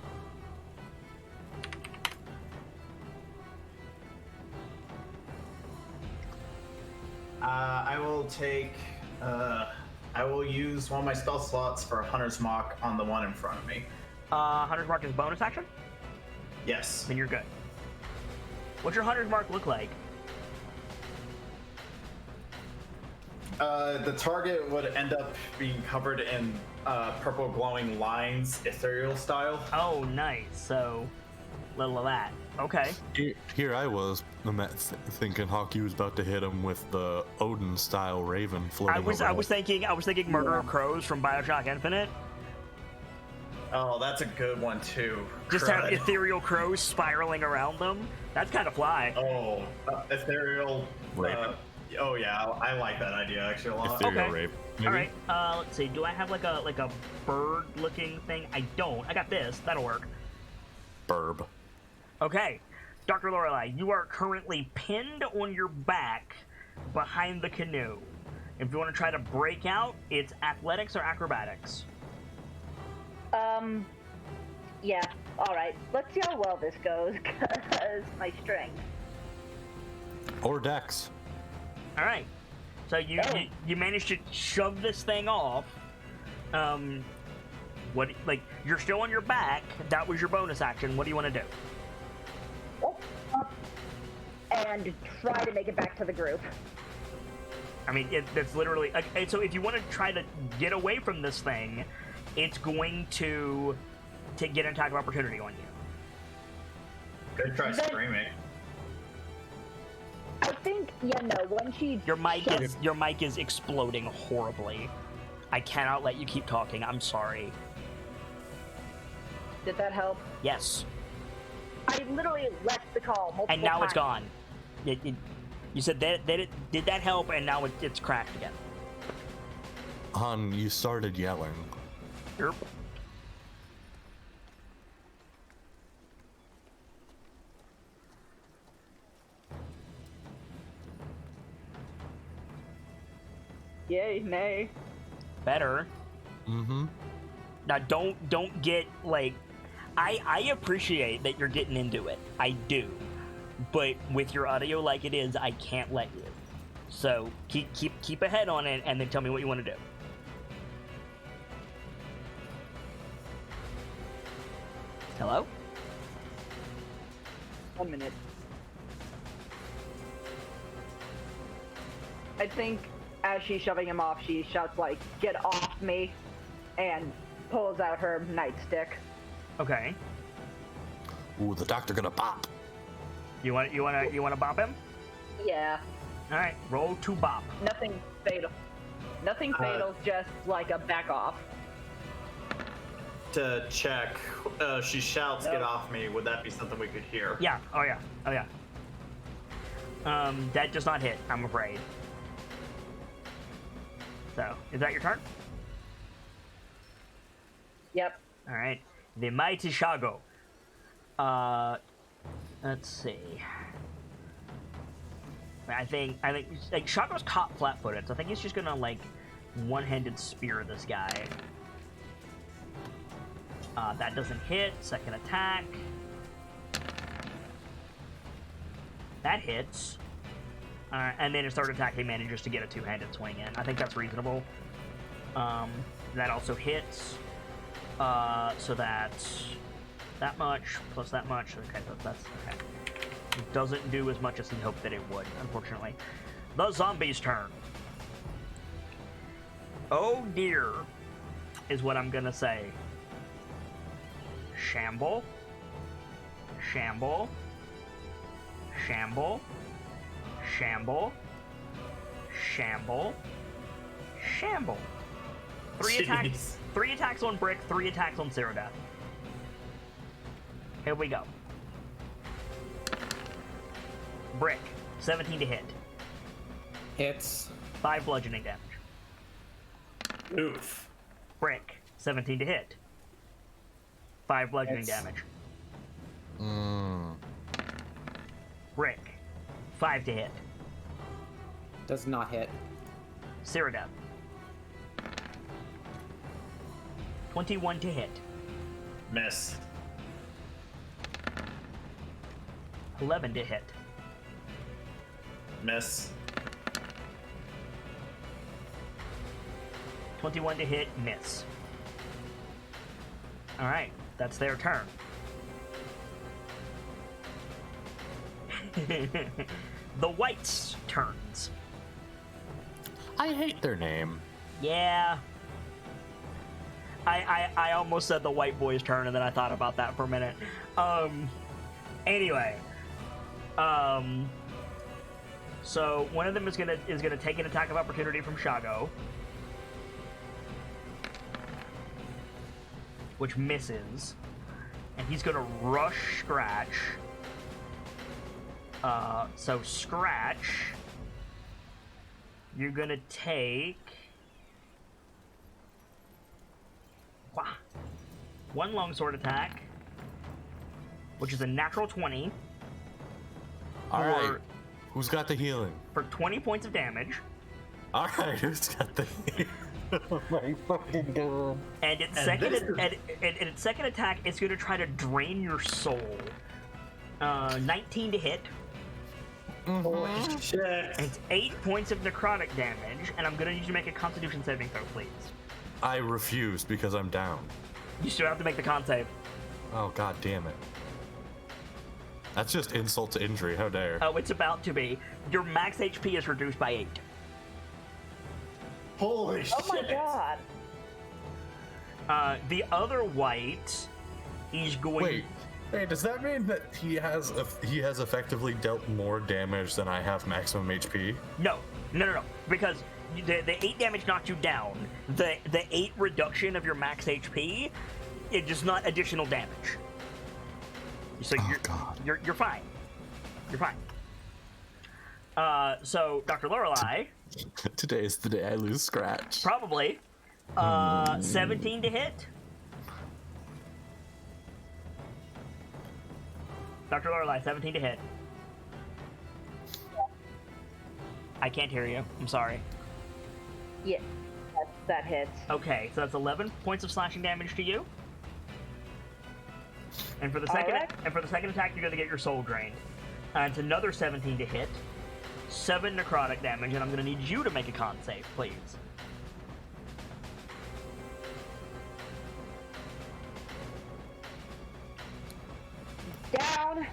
I will take. I will use one of my spell slots for Hunter's Mock on the one in front of me. Hunter's Mark is bonus action? Yes. Then you're good. What's your Hunter's Mark look like? The target would end up being covered in purple glowing lines, ethereal style. Oh, nice. So, little of that. Okay. Here I was thinking Hawkeye was about to hit him with the Odin-style raven floating I was overhead. thinking Murder of Crows from BioShock Infinite. Oh, that's a good one too. Just have Crud. ethereal crows spiraling around them. That's kind of fly. Oh, ethereal. Raven. Oh yeah, I like that idea actually a lot. Ethereal Okay. rape. Maybe? All right. Let's see. Do I have like a bird-looking thing? I don't. I got this. That'll work. Burb. Okay. Dr. Lorelei, you are currently pinned on your back behind the canoe. If you want to try to break out, it's athletics or acrobatics. Yeah. All right. Let's see how well this goes, cause my strength. Or Dex. All right. So you managed to shove this thing off. What, like, you're still on your back. That was your bonus action. What do you want to do? And try to make it back to the group. I mean, that's literally. So if you want to try to get away from this thing, it's going to get an attack of opportunity on you. Good try screaming. I think, yeah, no, when she... Your mic is exploding horribly. I cannot let you keep talking. I'm sorry. Did that help? Yes. I literally left the call multiple And now times. it's gone. You said that did that help, and now it's cracked again. Han, you started yelling. Yep. Yay, nay. Better. Mm-hmm. Now don't get like. I appreciate that you're getting into it. I do. But with your audio like it is, I can't let you. So keep a head on it and then tell me what you want to do. Hello? 1 minute. I think as she's shoving him off, she shouts like, "Get off me," and pulls out her nightstick. Okay. Ooh, the doctor gonna bop. You wanna bop him? Yeah. All right, roll to bop. Nothing fatal. Nothing fatal, just like a back off. To check, she shouts, "Get off me." Would that be something we could hear? Yeah. Oh yeah. Oh yeah. That does not hit, I'm afraid. So, is that your turn? Yep. All right. The mighty Shago. Let's see. I think like Shago's caught flat-footed, so I think he's just gonna like one-handed spear this guy. That doesn't hit. Second attack. That hits. And then his third attack, he manages to get a two-handed swing in. I think that's reasonable. That also hits. So that's that much plus that much. Okay, that's okay. It doesn't do as much as he hoped that it would, unfortunately. The zombie's turn. Oh dear, is what I'm gonna say. Shamble. Shamble. Shamble. Shamble. Shamble. Shamble. Three attacks on Brick, 3 attacks on Ceradeath. Here we go. Brick, 17 to hit. Hits. 5 bludgeoning damage. Oof. Brick, 17 to hit. 5 bludgeoning Hits. damage. Mm. Brick, 5 to hit. Does not hit. Ceradeath. 21 to hit. Miss. 11 to hit. Miss. 21 to hit, miss. Alright, that's their turn. The Whites' turns. I hate their name. Yeah. I almost said the white boy's turn, and then I thought about that for a minute. Anyway. So one of them is gonna take an attack of opportunity from Shago, which misses, and he's gonna rush Scratch. So Scratch, you're gonna take 1 longsword attack, which is a natural 20. All right. Who's got the healing? For 20 points of damage. All right. Who's got the healing? Oh my fucking god. And its second attack, it's going to try to drain your soul. 19 to hit. Holy shit. And it's 8 points of necrotic damage, and I'm going to need you to make a Constitution saving throw, please. I refuse because I'm down. You still have to make the con save. Oh, god damn it. That's just insult to injury, how dare. Oh, it's about to be. Your max HP is reduced by 8. Holy shit. Oh my god. The other white, he's going... Wait, does that mean that he has effectively dealt more damage than I have maximum HP? No. Because the 8 damage knocked you down. The 8 reduction of your max HP, it does not additional damage. So you're fine. You're fine. So Dr. Lorelei. Today is the day I lose Scratch. Probably. 17 to hit. Dr. Lorelei, 17 to hit. I can't hear you. I'm sorry. Yeah, that hits. Okay, so that's 11 points of slashing damage to you. And for the Alright. second attack, you're gonna get your soul drained. And it's another 17 to hit, 7 necrotic damage, and I'm gonna need you to make a con save, please. Down.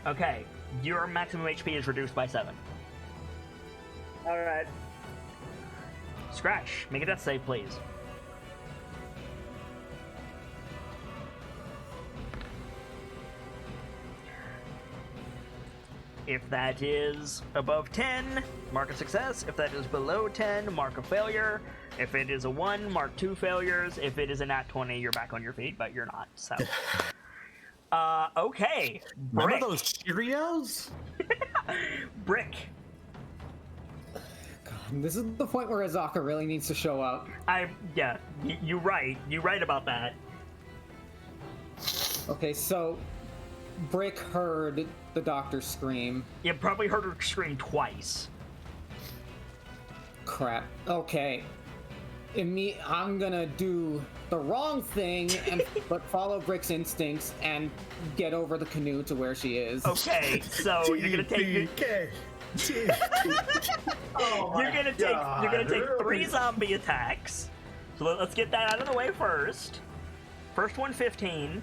Okay, your maximum HP is reduced by 7. Alright. Scratch, make a death save, please. If that is above 10, mark a success. If that is below 10, mark a failure. If it is a 1, mark 2 failures. If it is a nat 20, you're back on your feet, but you're not, so. Okay. Remember Brick. those Cheerios? Brick. This is the point where Azaka really needs to show up. Yeah, you're right. You're right about that. Okay, so Brick heard the doctor scream. You probably heard her scream twice. Crap. Okay. I'm gonna do the wrong thing, but follow Brick's instincts and get over the canoe to where she is. Okay, so you're gonna take Oh you're gonna take 3 zombie attacks. So let's get that out of the way first. First one 15.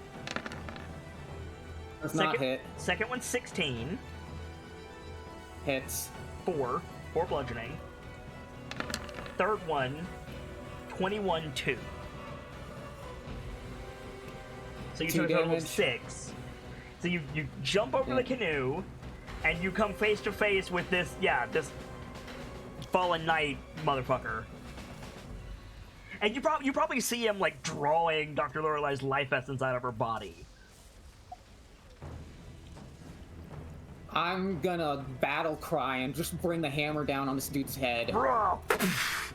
Does not hit. Second one 16. Hits. 4 bludgeoning. Third one 21-2. So you 2 took a total of damage. 6. So you jump over the canoe, and you come face to face with this fallen knight motherfucker. And you probably see him like drawing Dr. Lorelei's life essence out of her body. I'm gonna battle cry and just bring the hammer down on this dude's head.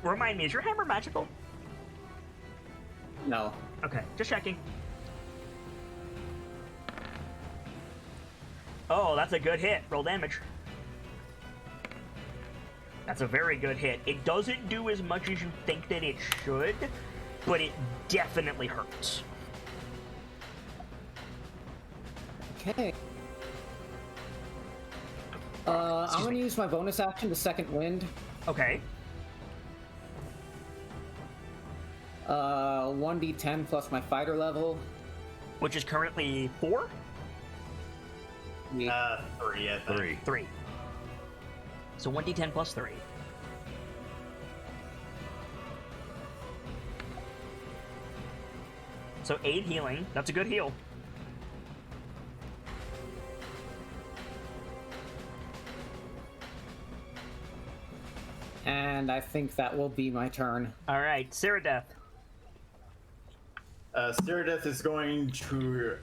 Remind me, is your hammer magical? No. Okay, just checking. Oh, that's a good hit. Roll damage. That's a very good hit. It doesn't do as much as you think that it should, but it definitely hurts. Okay. I'm gonna use my bonus action to second wind. Okay. 1d10 plus my fighter level. Which is currently 4? 3, I think. 3. So 1d10 plus 3. So 8 healing. That's a good heal. And I think that will be my turn. Alright, Cyrodiil. Cyrodiil is going to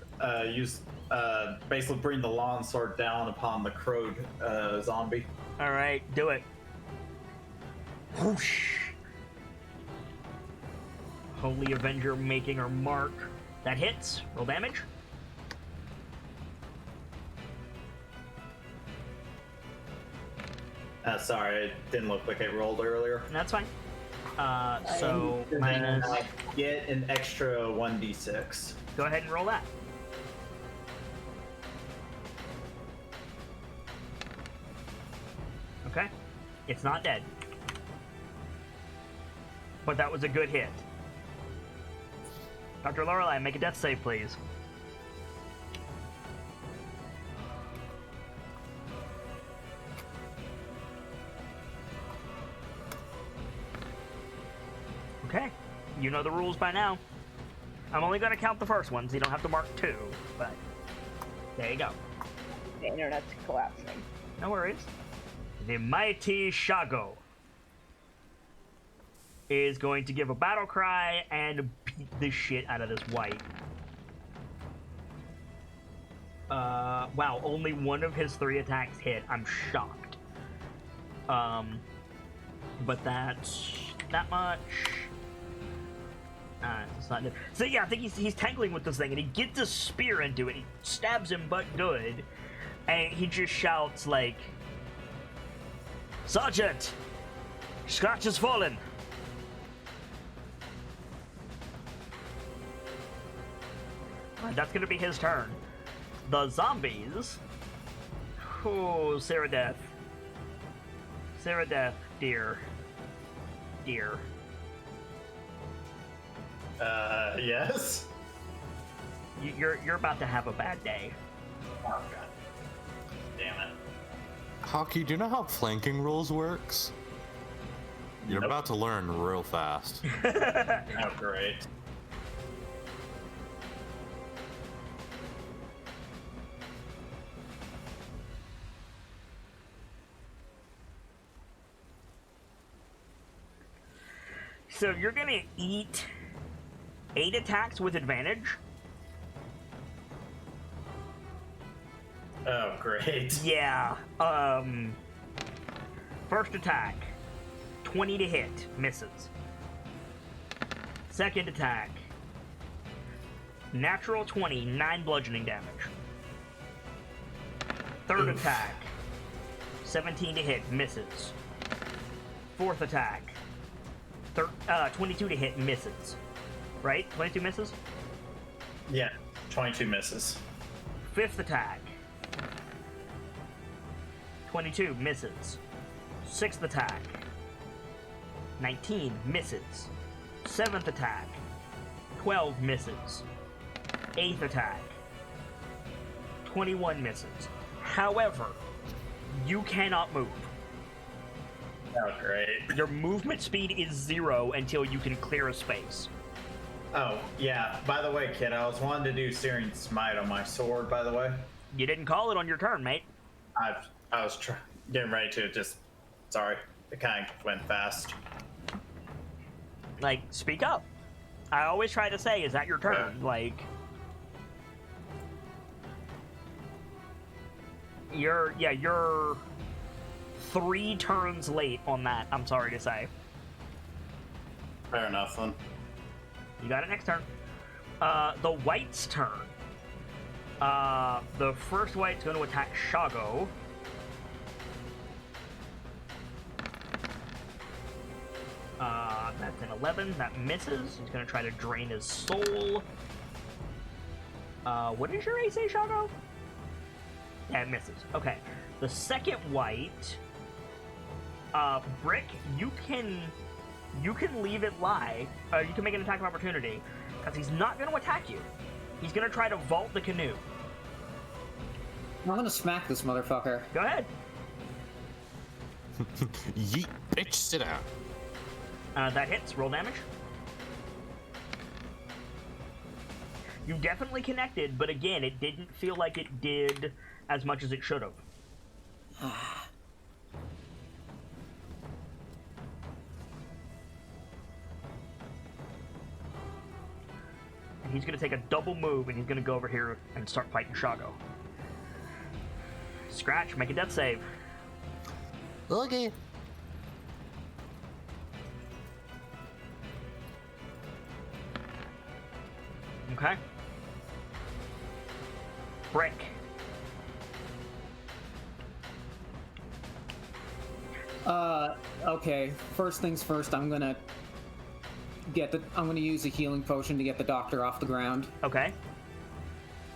basically bring the long sword down upon the crowed zombie. Alright, do it. Whoosh. Holy Avenger making her mark. That hits. Roll damage. Sorry, it didn't look like it rolled earlier. That's fine. So And then minus. I get an extra 1d6. Go ahead and roll that. Okay. It's not dead. But that was a good hit. Dr. Lorelei, make a death save, please. Okay. You know the rules by now. I'm only going to count the first one, so you don't have to mark 2, but there you go. The internet's collapsing. No worries. The mighty Shago is going to give a battle cry and beat the shit out of this white. Wow, only one of his 3 attacks hit. I'm shocked. But that's that much. It's not good. So yeah, I think he's tangling with this thing, and he gets a spear into it. He stabs him, but good. And he just shouts like, "Sergeant, Scratch has fallen." That's gonna be his turn. The zombies. Oh, Ceradeath. Ceradeath, dear. Dear. Yes. You're about to have a bad day. Oh god. Damn it. Hockey, do you know how flanking rules works? You're Nope. about to learn real fast. Oh great. So you're gonna eat 8 attacks with advantage. Oh great. Yeah. First attack, 20 to hit, misses. Second attack, natural 20, 9 bludgeoning damage. Third attack, 17 to hit, misses. Fourth attack, 22 to hit, misses. Right? 22 misses? Yeah. 22 misses. Fifth attack, 22 misses. Sixth attack, 19 misses. Seventh attack, 12 misses. Eighth attack, 21 misses. However, you cannot move. Oh great. Your movement speed is 0 until you can clear a space. Oh yeah. By the way, kid, I was wanting to do Searing Smite on my sword. By the way, You didn't call it on your turn, mate. I was getting ready to just. Sorry, it kind of went fast. Like, speak up. I always try to say, is that your turn? Like, you're 3 turns late on that, I'm sorry to say. Fair enough then. You got it next turn. The white's turn. The first white's going to attack Shago. That's an 11. That misses. He's going to try to drain his soul. What is your AC, Shago? Yeah, it misses. Okay. The second white, Brick, you can leave it lie. You can make an attack of opportunity, because he's not going to attack you. He's going to try to vault the canoe. I'm gonna smack this motherfucker. Go ahead. Yeet, bitch, sit down. That hits. Roll damage. You definitely connected, but again, it didn't feel like it did as much as it should have. He's going to take a double move, and he's going to go over here and start fighting Shago. Scratch, make a death save. Okay. Okay. Brick. Okay. First things first, I'm gonna use a healing potion to get the doctor off the ground. Okay.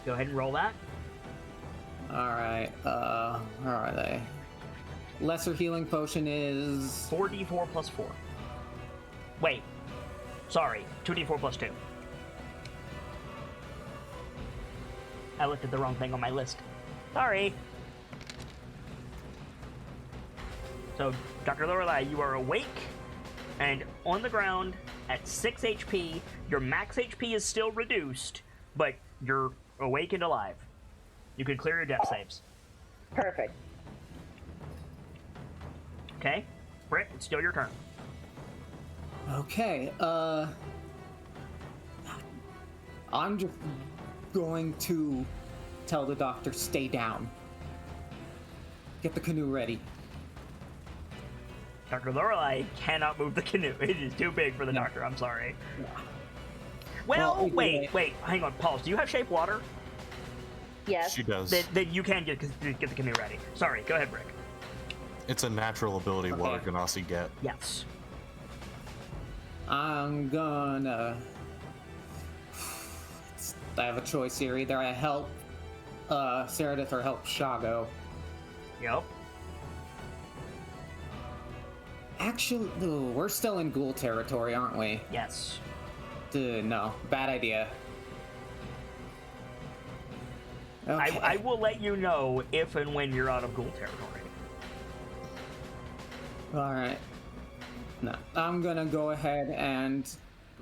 Go ahead and roll that. Alright, where are they? Lesser healing potion is... 4d4 plus 4. Wait. Sorry. 2d4 plus 2. I looked at the wrong thing on my list. Sorry. So, Dr. Lorelei, you are awake and on the ground at 6 HP. Your max HP is still reduced, but you're awake and alive. You can clear your death saves. Perfect. Okay? Britt, it's still your turn. Okay, I'm just going to tell the doctor, stay down. Get the canoe ready. Dr. Lorelei cannot move the canoe. It is too big for the No. doctor. I'm sorry. Well, Well, either wait. Hang on. Pause. Do you have shape water? Yes. She does. Then you can get the canoe ready. Sorry. Go ahead, Brick. It's a natural ability Okay. Water Ganassi get. Yes. I'm gonna... I have a choice here. Either I help Seradith or help Shago. Yep. Actually, ooh, we're still in ghoul territory, aren't we? Yes. No, bad idea. Okay. I will let you know if and when you're out of ghoul territory. Alright. No, I'm gonna go ahead and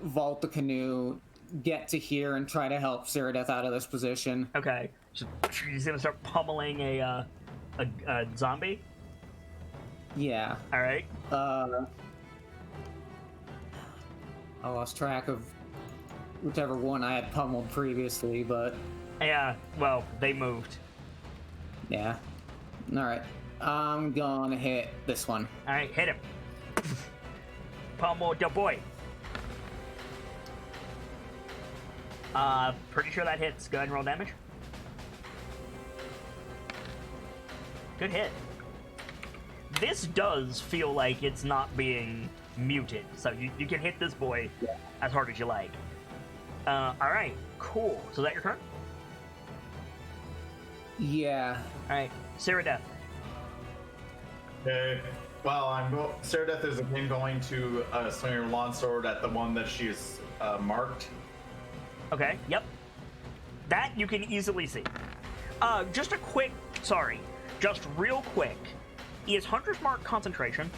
vault the canoe, get to here, and try to help Seradith out of this position. Okay. So she's gonna start pummeling a zombie. Yeah. All right. I lost track of whichever one I had pummeled previously, but Yeah. Well, they moved. yeah. Alright. I'm gonna hit this one. All right, hit him. Pummel the boy. Pretty sure that hits. Go ahead and roll damage. Good hit. This does feel like it's not being muted, so you can hit this boy as hard as you like. Alright, cool. So is that your turn? Yeah. Alright, Seradeth. Okay. Well, Seradeth is again going to swing her longsword at the one that she's marked. Okay, yep. That you can easily see. Just real quick. Is Hunter's Mark concentration?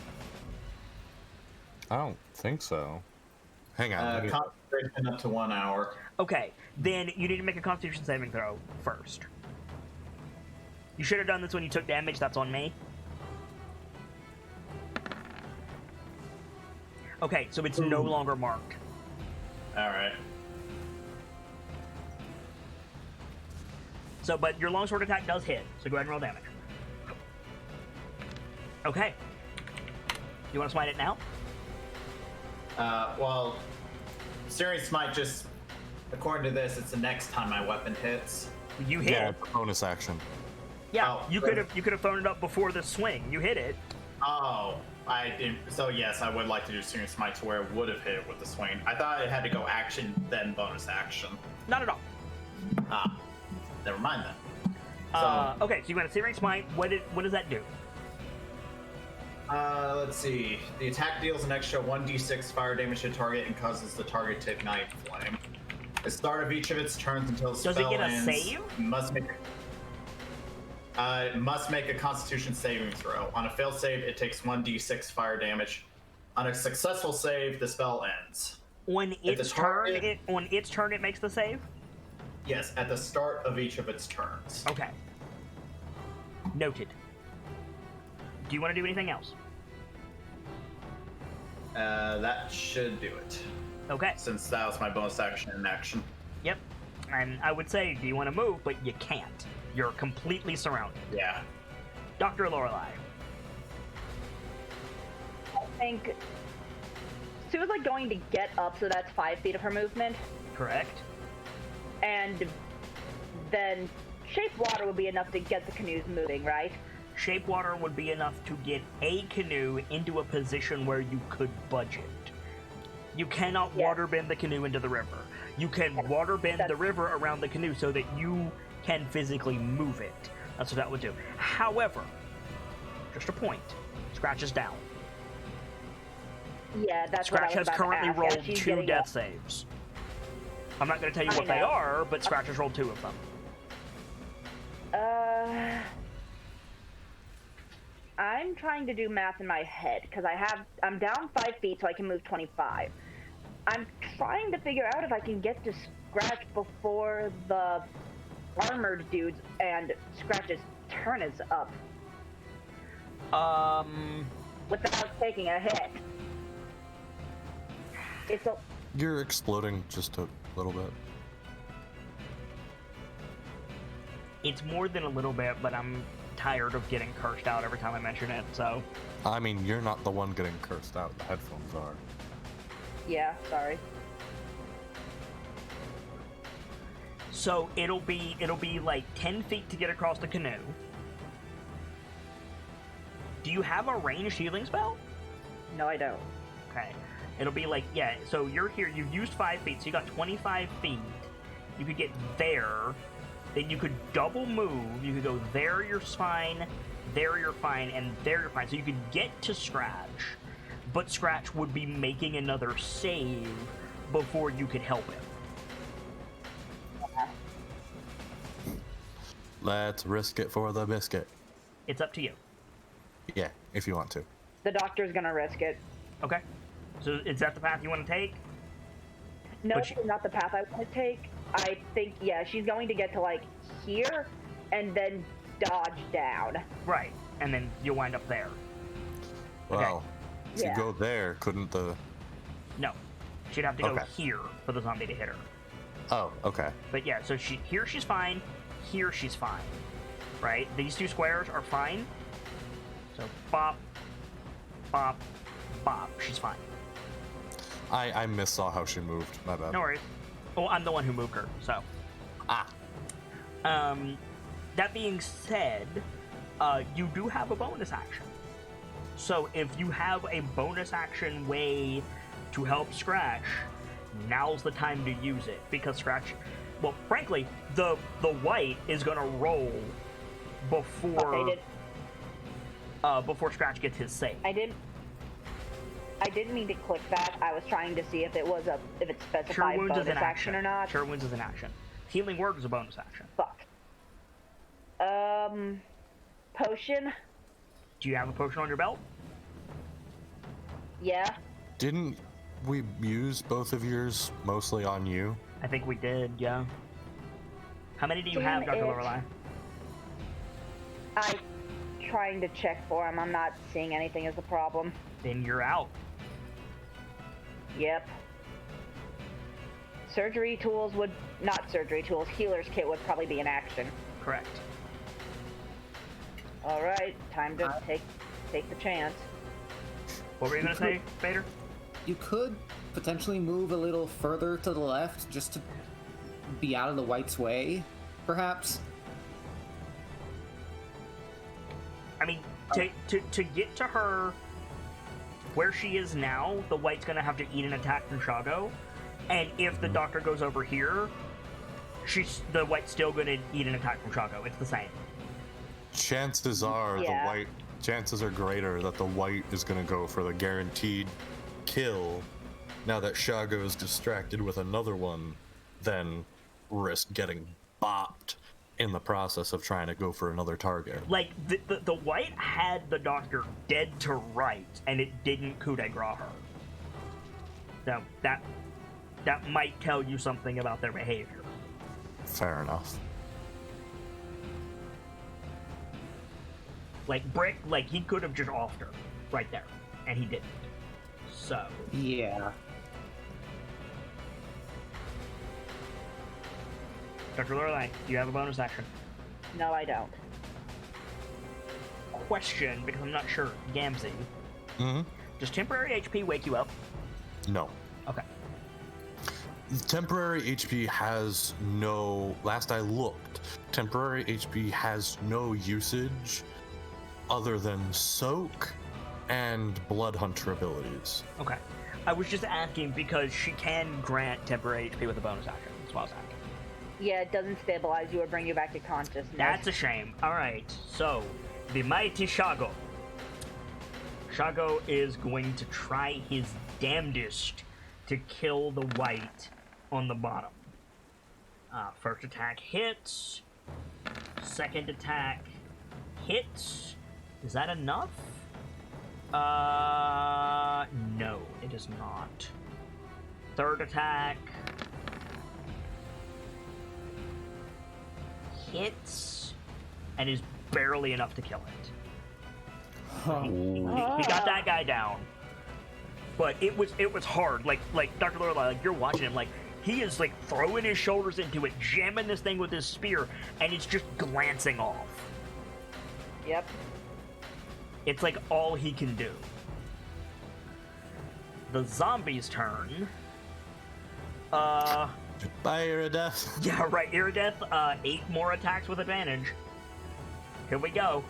I don't think so. Hang on. Concentration up to 1 hour. Okay, then you need to make a Constitution saving throw first. You should have done this when you took damage. That's on me. Okay, so it's no longer marked. All right. So, but your longsword attack does hit. So go ahead and roll damage. Okay. You want to smite it now? Well, Searing Smite just, according to this, it's the next time my weapon hits. You hit. Yeah, it's a bonus action. Yeah, Oh, you could have thrown it up before the swing. You hit it. Oh, I didn't. So yes, I would like to do Searing Smite to where it would have hit it with the swing. I thought it had to go action then bonus action. Not at all. Ah, never mind then. Okay, so you want a Searing Smite. What does that do? Let's see. The attack deals an extra 1d6 fire damage to target and causes the target to ignite flame. At the start of each of its turns until the spell Does it get a ends, save? It must make a Constitution saving throw. On a failed save, it takes 1d6 fire damage. On a successful save, the spell ends. On its target- turn, it makes the save. Yes, at the start of each of its turns. Okay. Noted. Do you want to do anything else? That should do it. Okay. Since that was my bonus action in action. Yep. And I would say, do you want to move? But you can't. You're completely surrounded. Yeah. Dr. Lorelei. I think Sue's like going to get up, so that's 5 feet of her movement, Correct. and then shape water would be enough to get the canoes moving, right? Shape water would be enough to get a canoe into a position where you could budget. You cannot water bend the canoe into the river. You can water bend the river around the canoe so that you can physically move it. That's what that would do. However, just a point. Scratch is down. Yeah, that's Scratch what I has was about currently to ask. rolled Yeah, she's 2 getting death up. saves. I'm not going to tell you I what they know. are, but Scratch has rolled 2 of them. I'm trying to do math in my head because I'm down 5 feet, so I can move 25. I'm trying to figure out if I can get to Scratch before the armored dudes and Scratch's turn is up without taking a hit. You're exploding just a little bit. It's more than a little bit, but I'm tired of getting cursed out every time I mention it, so... I mean, you're not the one getting cursed out. The headphones are. Yeah, sorry. So it'll be like 10 feet to get across the canoe. Do you have a ranged healing spell? No, I don't. Okay. It'll be like, yeah, so you're here, you've used 5 feet, so you got 25 feet. You could get there, then you could double move. You could go there, you're fine, there, you're fine, and there, you're fine. So you could get to Scratch, but Scratch would be making another save before you could help him. Let's risk it for the biscuit. It's up to you. Yeah, if you want to. The doctor's gonna risk it. Okay. So is that the path you want to take? No, But it's not the path I want to take. I think, yeah, she's going to get to, like, here, and then dodge down. Right. And then you'll wind up there. Well, if Yeah. you go there, couldn't the... No. She'd have to go Okay. here for the zombie to hit her. Oh, okay. But yeah, so here she's fine, here she's fine. Right? These two squares are fine. So bop, bop, bop. She's fine. I missaw how she moved. My bad. No worries. Oh, I'm the one who moved her, so. Ah. That being said, you do have a bonus action. So if you have a bonus action way to help Scratch, now's the time to use it. Because Scratch, well, frankly, the white is gonna roll before before Scratch gets his save. I didn't mean to click that. I was trying to see if it was if it Cure specified Wounds bonus is an action or not. Cure Wounds is an action. Healing Word is a bonus action. Fuck. Potion? Do you have a potion on your belt? Yeah. Didn't we use both of yours mostly on you? I think we did, yeah. How many do you have, Damn Dr. it. Lorelei? I'm trying to check for him. I'm not seeing anything as a problem. Then you're out. Yep. Surgery tools would... Not surgery tools. Healer's kit would probably be an action. Correct. Alright, time to take the chance. What were you gonna say, Vader? You could potentially move a little further to the left just to be out of the white's way, perhaps. I mean, to get to her where she is now, the white's gonna have to eat an attack from Shago. And if the doctor goes over here, the white's still gonna eat an attack from Shago. It's the same. Chances are chances are greater that the white is going to go for the guaranteed kill now that Shago is distracted with another one than risk getting bopped in the process of trying to go for another target. Like, the white had the doctor dead to right, and it didn't coup de grace her. So that might tell you something about their behavior. Fair enough. Like, Brick, like, he could have just offed her right there, and he didn't. So. Yeah. Dr. Lorelei, do you have a bonus action? No, I don't. Question, because I'm not sure. Gamzee. Mm-hmm. Does temporary HP wake you up? No. Okay. Temporary HP has no... Last I looked, temporary HP has no usage other than Soak and Blood Hunter abilities. Okay. I was just asking because she can grant temporary HP with a bonus action. That's why I was asking. Yeah, it doesn't stabilize you or bring you back to consciousness. That's a shame. Alright, so, the mighty Shago. Shago is going to try his damnedest to kill the white on the bottom. First attack hits. Second attack hits. Is that enough? No, it is not. Third attack hits and is barely enough to kill it. He got that guy down, but it was hard. Like Dr. Lorelei, like you're watching him, like he is like throwing his shoulders into it, jamming this thing with his spear, and it's just glancing off. Yep. It's like all he can do. The zombie's turn. Bye, Irideth. Yeah, right. Irideth, 8 more attacks with advantage. Here we go.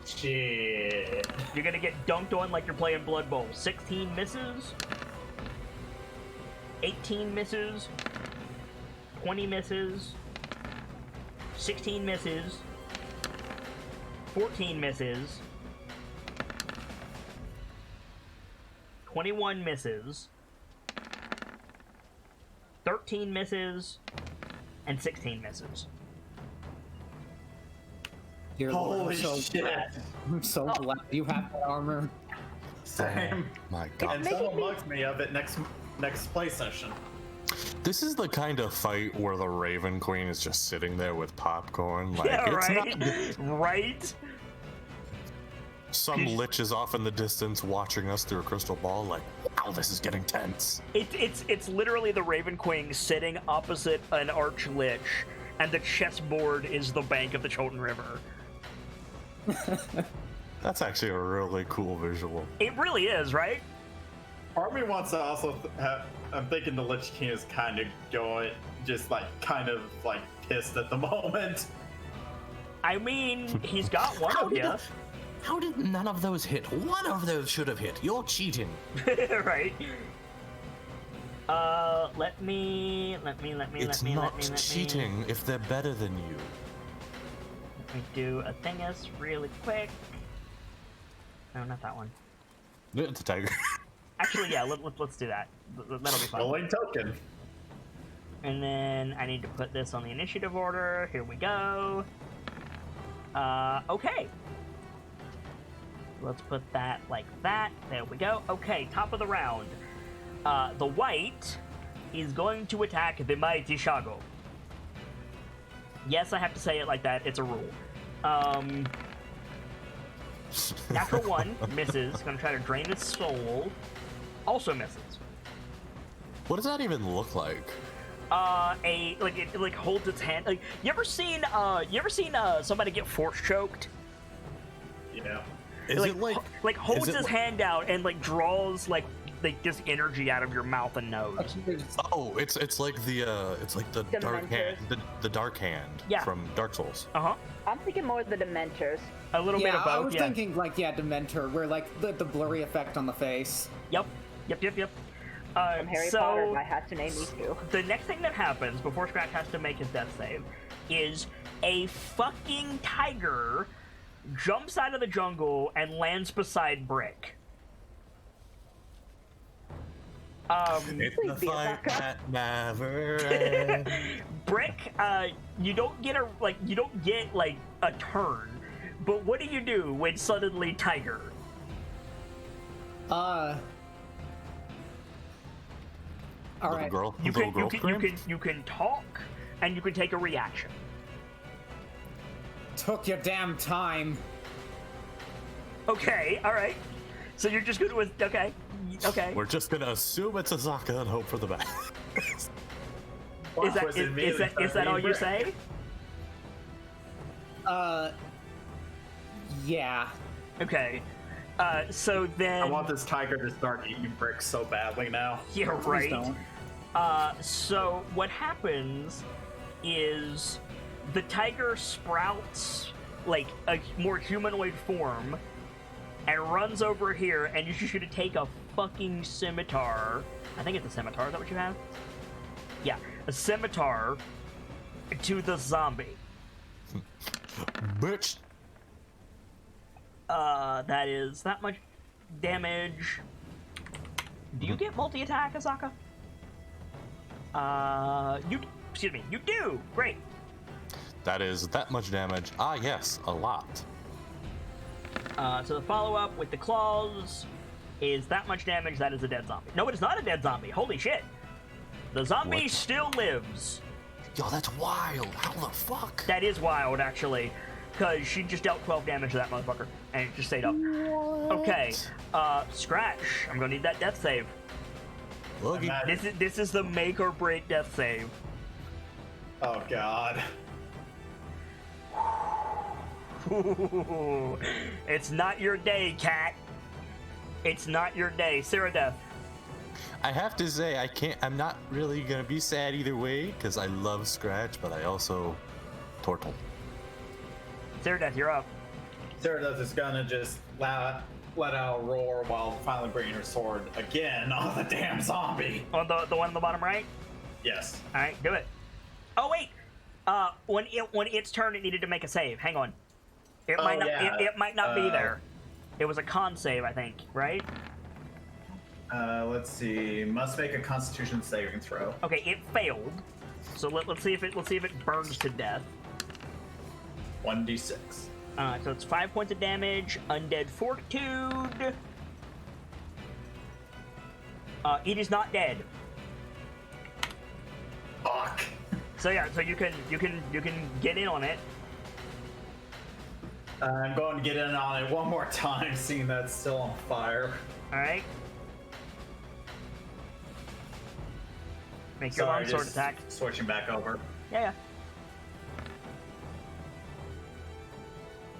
Shit. You're gonna get dunked on like you're playing Blood Bowl. 16 misses. 18 misses. 20 misses, 16 misses, 14 misses, 21 misses, 13 misses, and 16 misses. Dear Lord, Holy shit! I'm so glad you have that armor. Same. My God. And someone mugs me of it next play session. This is the kind of fight where the Raven Queen is just sitting there with popcorn. Like, Yeah, it's right? not Right? some lich is off in the distance watching us through a crystal ball. Like, wow, this is getting tense. It's literally the Raven Queen sitting opposite an Arch Lich, and the chessboard is the bank of the Cholton River. That's actually a really cool visual. It really is, right? Part of me wants to also have. I'm thinking the Lich King is kind of going, just like kind of like pissed at the moment. I mean, he's got one of you. How did none of those hit? One of those should have hit. You're cheating. Right? Let me It's not cheating if they're better than you. Let me do a thingus really quick. No, not that one. It's a tiger. Actually, yeah, let's do that. That'll be fun. Rolling token. And then I need to put this on the initiative order. Here we go. Okay. Let's put that like that. There we go. Okay, top of the round. The white is going to attack the mighty Shago. Yes, I have to say it like that. It's a rule. Natural 1 misses. Gonna try to drain its soul. Also misses. What does that even look like? It holds its hand. Like, you ever seen somebody get force choked? Yeah. Is it like holds is it his like- hand out and like draws like this energy out of your mouth and nose. Oh, it's like the dark hand, the dark hand Yeah. from Dark Souls. Uh-huh. I'm thinking more of the Dementors. A little bit Yeah, of both. I was yeah. thinking like Dementor, where like the blurry effect on the face. Yep. From Harry so Potter, I had to name me too. the next thing that happens before Scratch has to make his death save is a fucking tiger jumps out of the jungle and lands beside Brick. It's the fight that never ends. Brick, you don't get a turn, but what do you do when suddenly tiger? All right. You Little girl scream? can talk, and you can take a reaction. Took your damn time. Okay, all right. So you're just going to okay. We're just gonna assume it's Azaka and hope for the best. Is that all you say? Yeah. Okay. So then. I want this tiger to start eating bricks so badly now. Yeah, Please right. don't. So what happens is the tiger sprouts like a more humanoid form and runs over here, and you're just gonna take a fucking scimitar. I think it's a scimitar. Is that what you have? Yeah, a scimitar to the zombie. Bitch. That is that much damage. Do you get multi-attack, Asaka? You do. Great. That is that much damage. Ah, yes, a lot. So the follow-up with the claws is that much damage. That is a dead zombie. No, it is not a dead zombie. Holy shit. The zombie What? still lives. Yo, that's wild. How the fuck? That is wild, actually, because she just dealt 12 damage to that motherfucker, and it just stayed up. Okay, Scratch. I'm gonna need that death save. Look, This is the make or break death save. Oh god. It's not your day, cat. It's not your day. Sarah Death. I have to say, I'm not really gonna be sad either way, because I love Scratch, but I also Tortle. Sarah Death, you're up. Sarah is gonna just let out a roar while finally bringing her sword again on the damn zombie. On the one on the bottom right? Yes. Alright, do it. Oh wait, when its turn, it needed to make a save. Hang on, it might not. yeah. It might not be there. It was a con save, I think, right? Let's see. Must make a Constitution saving throw. Okay, it failed. So let's see if it burns to death. 1d6. So it's 5 points of damage. Undead Fortitude. It is not dead. Fuck. So yeah, so you can get in on it. I'm going to get in on it one more time, seeing that it's still on fire. All right. Make your longsword just attack. Switching back over. Yeah.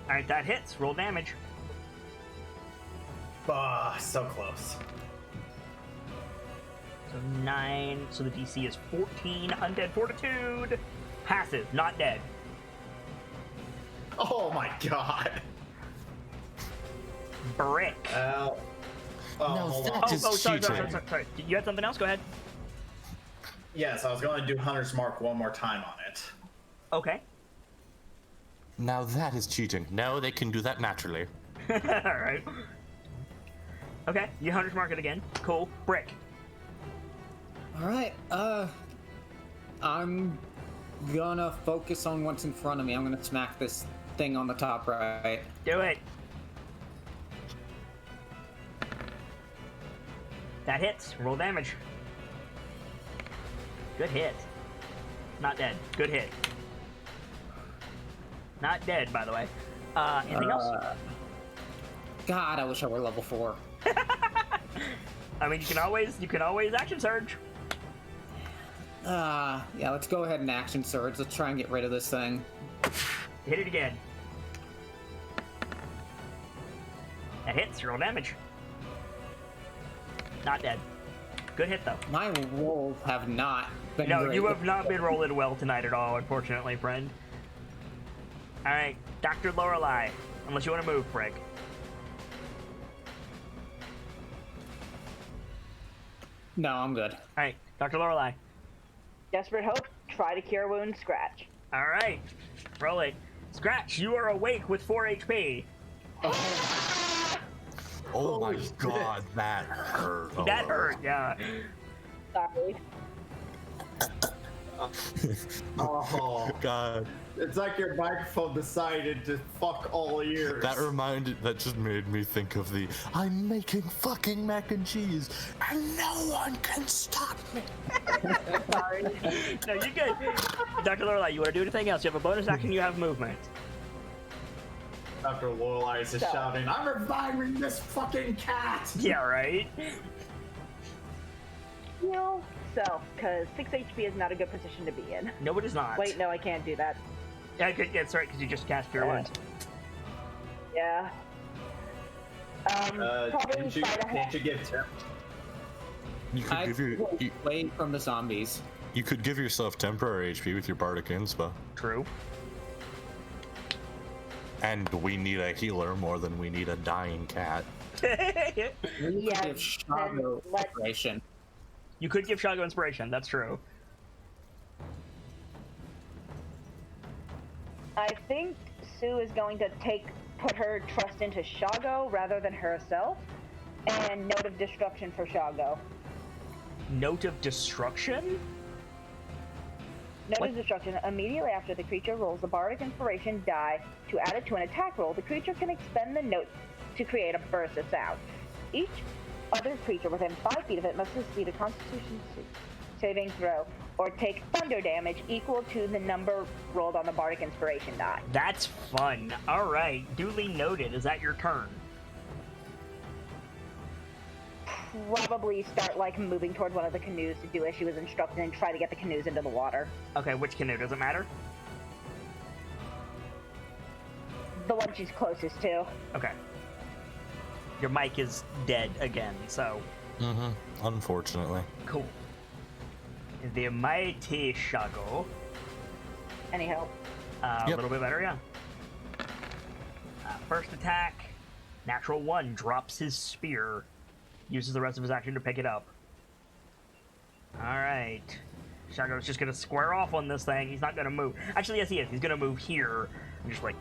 All right, that hits. Roll damage. So close. So 9. So the DC is 14. Undead Fortitude. Passive, not dead. Oh my god. Brick. No, hold on. that is Sorry. cheating. You had something else? Go ahead. Yes, I was going to do Hunter's Mark one more time on it. Okay. Now that is cheating. No, they can do that naturally. All right. Okay, you Hunter's Mark it again. Cool. Brick. All right. I'm gonna focus on what's in front of me. I'm gonna smack this thing on the top right. Do it. That hits. Roll damage. Good hit. Not dead. Good hit. Not dead, by the way. Anything else? God, I wish I were level 4. I mean, you can always action surge. Yeah, let's go ahead and action surge. Let's try and get rid of this thing. Hit it again. That hits. Roll damage. Not dead. Good hit, though. My rolls have not been No, great. you have not been rolling well tonight at all, unfortunately, friend. Alright, Dr. Lorelei. Unless you want to move, Brick. No, I'm good. Alright, Dr. Lorelei. Desperate hope. Try to cure wound. Scratch. Alright, roll it. Scratch, you are awake with 4 HP. Oh my god, that hurt. That hurt, yeah. Sorry. Oh, God, it's like your microphone decided to fuck all ears. that just made me think of the I'm making fucking mac and cheese and no one can stop me. Sorry. No, you good. Dr. Lorelei, you want to do anything else? You have a bonus action, you have movement. Dr. Lorelei is just shouting, I'm reviving this fucking cat! Yeah, right? Heal self, because 6 HP is not a good position to be in. No, it is not. Wait, no, I can't do that. Yeah, that's right, because you just cast your wounds. Yeah. Probably Didn't you give Tim? You could I give your, away from the zombies. You could give yourself temporary HP with your Bardic Inspa. True. And we need a healer more than we need a dying cat. We Yeah, give Shadow then let- inspiration. You could give Shago inspiration, that's true. I think Sue is going to put her trust into Shago rather than herself, and Note of Destruction for Shago. Note of Destruction? Note What? of Destruction. Immediately after the creature rolls the Bardic Inspiration die to add it to an attack roll, the creature can expend the note to create a burst of sound. Each other creature within 5 feet of it must succeed a Constitution saving throw or take thunder damage equal to the number rolled on the Bardic Inspiration die. That's fun. Alright, duly noted. Is that your turn? Probably start like moving towards one of the canoes to do as she was instructed and try to get the canoes into the water. Okay, which canoe? Does it matter? The one she's closest to. Okay. Your mic is dead again, so Unfortunately. cool. The mighty Shago. Any help? A Yep. little bit better, yeah. First attack, natural 1, drops his spear. Uses the rest of his action to pick it up. Alright. Shago's just gonna square off on this thing. He's not gonna move. Actually, yes, he is. He's gonna move here. And just like,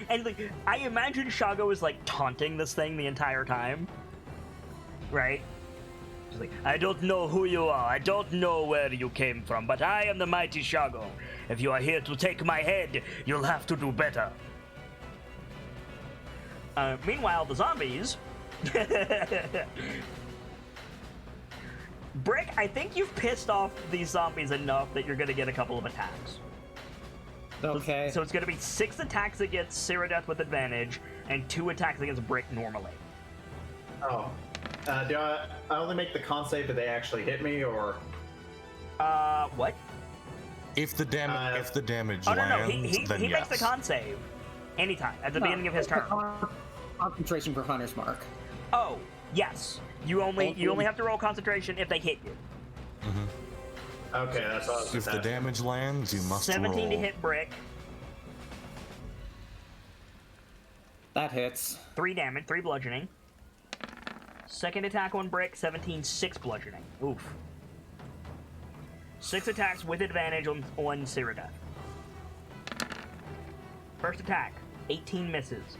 and like, I imagine Shago is like taunting this thing the entire time, right? Just like, I don't know who you are. I don't know where you came from, but I am the mighty Shago. If you are here to take my head, you'll have to do better. Meanwhile, the zombies. Brick, I think you've pissed off these zombies enough that you're gonna get a couple of attacks. Okay. So it's gonna be 6 attacks against Ceradeath with advantage, and 2 attacks against Brick normally. Oh. Do I only make the con save if they actually hit me, or? What? If the damage Oh, no, lands, then he yes. makes the con save anytime at the beginning of his turn. Concentration for Hunter's Mark. Oh, yes. You only have to roll concentration if they hit you. Okay, that's what I was If the asking. damage lands, you must 17 roll. to hit Brick, That hits. 3 damage, 3 bludgeoning. Second attack on Brick, 17, 6 bludgeoning. Oof. 6 attacks with advantage on Ceradeath. First attack, 18 misses.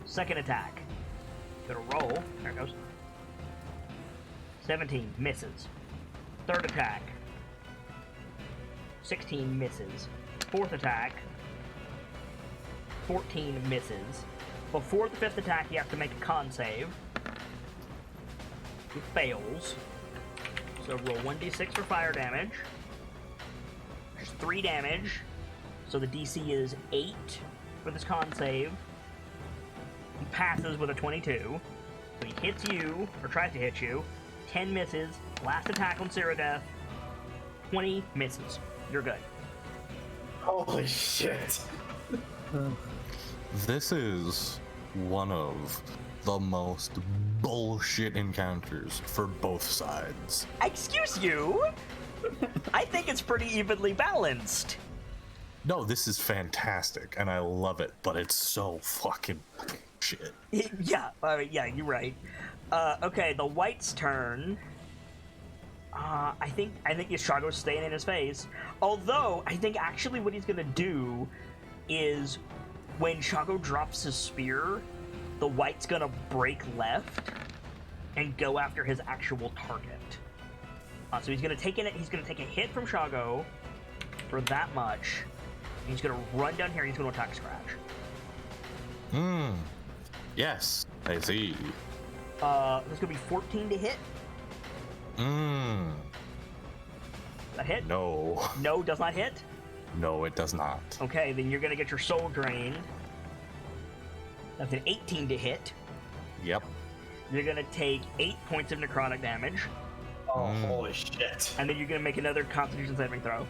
Second attack, gonna roll. There it goes. 17 misses. Third attack, 16 misses. Fourth attack, 14 misses. Before the 5th attack, you have to make a con save. He fails. So roll 1d6 for fire damage. There's 3 damage. So the DC is 8 for this con save. He passes with a 22. So he hits you, or tries to hit you. 10 misses. Last attack on Ceradeath. 20 misses. You're good. Holy shit. This is one of the most bullshit encounters for both sides. Excuse you? I think it's pretty evenly balanced. No, this is fantastic, and I love it, but it's so fucking shit. Yeah, yeah, you're right. Okay, the White's turn. I think Yashago's staying in his face. Although, I think actually what he's gonna do is when Shago drops his spear, the White's gonna break left and go after his actual target. So he's gonna take a hit from Shago for that much. And he's gonna run down here and he's gonna attack Scratch. Yes, I see. There's gonna be 14 to hit. That hit? No. No, does not hit? No, it does not. Okay, then you're gonna get your soul drained. That's an 18 to hit. Yep. You're gonna take 8 points of necrotic damage. Oh, holy shit. And then you're gonna make another Constitution saving throw.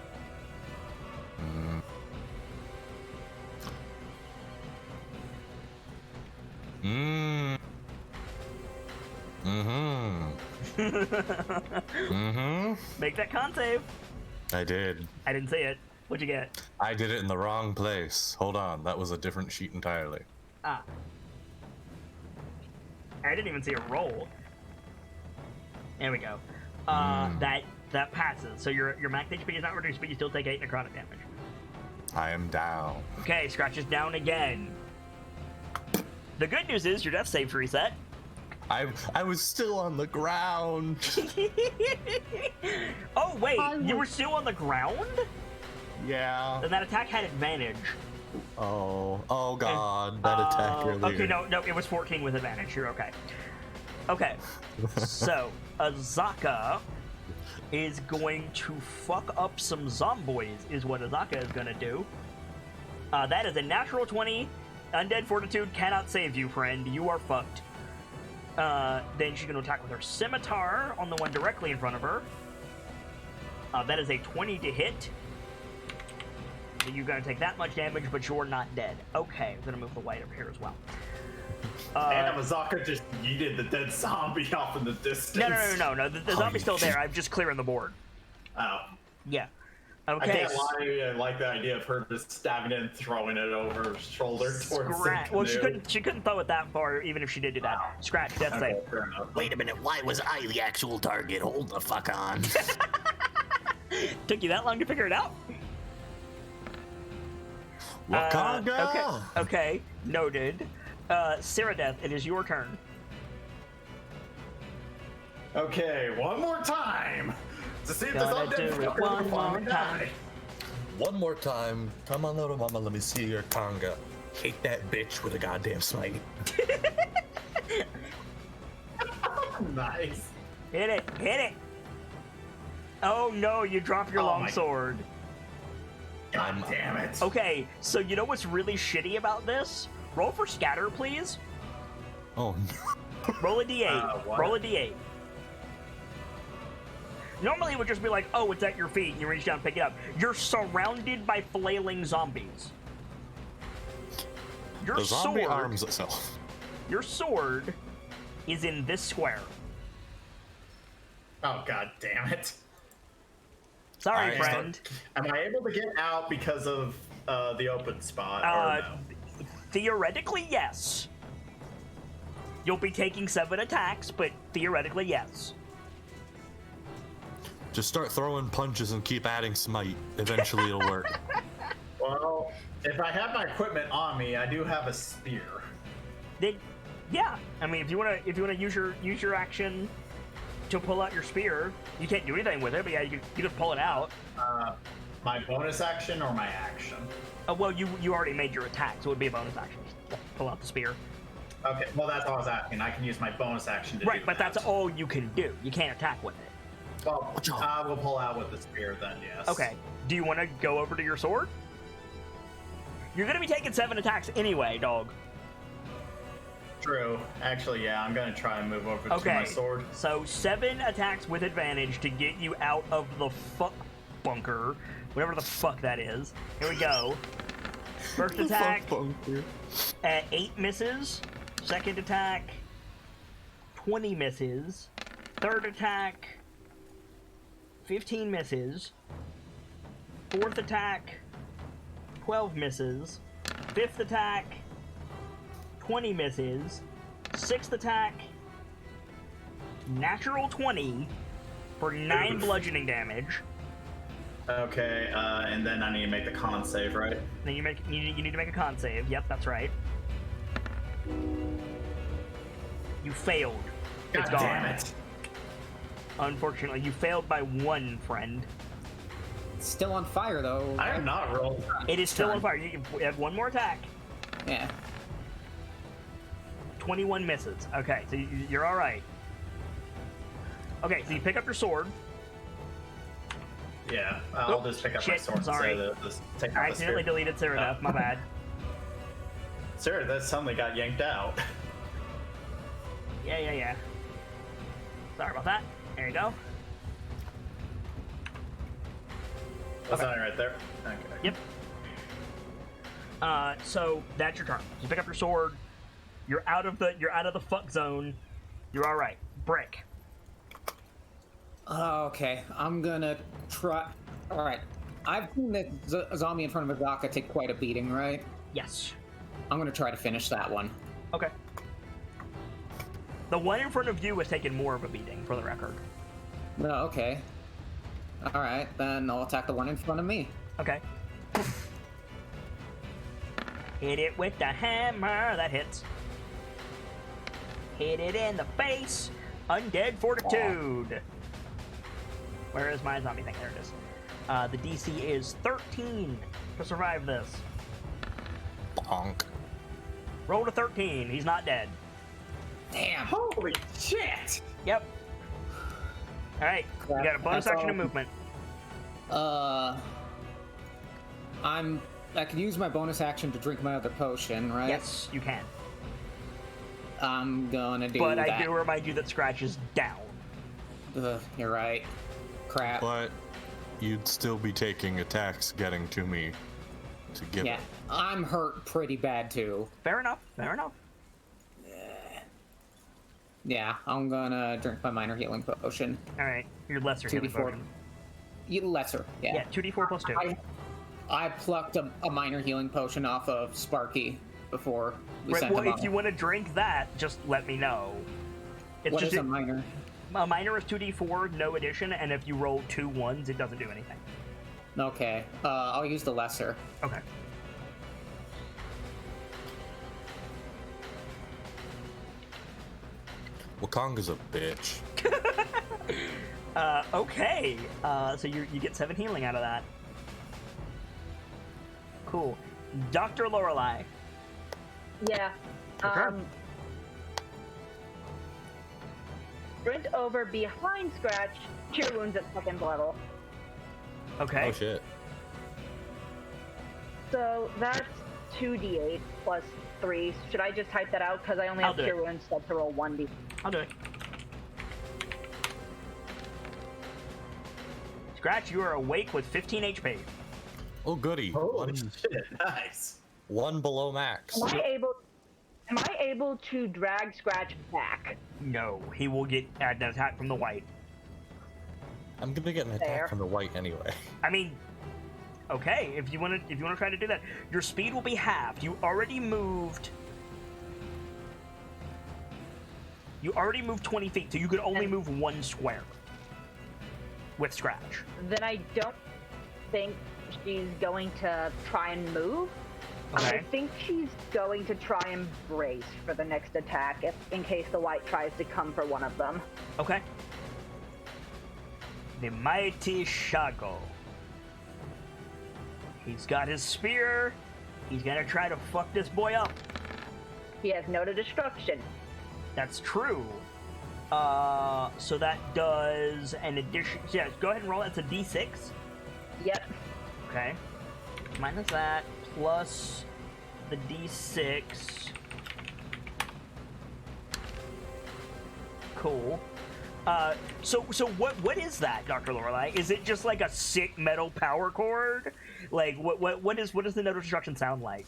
Make that con save. I did. I didn't see it. What'd you get? I did it in the wrong place. Hold on, that was a different sheet entirely. Ah. I didn't even see a roll. There we go. That passes. So your max HP is not reduced, but you still take 8 necrotic damage. I am down. Okay, Scratch is down again. The good news is your death save's reset. I was still on the ground. Oh wait, you were still on the ground? Yeah. Then that attack had advantage. Oh god, that attack earlier. Okay, no, it was 14 with advantage. You're okay. Okay, so Azaka is going to fuck up some zomboids, is what Azaka is gonna do. That is a natural 20. Undead Fortitude cannot save you, friend. You are fucked. Then she's gonna attack with her scimitar on the one directly in front of her. That is a 20 to hit. So you're gonna take that much damage, but you're not dead. Okay, I'm gonna move the White over here as well. And Amazaka just yeeted the dead zombie off in the distance. No. The zombie's still there. I'm just clearing the board. Oh. Yeah. I Okay. can't lie, I like the idea of her just stabbing it and throwing it over her shoulder towards Scratch. the Well, canoe. she couldn't throw it that far, even if she did do that. Scratch. Death Okay, save. fair enough. Wait a minute, why was I the actual target? Hold the fuck on. Took you that long to figure it out? Wakanga! Okay, noted. Cyrodiil, it is your turn. Okay, one more time to see if this Gonna undead do it fucker one will more finally time. die. One more time. Come on, little mama, let me see your conga. Hate that bitch with a goddamn smite. Nice. Hit it. Oh no, you drop your Oh long my- sword. God damn it. Okay, so you know what's really shitty about this? Roll for scatter, please. Oh no. Roll a d8. What? Roll a d8. Normally it would just be like, oh, it's at your feet, and you reach down and pick it up. You're surrounded by flailing zombies. Your The zombie sword, arms itself. your sword is in this square. Oh, god damn it. Sorry, Alright, friend. Am I able to get out because of the open spot? Or no? Theoretically, yes. You'll be taking 7 attacks, but theoretically, yes. Just start throwing punches and keep adding smite. Eventually it'll work. Well, if I have my equipment on me, I do have a spear. Then, yeah. I mean, if you wanna use your action to pull out your spear, you can't do anything with it, but yeah, you can pull it out. My bonus action or my action? Well, you already made your attack, so it would be a bonus action. Just pull out the spear. Okay, well that's all I was asking. I can use my bonus action to Right, do but that. that's all you can do. You can't attack with it. Well, I will pull out with the spear then, yes. Okay. Do you want to go over to your sword? You're gonna be taking 7 attacks anyway, dog. True. Actually, yeah, I'm gonna try and move over to Okay. my sword. So 7 attacks with advantage to get you out of the fuck bunker, whatever the fuck that is. Here we go. First attack, 8 misses. Second attack, 20 misses. Third attack, 15 misses. Fourth attack, 12 misses. Fifth attack, 20 misses. Sixth attack, natural 20 for 9 bludgeoning damage. Okay, and then I need to make the con save, right? Then you need to make a con save. Yep, that's right. You failed. God It's gone. damn it. Unfortunately, you failed by 1, friend. It's still on fire though. I am not rolled. It is still on fire. You have 1 more attack. Yeah. 21 misses. Okay, so you're all right. Okay, so you pick up your sword. Yeah, I'll just pick up my Shit, sword sorry. instead of just take I out the spear. accidentally deleted Cyrodiil. My bad. Sir, that suddenly got yanked out. Yeah. Sorry about that. There you go. That's Okay. not right there. Okay. Yep. So that's your turn. You pick up your sword. You're out of the fuck zone. You're all right. Brick. Okay, I'm gonna try. All right, I've seen that zombie in front of Azaka take quite a beating, right? Yes. I'm gonna try to finish that one. Okay. The one in front of you was taking more of a beating, for the record. No, okay. All right, then I'll attack the one in front of me. Okay. Hit it with the hammer. That hits. Hit it in the face. Undead Fortitude. Where is my zombie thing? There it is. The DC is 13 to survive this. Bonk. Roll to 13. He's not dead. Damn. Holy shit! Yep. All right. You got a bonus That's action all. of movement. I can use my bonus action to drink my other potion, right? Yes, you can. I'm gonna do But that. I do remind you that Scratch is down. You're right. Crap. But you'd still be taking attacks getting to me to get Yeah, I'm hurt pretty bad too. Fair enough. Fair enough. Yeah, I'm gonna drink my minor healing potion. All right. Your lesser 2d4. healing potion. Lesser, yeah. Yeah, 2d4 plus 2. I plucked a minor healing potion off of Sparky before we Right, sent well, him if off. you want to drink that, just let me know. It's What is a minor? A minor is 2d4, no addition, and if you roll 2 1s, it doesn't do anything. Okay. I'll use the lesser. Okay. Wakonga's a bitch. Okay. So you get 7 healing out of that. Cool. Dr. Lorelei. Yeah. Okay. Sprint over behind Scratch, cure wounds at 2nd level. Okay. Oh shit. So that's 2d8 plus 3. Should I just type that out? Because I only have I'll do cure it. wounds set to roll 1d. I'll do it. Scratch, you are awake with 15 HP. Oh goody. Holy shit, nice. One below max. Am I able to drag Scratch back? No, he will get an attack from the white. I'm gonna get an Fair. attack from the white anyway. I mean, okay, if you want to try to do that, your speed will be halved. You already moved 20 feet, so you could only move 1 square with Scratch. Then I don't think she's going to try and move. Okay. I think she's going to try and brace for the next attack in case the white tries to come for one of them. Okay. The mighty Shago. He's got his spear. He's gonna try to fuck this boy up. He has noted destruction. That's true. So that does an addition. Yeah, go ahead and roll it. It's a d6. Yep. Okay. Minus that, plus the d6. Cool. So what is that, Dr. Lorelei? Is it just like a sick metal power cord? Like what does the note of destruction sound like?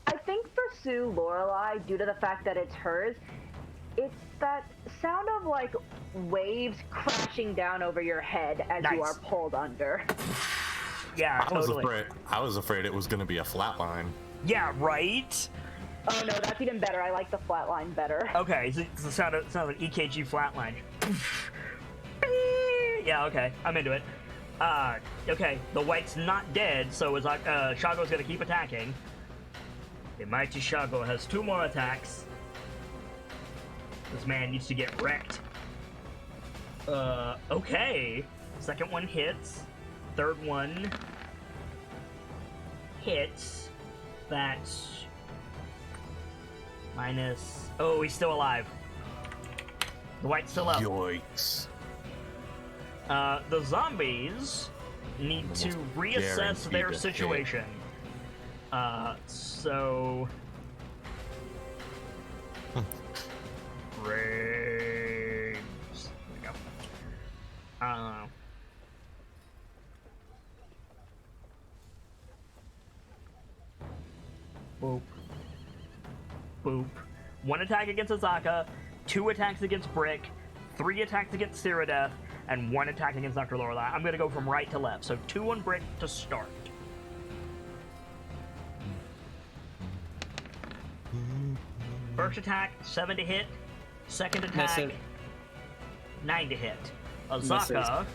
I think for Sue Lorelei, due to the fact that it's hers, it's that sound of like waves crashing down over your head as you Nice. are pulled under. Yeah, totally. I was afraid it was gonna be a flatline. Yeah, right? Oh no, that's even better. I like the flatline better. Okay, so it's the sound of an EKG flatline. Yeah, okay, I'm into it. Okay, the white's not dead, so it's like Shago's gonna keep attacking. The mighty Shago has 2 more attacks. This man needs to get wrecked. Okay. Second one hits. Third one hits. That's minus. Oh, he's still alive. The white's still up. Yikes. The zombies need to reassess Guaranteed their to hit. situation. So. Braves. There we go. Boop. Boop. 1 attack against Azaka, 2 attacks against Brick, 3 attacks against Cyrodiil, and 1 attack against Dr. Lorelei. I'm gonna go from right to left, so 2 on Brick to start. First attack, 7 to hit. Second attack, Misses. 9 to hit. Azaka, Misses.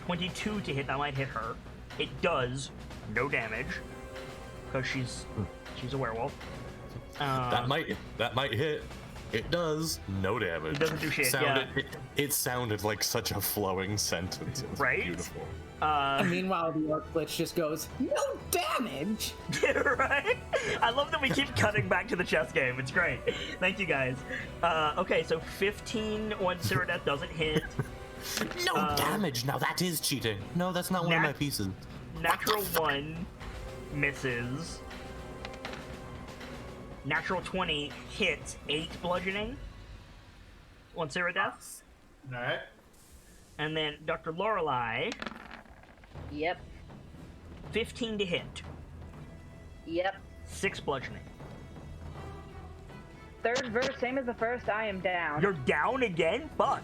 22 to hit. That might hit her. It does no damage because she's a werewolf. That might hit. It does no damage. It doesn't do shit, It sounded like such a flowing sentence. It was Right? beautiful. Meanwhile, the orc glitch just goes, no damage! Right? I love that we keep cutting back to the chess game. It's great. Thank you guys. Okay, so 15 on Cyrodiil doesn't hit. No damage. Now that is cheating. No, that's not one of my pieces. Natural 1 misses. Natural 20 hits 8 bludgeoning on Cyrodiil. Alright. And then Dr. Lorelei, Yep. 15 to hit. Yep. 6 bludgeoning. Third verse, same as the first, I am down. You're down again? Fuck.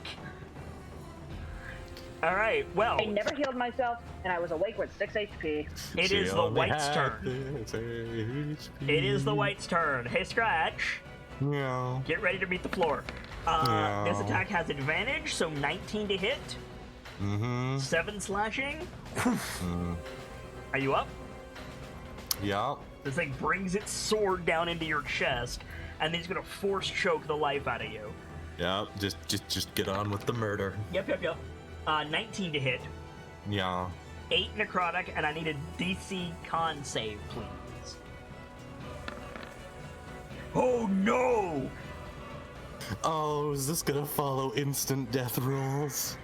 Alright, well, I never healed myself, and I was awake with 6 HP. it She is the only white's had turn. 6 HP. It is the white's turn. Hey, Scratch, Meow. get ready to beat the floor. This Yeah. attack has advantage, so 19 to hit. Mm-hmm. 7 slashing. Mm. Are you up? Yeah. This thing brings its sword down into your chest, and then it's gonna force choke the life out of you. Yeah. Just get on with the murder. Yep. 19 to hit, Yeah. 8 necrotic, and I need a DC con save, please. Oh no! Oh, is this gonna follow instant death rolls?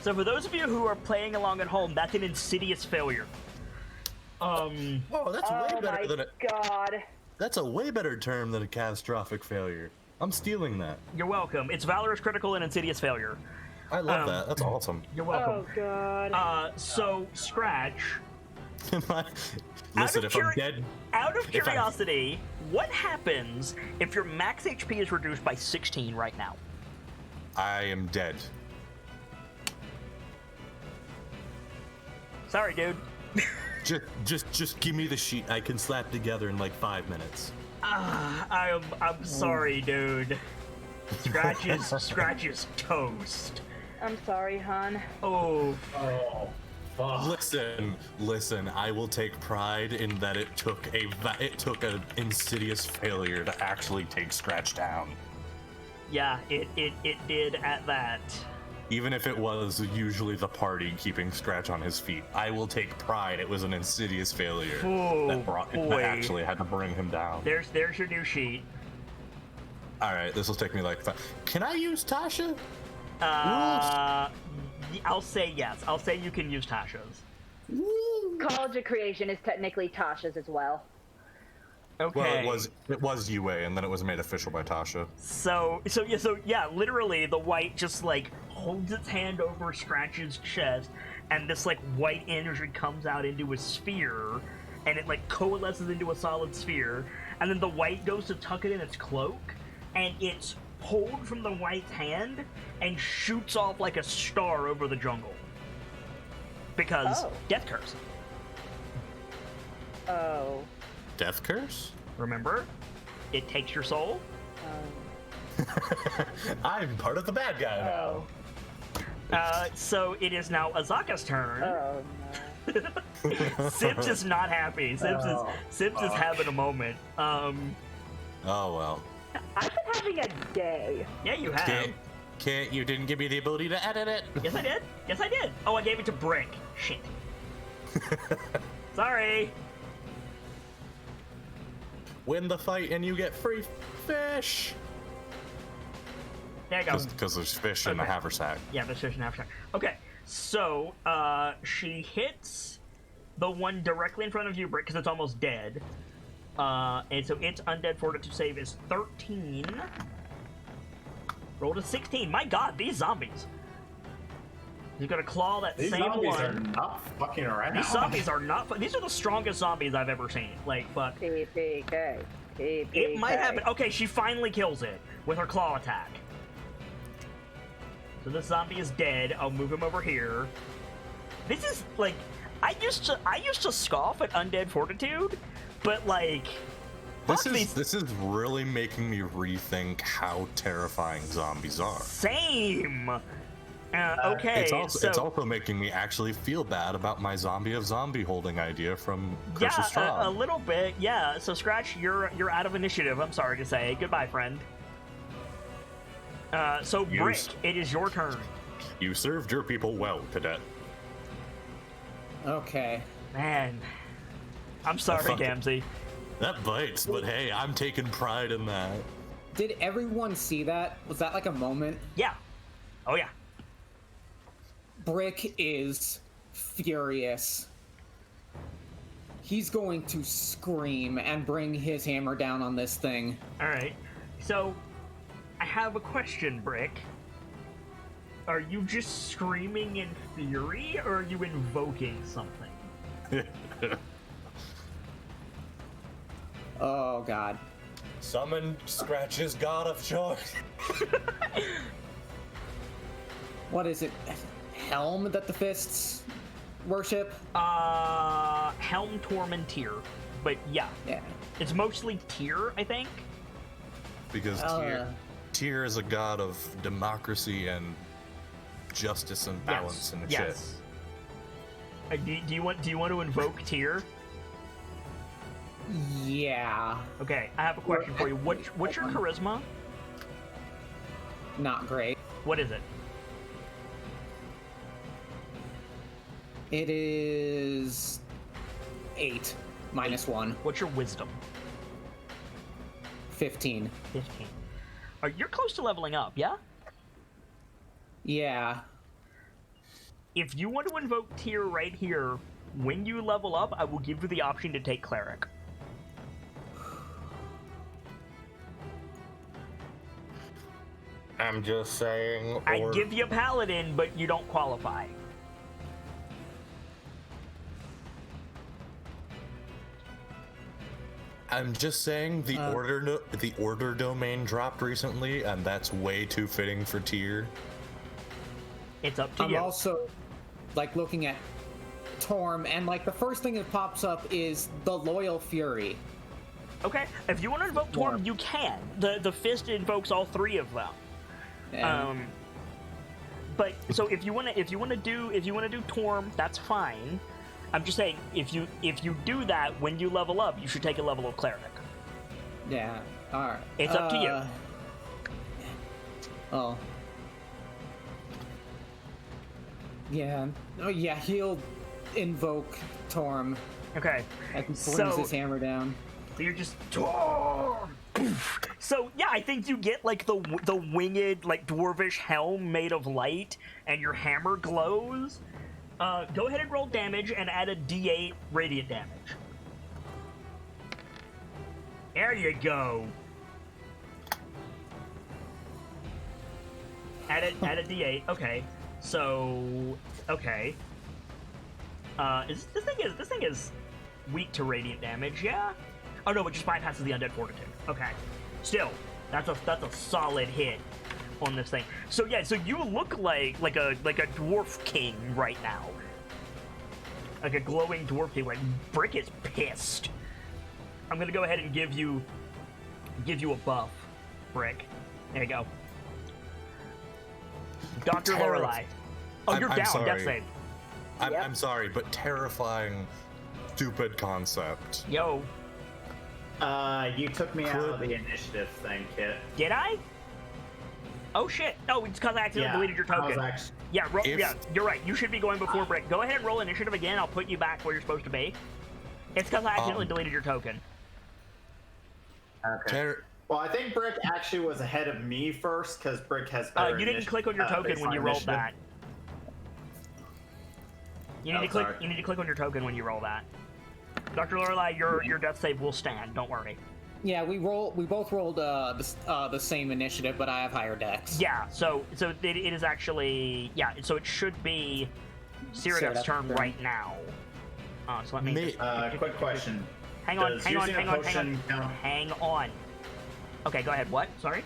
So for those of you who are playing along at home, that's an insidious failure. Oh, that's way Oh better my than a. god. That's a way better term than a catastrophic failure. I'm stealing that. You're welcome. It's valorous critical and insidious failure. I love that. That's awesome. You're welcome. Oh god. So Scratch, Listen, if I'm curi- dead, out of If I'm- curiosity, what happens if your max HP is reduced by 16 right now? I am dead. Sorry, dude. Just give me the sheet. I can slap together in like 5 minutes. I'm sorry, dude. Scratch is toast. I'm sorry, hon. Oh, Oh, fuck. Listen. I will take pride in that it took an insidious failure to actually take Scratch down. yeah, it did at that. Even if it was usually the party keeping Scratch on his feet, I will take pride. It was an insidious failure Oh, that boy. actually had to bring him down. There's your new sheet. All right, this will take me like 5. Can I use Tasha? I'll say yes. I'll say you can use Tasha's. College of Creation is technically Tasha's as well. Okay. Well, it was UA, and then it was made official by Tasha. So yeah, literally the white just like holds its hand over Scratch's chest, and this like white energy comes out into a sphere, and it like coalesces into a solid sphere, and then the white goes to tuck it in its cloak, and it's pulled from the white's hand and shoots off like a star over the jungle. Because Oh. death curse. Oh. Death curse? Remember? It takes your soul. I'm part of the bad guy now. Oh. So it is now Azaka's turn. Oh no. Sips is not happy. Sips is having a moment. Oh well. I've been having a day. Yeah, you have. Can't you didn't give me the ability to edit it? Yes, I did. Yes, I did. Oh, I gave it to Brick. Shit. Sorry. Win the fight and you get free fish. There you go. Because there's fish in the Okay. haversack. Yeah, the fish and half shot. Okay, so she hits the one directly in front of you, Brick, because it's almost dead. And so its undead fortitude save is 13. Rolled a 16. My God, these zombies. He's gonna claw that These same zombies one. are not fucking around. These zombies are not. These are the strongest zombies I've ever seen. Like, but PPK. PPK. it might happen. Okay, she finally kills it with her claw attack. So this zombie is dead. I'll move him over here. This is like, I used to scoff at undead fortitude, but like, fuck these. This is really making me rethink how terrifying zombies are. Same. Okay, It's also making me actually feel bad about my zombie of zombie holding idea from Curse of yeah, a Strahd. little bit. Yeah. So Scratch, you're out of initiative. I'm sorry to say. Goodbye, friend. So Brick, it is your turn. You served your people well, cadet. Okay. Man, I'm sorry, Fuck it. Gamzee. That bites, but hey, I'm taking pride in that. Did everyone see that? Was that like a moment? Yeah. Oh yeah. Brick is furious. He's going to scream and bring his hammer down on this thing. All right. So, I have a question, Brick. Are you just screaming in fury, or are you invoking something? Oh god. Summon Scratch's god of choice. What is it? Helm that the fists worship? Helm Tormenteer. But yeah, Yeah. it's mostly Tyr, I think. Because Tyr is a god of democracy and justice and balance and shit. Do you want to invoke Tyr? Yeah. Okay, I have a question for you. What's your charisma? Not great. What is it? It is 8 minus 1. What's your wisdom? 15. 15. You're close to leveling up, yeah? Yeah. If you want to invoke Tyr right here, when you level up, I will give you the option to take Cleric. I'm just saying. I give you Paladin, but you don't qualify. I'm just saying the order domain dropped recently, and that's way too fitting for Tyr. It's up to I'm you. also like looking at Torm, and like the first thing that pops up is the Loyal Fury. Okay, if you want to invoke Torm, you can. The fist invokes all three of them. And But so if you want to do Torm, that's fine. I'm just saying if you do that when you level up, you should take a level of Cleric. yeah, all right. It's up to you. Oh. Yeah. Oh yeah, he'll invoke Torm. Okay. As he So- slings his hammer down. So you're just Torm. So yeah, I think you get like the winged like dwarvish helm made of light, and your hammer glows. Go ahead and roll damage and add a D8 radiant damage. There you go. Add a D8. Okay. So okay. This thing is weak to radiant damage. Yeah. Oh no, it just bypasses the undead fortitude. Okay. Still, that's a solid hit on this thing. So yeah, so you look like a dwarf king right now. Like a glowing dwarf king. Like Brick is pissed. I'm gonna go ahead and give you a buff, Brick. There you go. Dr. Lorelei. Oh, you're I'm down. sorry. Death save. I'm sorry, but terrifying, stupid concept. Yo, You took me out of the initiative thing, Kit. did I? Oh shit! Oh, it's because I accidentally deleted your I was token. actually, Yeah, If- yeah, you're right. You should be going before Brick. Go ahead and roll initiative again. I'll put you back where you're supposed to be. It's because I accidentally deleted your token. okay. Well, I think Brick actually was ahead of me first because Brick has better. You didn't click on your token when you baseline rolled initiative. that. You need to click. You need to click on your token when you roll that. Dr. Lorelei, your death save will stand. Don't worry. Yeah, we both rolled the same initiative, but I have higher dex. Yeah. So it is actually So it should be Cyrodiil's turn right now. So let me. Quick question. Hang on. Does Hang on. using a Hang on. potion Hang on. count- Hang on. Okay, go ahead. What? Sorry.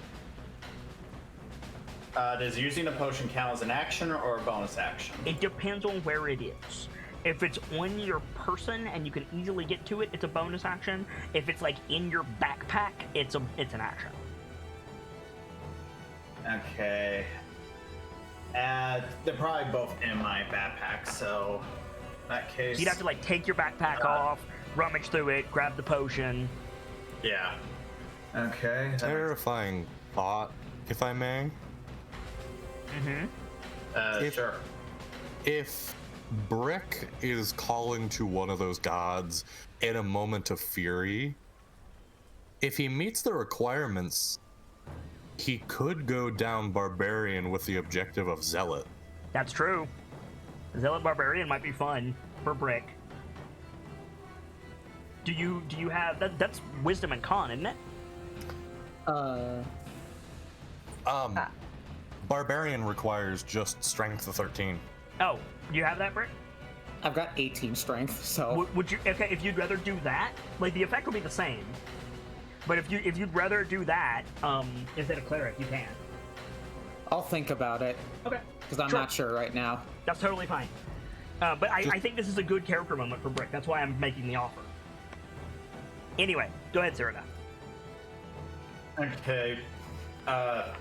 Does using a potion count as an action or a bonus action? It depends on where it is. If it's on your person and you can easily get to it, it's a bonus action. If it's like in your backpack, it's an action. Okay. They're probably both in my backpack, so in that case. You'd have to like take your backpack off, rummage through it, grab the potion. Yeah. Okay. Terrifying thought, if I may. Sure. If Brick is calling to one of those gods in a moment of fury, if he meets the requirements, he could go down Barbarian with the objective of Zealot. That's true. Zealot Barbarian might be fun for Brick. Do you have that's Wisdom and Con, isn't it? Barbarian requires just Strength of 13. Oh, do you have that, Brick? I've got 18 strength, so Would you? Okay, if you'd rather do that, like the effect will be the same. But if you'd rather do that, instead of Cleric, you can. I'll think about it Okay. because I'm Sure. not sure right now. That's totally fine. But I think this is a good character moment for Brick. That's why I'm making the offer. Anyway, go ahead, Cyrodiil. Okay.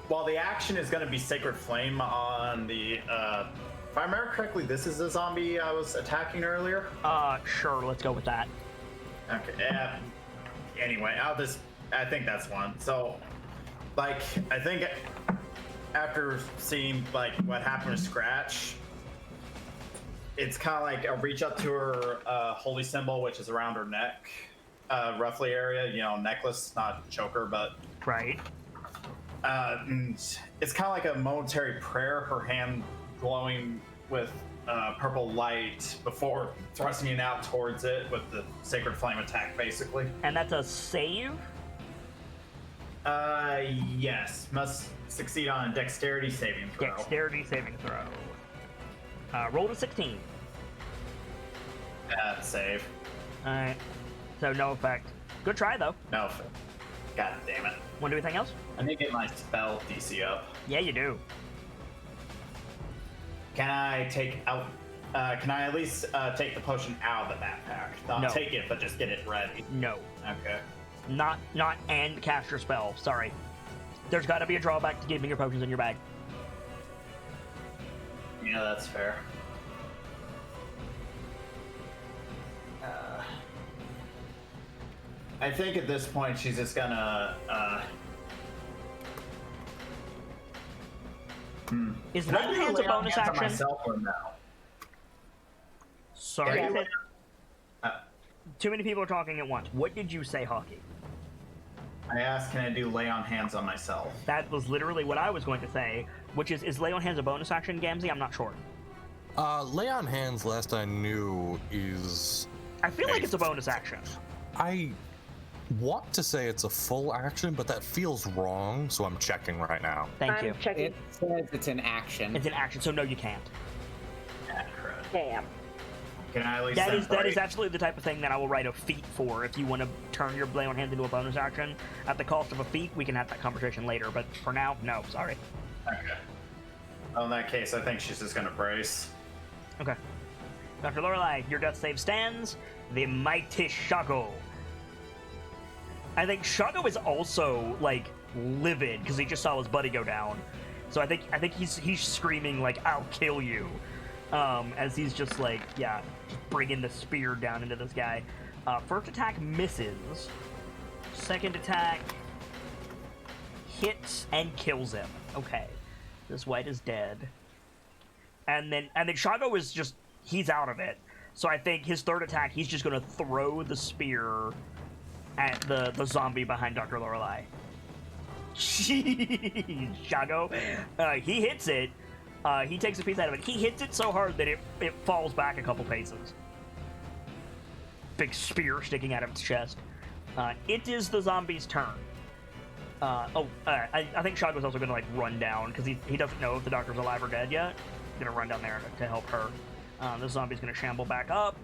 while the action is going to be Sacred Flame on the, if I remember correctly, this is the zombie I was attacking earlier. Sure, let's go with that. Okay. Anyway, I think that's one. So, like, I think after seeing like what happened to Scratch, it's kind of like a reach up to her holy symbol, which is around her neck, roughly area. You know, necklace, not choker, but Right. and it's kind of like a momentary prayer. Her hand glowing with purple light before thrusting it out towards it with the Sacred Flame attack, basically. And that's a save? Yes. Must succeed on a dexterity saving throw. Dexterity saving throw. Roll to 16. Save. Alright. So no effect. Good try, though. No. God damn it. Want to do anything else? I need to get my spell DC up. Yeah, you do. Can I take out... can I at least take the potion out of the backpack? Not No. take it, but just get it ready. No. Okay. Not and cast your spell. Sorry. There's got to be a drawback to keeping your potions in your bag. Yeah, that's fair. I think at this point she's just gonna. Is Can I laying do hands a lay on bonus hands on action? myself or no? Sorry. Yeah. I said- Too many people are talking at once. What did you say, Hockey? I asked, can I do lay on hands on myself? That was literally what I was going to say, which is lay on hands a bonus action, Gamzee? I'm not sure. Lay on hands, last I knew, is... I feel like it's a bonus action. I want to say it's a full action, but that feels wrong, so I'm checking right now. Thank you. I'm checking. It says it's an action. It's an action, so no, you can't. Yeah, crud. Damn. Can I at least That then is break? absolutely the type of thing that I will write a feat for. If you want to turn your lay on hands into a bonus action at the cost of a feat, we can have that conversation later. But for now, no. Sorry. Okay. Well, in that case, I think she's just gonna brace. Okay. Dr. Lorelei, your death save stands. The mighty Shago. I think Shago is also like livid because he just saw his buddy go down. So I think he's screaming like "I'll kill you," as he's just like just bringing the spear down into this guy. First attack misses. Second attack hits and kills him. Okay, this white is dead. And then Shago is just he's out of it. So I think his third attack he's just gonna throw the spear at the zombie behind Dr. Lorelei. Jeez, Shago. He hits it. He takes a piece out of it. He hits it so hard that it falls back a couple paces. Big spear sticking out of its chest. It is the zombie's turn. I think Shago's also going to like run down because he doesn't know if the doctor's alive or dead yet. He's going to run down there to help her. The zombie's going to shamble back up.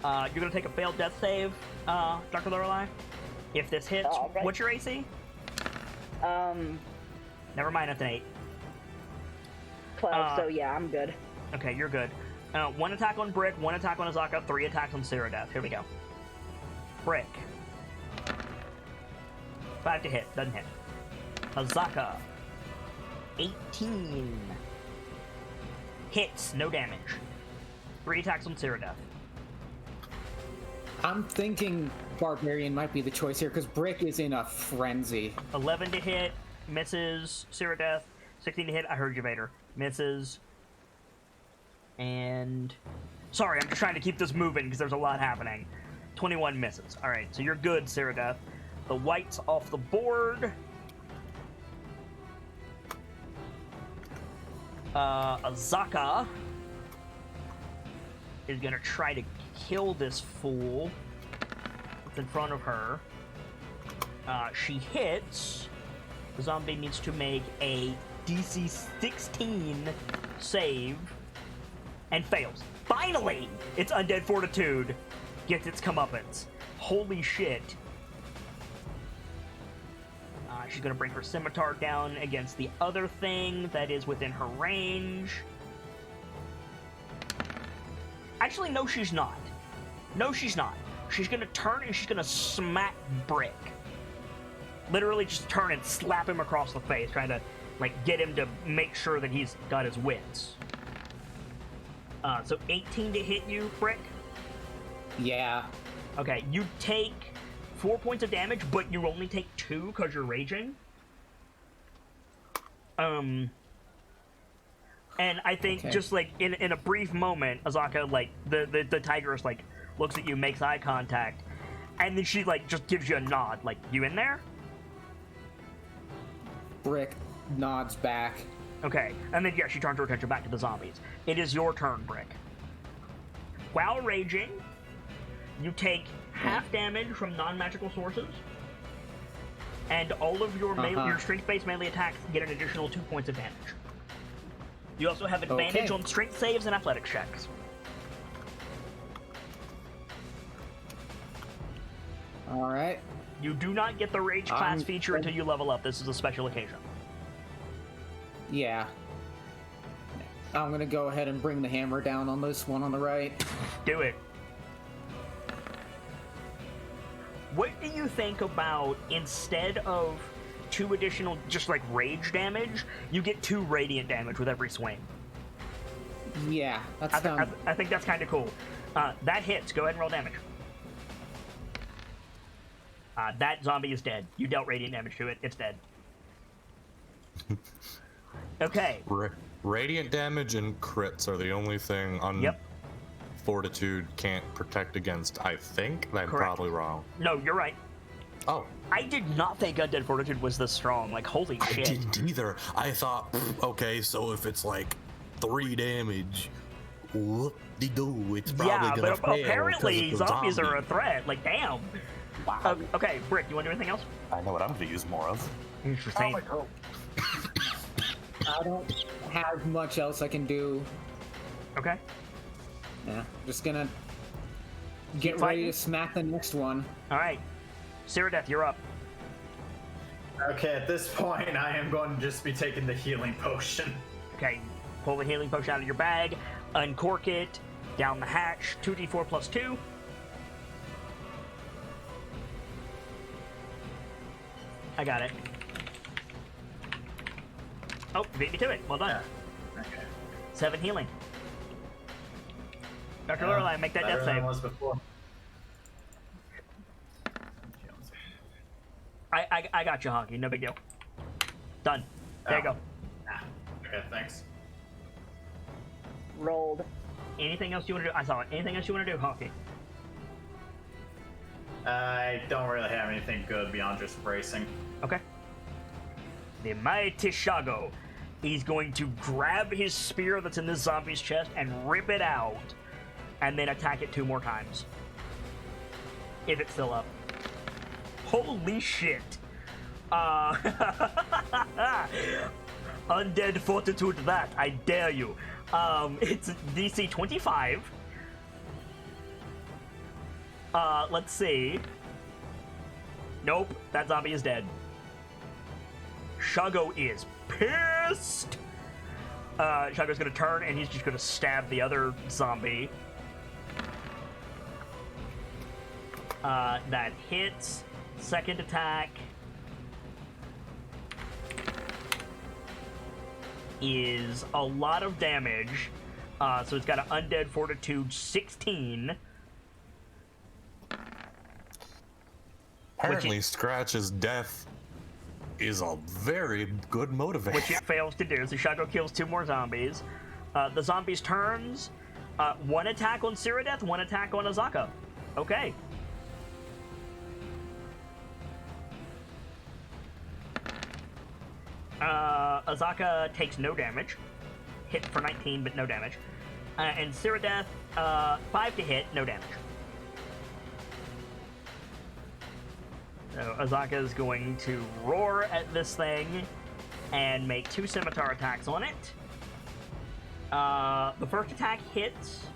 You're going to take a failed death save, Dr. Lorelei. If this hits, Alright. what's your AC? Never mind, it's an 8. 12, so yeah, I'm good. Okay, you're good. One attack on Brick, one attack on Azaka, 3 attacks on Ceradeath. Here we go. Brick. 5 to hit, doesn't hit. Azaka. 18. Hits, no damage. 3 attacks on Ceradeath. I'm thinking Barbarian might be the choice here because Brick is in a frenzy. 11 to hit, misses. Ceradeath. 16 to hit, I heard you, Vader. Misses. And... Sorry, I'm just trying to keep this moving because there's a lot happening. 21 misses. Alright, so you're good, Ceradeath. The white's off the board. Azaka is gonna try to kill this fool that's in front of her. She hits. The zombie needs to make a DC 16 save and fails. Finally, its undead fortitude gets its comeuppance. Holy shit. She's gonna bring her scimitar down against the other thing that is within her range. Actually, no, she's not. No, she's not. She's gonna turn and she's gonna smack Brick. literally just turn and slap him across the face, trying to like get him to make sure that he's got his wits. So 18 to hit you, Brick. Yeah. Okay, you take 4 points of damage, but you only take 2 because you're raging. And I think just like in a brief moment, Azaka, like the tigress like looks at you, makes eye contact, and then she like just gives you a nod, like, you in there? Brick nods back. Okay, and then yeah, she turns her attention back to the zombies. It is your turn, Brick. While raging, you take half damage from non-magical sources, and all of your your strength-based melee attacks get an additional 2 points of damage. You also have advantage on strength saves and athletics checks. All right. You do not get the rage class feature until you level up. This is a special occasion. Yeah. I'm gonna go ahead and bring the hammer down on this one on the right. Do it. What do you think about, instead of 2 additional just like rage damage, you get 2 radiant damage with every swing? Yeah, that's done. I think that's kind of cool. That hits. Go ahead and roll damage. That zombie is dead. You dealt radiant damage to it. It's dead. Okay. Radiant damage and crits are the only thing on Fortitude can't protect against, I think. I'm probably wrong. No, you're right. Oh. I did not think Undead Fortitude was this strong. Like, holy shit. I didn't either. I thought, okay, so if it's like 3 damage, whoop-de-doo, it's probably gonna fail. Yeah, but apparently zombies are a threat. Like, damn. Wow. Okay, Brick, you want to do anything else? I know what I'm gonna use more of. Interesting. I don't have much else I can do. Okay. Yeah, just gonna get ready to smack the next one. All right. Cyrodiil, you're up. Okay, at this point, I am going to just be taking the healing potion. Okay, pull the healing potion out of your bag, uncork it, down the hatch, 2d4 plus 2. I got it. Oh, beat me to it. Well done. Yeah. Okay. 7 healing. Dr. Lorelei, make that death save. Was before. I got you, Honky. No big deal. Done. There you go. Okay, thanks. Rolled. Anything else you want to do? I saw it. Anything else you want to do, Honky? I don't really have anything good beyond just bracing. Okay. The mighty Shago. He's going to grab his spear that's in this zombie's chest and rip it out, and then attack it 2 more times. If it's still up. Holy shit. Undead Fortitude that. I dare you. It's DC 25. Let's see. Nope, that zombie is dead. Shago is pissed. Shago's gonna turn and he's just gonna stab the other zombie. That hits. Second attack is a lot of damage. So it's got an Undead Fortitude 16. Apparently, Scratch's death is a very good motivator. Which it fails to do. So Shago kills 2 more zombies. The zombies' turns. 1 attack on Cyrodiil, 1 attack on Azaka. Okay. Azaka takes no damage. Hit for 19, but no damage. And Cyrodiil, 5 to hit, no damage. So Azaka is going to roar at this thing and make 2 scimitar attacks on it. The first attack hits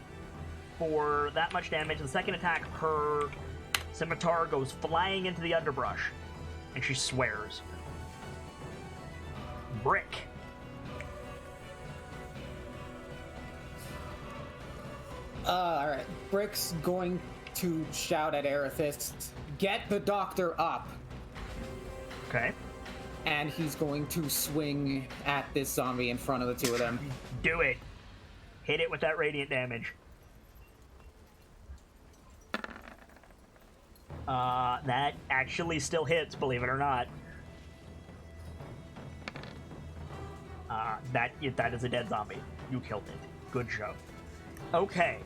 for that much damage. The second attack, her scimitar goes flying into the underbrush, and she swears. Brick. Alright. Brick's going to shout at Aerithis, "Get the doctor up!" Okay. And he's going to swing at this zombie in front of the two of them. Do it. Hit it with that radiant damage. That actually still hits, believe it or not. That is a dead zombie. You killed it. Good show. Okay.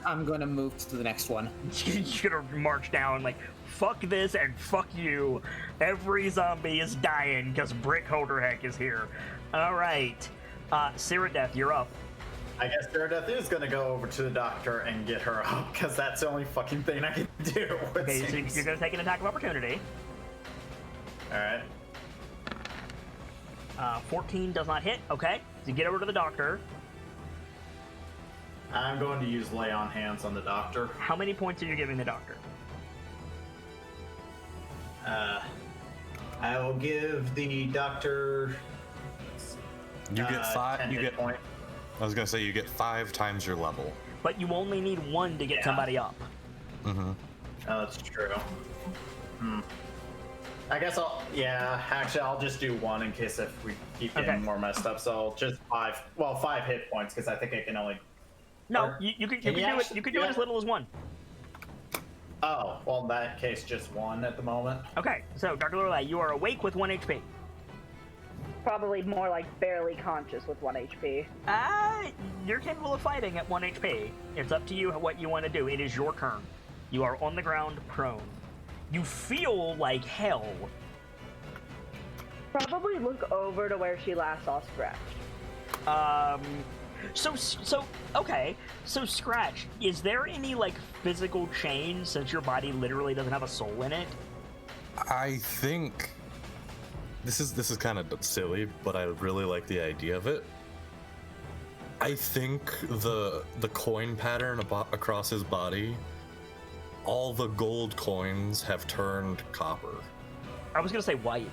I'm gonna move to the next one. You're gonna march down like, fuck this and fuck you. Every zombie is dying because Brick Holderheck is here. Alright. Cyrodiil, you're up. I guess Cyrodiil is gonna go over to the doctor and get her up, because that's the only fucking thing I can do. Okay, so you're gonna take an attack of opportunity. Alright. 14 does not hit. Okay. So you get over to the doctor. I'm going to use lay on hands on the doctor. How many points are you giving the doctor? I will give the doctor. You get 5. 10 You hit get. point. I was gonna say you get 5 times your level. But you only need 1 to get somebody up. Mm-hmm. Oh, that's true. I guess I'll just do 1 in case if we keep getting more messed up. So I'll just 5 hit points, because I think I can only. No, or- you could can do you it. actually- You could do it as little as 1. Oh, well, in that case, just 1 at the moment. Okay, so Dr. Lorelei, you are awake with 1 HP. Probably more like barely conscious with 1 HP. You're capable of fighting at 1 HP. It's up to you what you want to do. It is your turn. You are on the ground, prone. You feel like hell. Probably look over to where she last saw Scratch. Okay. So Scratch, is there any like physical change since your body literally doesn't have a soul in it? I think this is kind of silly, but I really like the idea of it. I think the coin pattern across his body, all the gold coins have turned copper. I was gonna say white.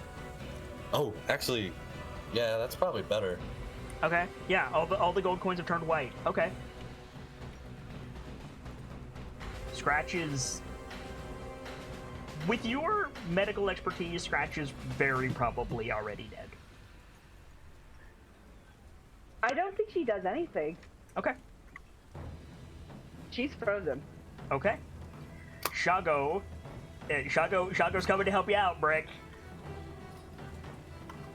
Oh, actually, yeah, that's probably better. Okay. Yeah. All the gold coins have turned white. Okay. Scratch is. With your medical expertise, Scratch is very probably already dead. I don't think she does anything. Okay. She's frozen. Okay. Shago's coming to help you out, Brick.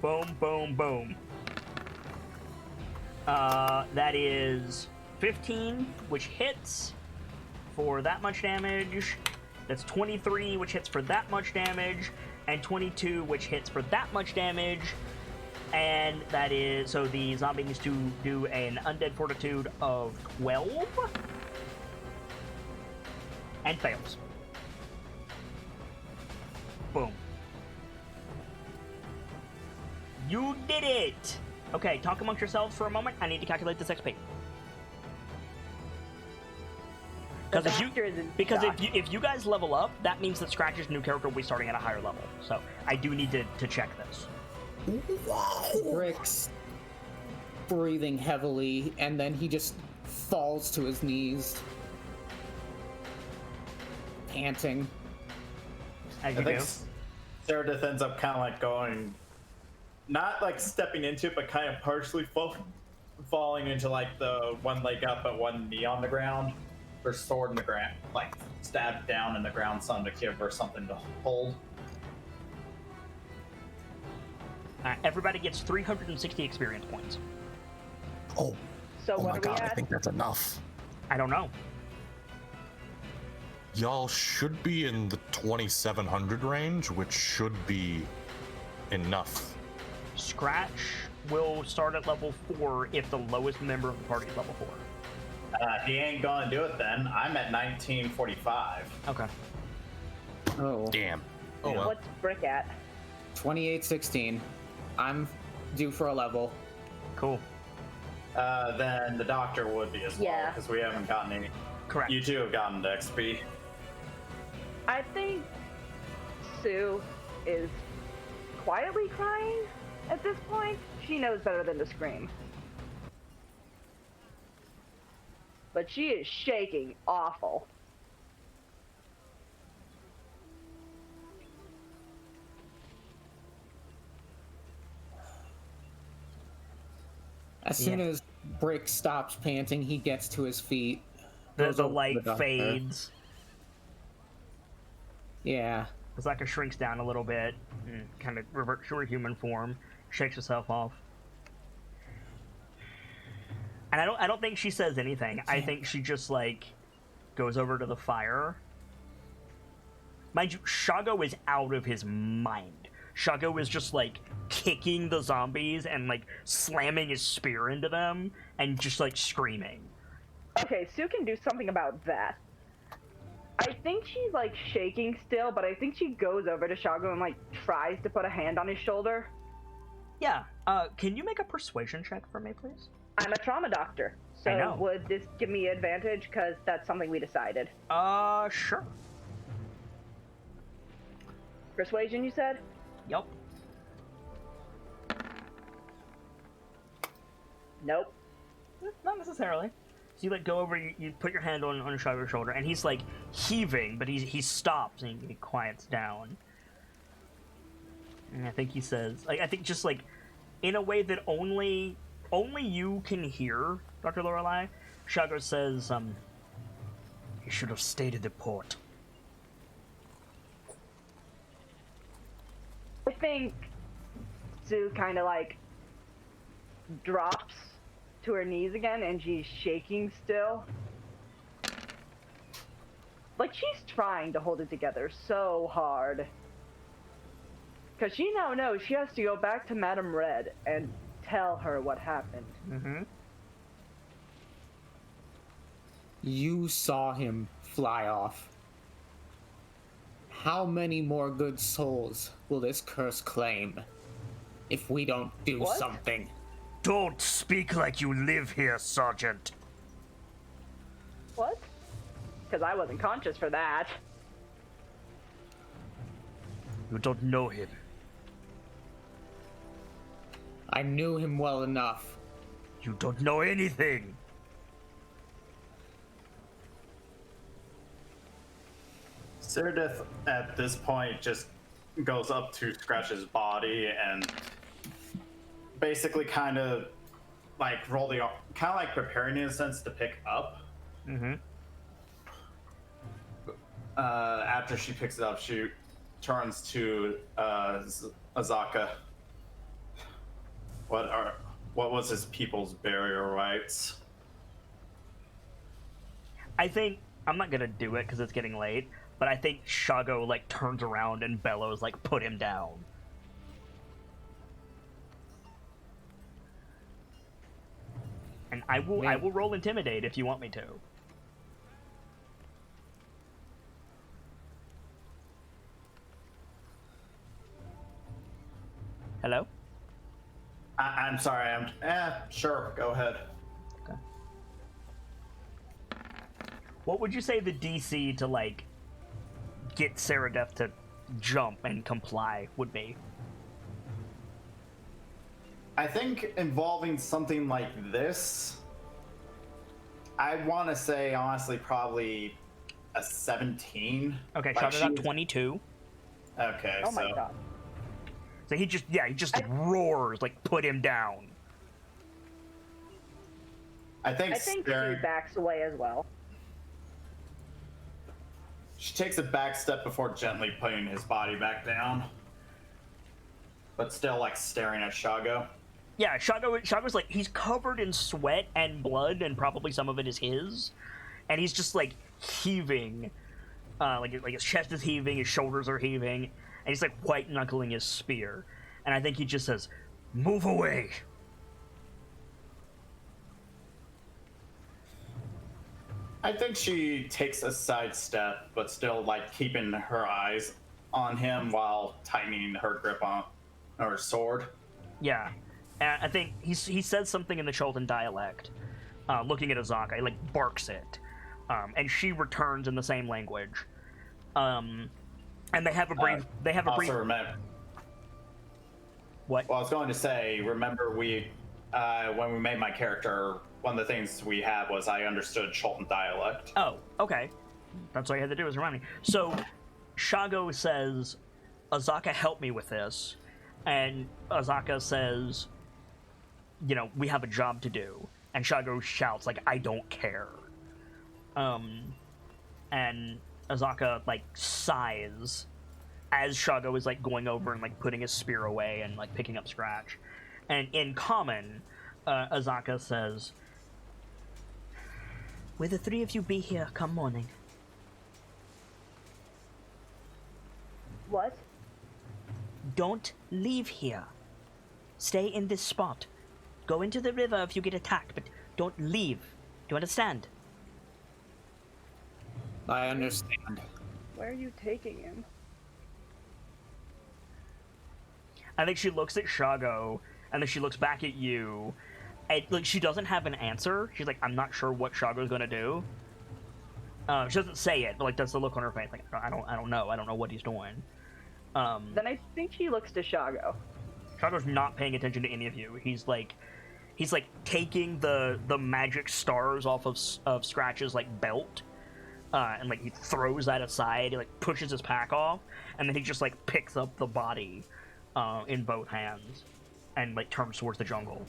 Boom, boom, boom. That is 15, which hits for that much damage. That's 23, which hits for that much damage, and 22, which hits for that much damage. And that is, so the zombie needs to do an undead fortitude of 12 and fails. Boom. You did it! Okay, talk amongst yourselves for a moment. I need to calculate this XP. Because if you guys level up, that means that Scratch's new character will be starting at a higher level. So I do need to check this. Brick's breathing heavily, and then he just falls to his knees, panting. As I you think do. Cyrodiil ends up kind of like going, not like stepping into it, but kind of partially falling into like the one leg up but one knee on the ground. Her sword in the ground, like stabbed down in the ground, something to give her something to hold. Everybody gets 360 experience points. Oh, So oh what my are god, we I at? think that's enough. I don't know. Y'all should be in the 2700 range, which should be enough. Scratch will start at level 4 if the lowest member of the party is level 4. He ain't gonna do it then. I'm at 1945. Okay. Oh, Damn. Oh well. What's Brick at? 2816. I'm due for a level. Cool. Then the doctor would be as well, Yeah. because we haven't gotten any. Correct. You two have gotten the XP. I think Sue is quietly crying at this point. She knows better than to scream. But she is shaking awful. As soon as Brick stops panting, he gets to his feet. The goes over to light doctor. fades. Yeah. Azaka shrinks down a little bit and kind of reverts to her human form, shakes herself off. And I don't think she says anything. I think she just, like, goes over to the fire. Mind you, Shago is out of his mind. Shago is just, like, kicking the zombies and, like, slamming his spear into them and just, like, screaming. Okay, Sue can do something about that. I think she's, like, shaking still, but I think she goes over to Shago and, like, tries to put a hand on his shoulder. Yeah, can you make a persuasion check for me, please? I'm a trauma doctor, I know. so would this give me advantage? Because that's something we decided. Sure. Persuasion, you said? Yep. Nope. Not necessarily. So you, like, go over, you put your hand on Shago's shoulder, and he's, like, heaving, but he stops and he quiets down. And I think he says, like, I think just, like, in a way that only you can hear, Dr. Lorelei, Shago says, he should have stayed at the port. I think Sue kind of, like, drops to her knees again, and she's shaking still. Like, she's trying to hold it together so hard. Because she now knows she has to go back to Madame Red and tell her what happened. Mm-hmm. You saw him fly off. How many more good souls will this curse claim if we don't do What? something? Don't speak like you live here, Sergeant. What? Because I wasn't conscious for that. You don't know him. I knew him well enough. You don't know anything. Cyrodiil at this point just goes up to Scratch's body and basically kind of like kind of like preparing in a sense to pick up. Mm-hmm. After she picks it up, she turns to Azaka. What was his people's burial rights? I think I'm not gonna do it because it's getting late, but I think Shago, like, turns around and bellows, like, put him down. And I will roll intimidate if you want me to. Hello? I'm sorry. Sure. Go ahead. Okay. What would you say the DC to, like, get Cyrodiil to jump and comply would be? I think involving something like this, I want to say honestly probably a 17. Okay, Like, Shago got 22. Okay, Oh my god. So he just roars, like, put him down. I think Sue staring, backs away as well. she takes a back step before gently putting his body back down, but still like staring at Shago. Yeah, Shago's like, he's covered in sweat and blood, and probably some of it is his. And he's just, like, heaving. Like his chest is heaving, his shoulders are heaving, and he's, like, white-knuckling his spear. And I think he just says, move away! I think she takes a side step, but still like keeping her eyes on him while tightening her grip on her sword. Yeah. And I think he says something in the Cholton dialect, looking at Azaka, he, like, barks it. And she returns in the same language. And they have a brief... Also remember... What? Well, I was going to say, remember when we made my character, one of the things we had was I understood Cholton dialect. Oh, okay. That's all you had to do was remind me. So, Shago says, Azaka, help me with this. And Azaka says, we have a job to do. And Shago shouts, like, I don't care. And Azaka, like, sighs as Shago is, like, going over and, like, putting his spear away and, like, picking up Scratch. And in common, Azaka says, will the three of you be here come morning? What? Don't leave here. Stay in this spot. Go into the river if you get attacked, but don't leave. Do you understand? I understand. Where are you taking him? I think she looks at Shago, and then she looks back at you, and like she doesn't have an answer. She's like, I'm not sure what Shago's gonna do. She doesn't say it, but like that's the look on her face. Like I don't know what he's doing. Then I think she looks to Shago. Shado's not paying attention to any of you. He's like taking the magic stars off of Scratch's like belt, and like he throws that aside. He like pushes his pack off, and then he just like picks up the body in both hands, and like turns towards the jungle.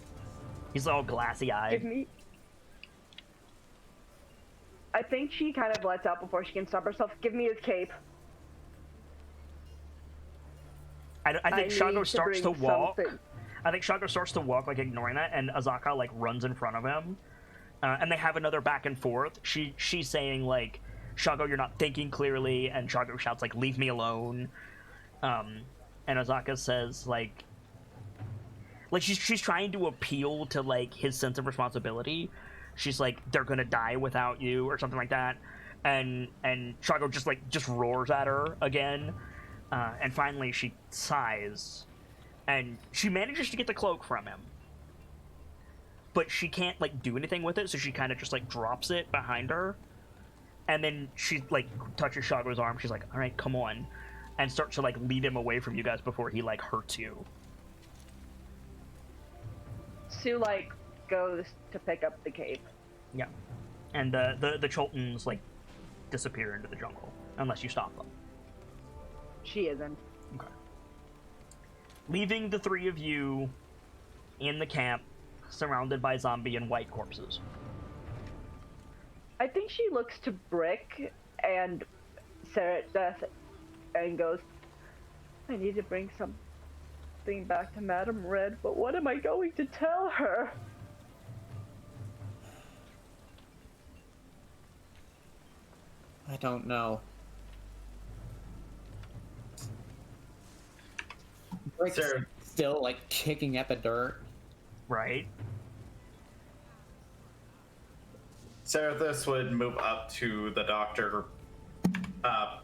He's all glassy eyed. Give me. I think she kind of lets out before she can stop herself. Give me his cape. I think Shago starts to walk. Something. I think Shago starts to walk, like ignoring that, and Azaka like runs in front of him, and they have another back and forth. She's saying like, Shago, you're not thinking clearly, and Shago shouts like, leave me alone. And Azaka says like she's trying to appeal to like his sense of responsibility. She's like, they're gonna die without you, or something like that, and Shago just roars at her again. And finally she sighs, and she manages to get the cloak from him, but she can't like do anything with it, so she kind of just like drops it behind her, and then she like touches Shago's arm. She's like, all right, come on, and starts to like lead him away from you guys before he like hurts you. Sue like goes to pick up the cape. Yeah, and the Choltons like disappear into the jungle unless you stop them. She isn't. Okay. Leaving the three of you in the camp, surrounded by zombie and white corpses. I think she looks to Brick and Sarah Death and goes, I need to bring something back to Madame Red, but what am I going to tell her? I don't know. Brick's Sarah- still like kicking at the dirt. Right. Sarathis would move up to the doctor,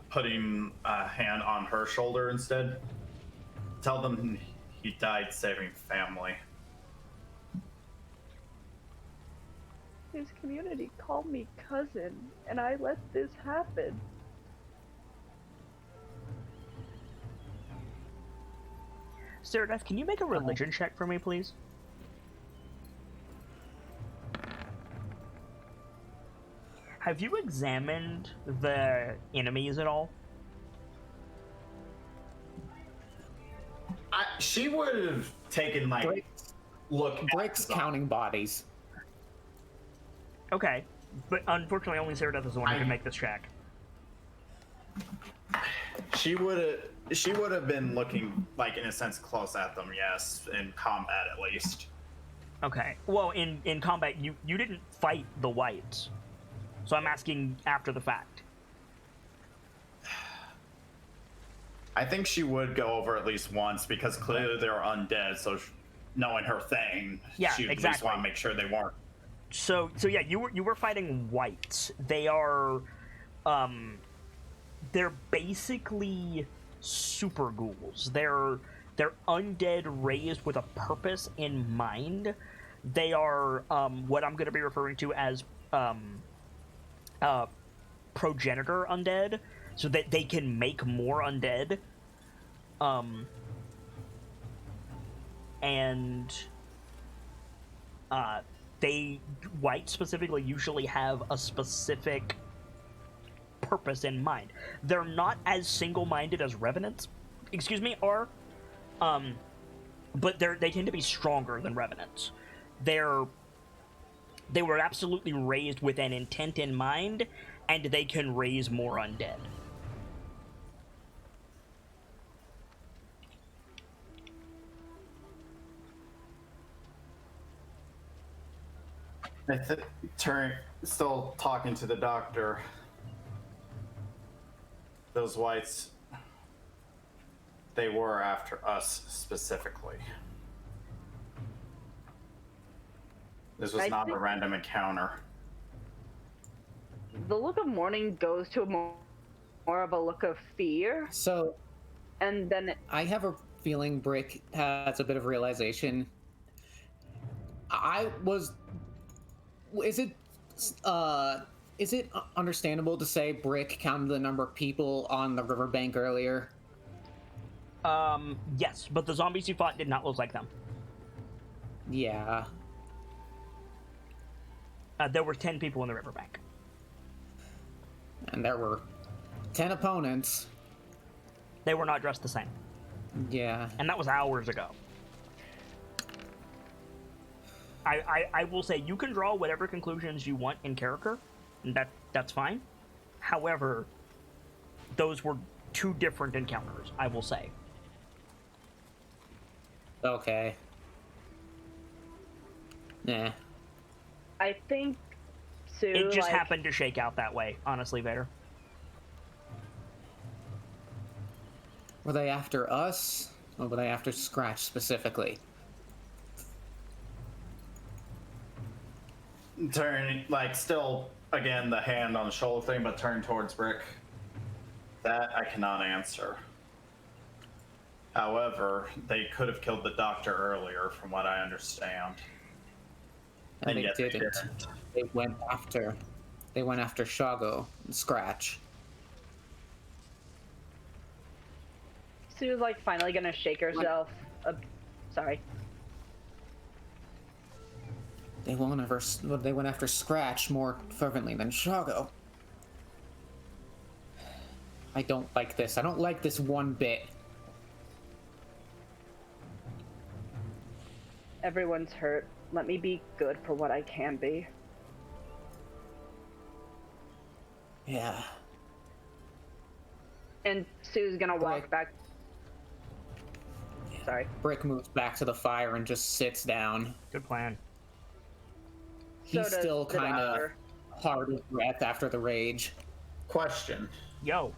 putting a hand on her shoulder instead. Tell them he died saving family. His community called me cousin, and I let this happen. Cyrodice, can you make a religion check for me, please? Have you examined the enemies at all? She would have taken like look. Brick's counting bodies. Okay, but unfortunately only Cyrodice is the one who can make this check. She would have been looking like in a sense close at them, yes, in combat at least. Okay, well in combat you didn't fight the whites, so I'm asking after the fact. I think she would go over at least once because clearly they're undead. So knowing her thing, Yeah, she at least exactly. want to make sure they weren't. So yeah, you were fighting whites. They are, they're basically super ghouls. They're undead raised with a purpose in mind. They are what I'm going to be referring to as progenitor undead, so that they can make more undead. They white specifically usually have a specific purpose in mind. They're not as single-minded as revenants, are, but they tend to be stronger than revenants. they were absolutely raised with an intent in mind, and they can raise more undead. Still talking to the doctor. Those whites, they were after us specifically. This was not a random encounter. The look of mourning goes to more of a look of fear, So and then I have a feeling Brick has a bit of realization. Is it understandable to say Brick counted the number of people on the riverbank earlier? Yes, but the zombies you fought did not look like them. Yeah. There were 10 people in the riverbank. And there were 10 opponents. They were not dressed the same. Yeah. And that was hours ago. I will say you can draw whatever conclusions you want in character, and that's fine. However, those were two different encounters, I will say. Okay. Nah. I think Sue, It just happened to shake out that way, honestly, Vader. Were they after us? Or were they after Scratch specifically? Turn, like, still, again, the hand on the shoulder thing, but turn towards Brick. That I cannot answer. However, they could have killed the doctor earlier, from what I understand. And they yet didn't. They went after Shago and Scratch. Sue's like finally gonna shake herself. Sorry. They went after Scratch more fervently than Shago. I don't like this. I don't like this one bit. Everyone's hurt. Let me be good for what I can be. Yeah. And Sue's gonna walk back. Sorry. Brick moves back to the fire and just sits down. Good plan. He's So does still the kind of doctor. hard of breath after the rage. Question. Yo.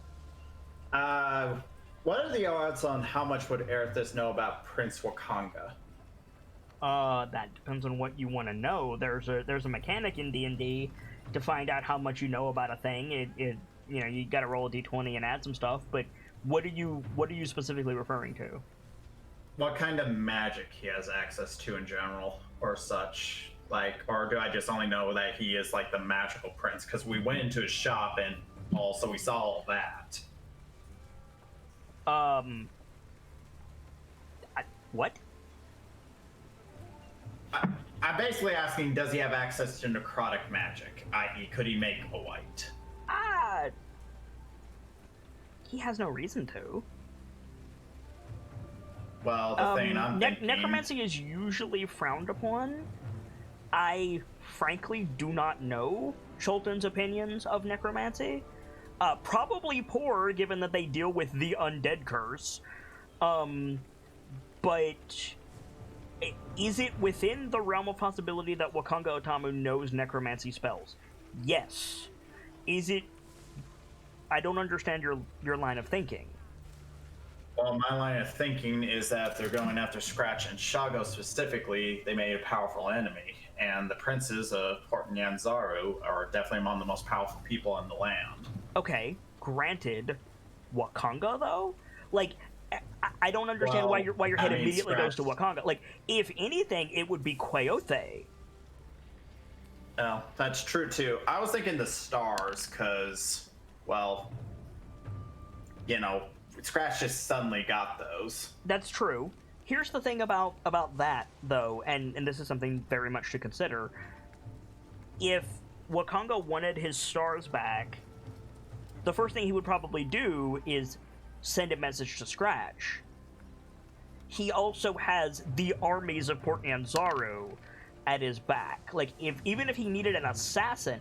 What are the odds on how much would Erithus know about Prince Wakanga? That depends on what you want to know. There's a mechanic in D&D to find out how much you know about a thing. It you know, you got to roll a d20 and add some stuff. But what are you specifically referring to? What kind of magic he has access to in general, or such? Like, or do I just only know that he is like the magical prince? Because we went into his shop and also we saw all that. What? I'm basically asking, does he have access to necrotic magic? I.e., could he make a white? He has no reason to. Well, the thing I'm thinking... Necromancy is usually frowned upon. I frankly do not know Chulton's opinions of necromancy. Probably poor, given that they deal with the undead curse. But is it within the realm of possibility that Wakanga Otamu knows necromancy spells? Yes. Is it... I don't understand your line of thinking. Well, my line of thinking is that if they're going after Scratch and Shago specifically, they made a powerful enemy. And the princes of Port Nyanzaru are definitely among the most powerful people in the land. Okay, granted, Wakanga though? Like, I don't understand why your head immediately goes to Wakanga. Like, if anything, it would be Quayote. Oh, that's true too. I was thinking the stars, because, well, you know, Scratch just suddenly got those. That's true. Here's the thing about that, though, and this is something very much to consider. If Wakanga wanted his stars back, the first thing he would probably do is send a message to Scratch. He also has the armies of Port Nyanzaru. at his back. Like, even if he needed an assassin,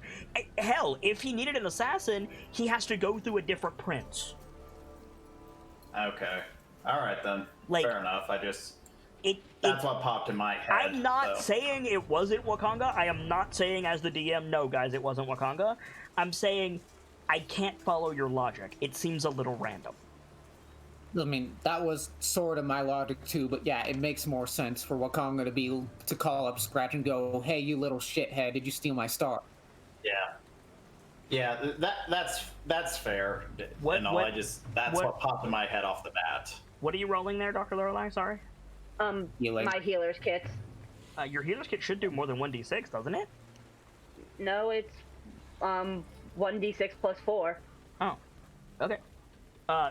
hell, if he needed an assassin, he has to go through a different prince. Okay. All right then. Like, fair enough. That's what popped in my head. I'm not saying it wasn't Wakanga. I am not saying as the DM, no, guys, it wasn't Wakanga. I'm saying I can't follow your logic. It seems a little random. I mean, that was sort of my logic too, but yeah, it makes more sense for Wakanga to call up Scratch and go, "Hey, you little shithead, did you steal my star?" Yeah, that's fair. That's what popped in my head off the bat. What are you rolling there, Dr. Lorelei? Sorry. Healing. My healer's kits. Your healer's kit should do more than 1d6, doesn't it? No, it's 1d6 plus 4. Oh, okay.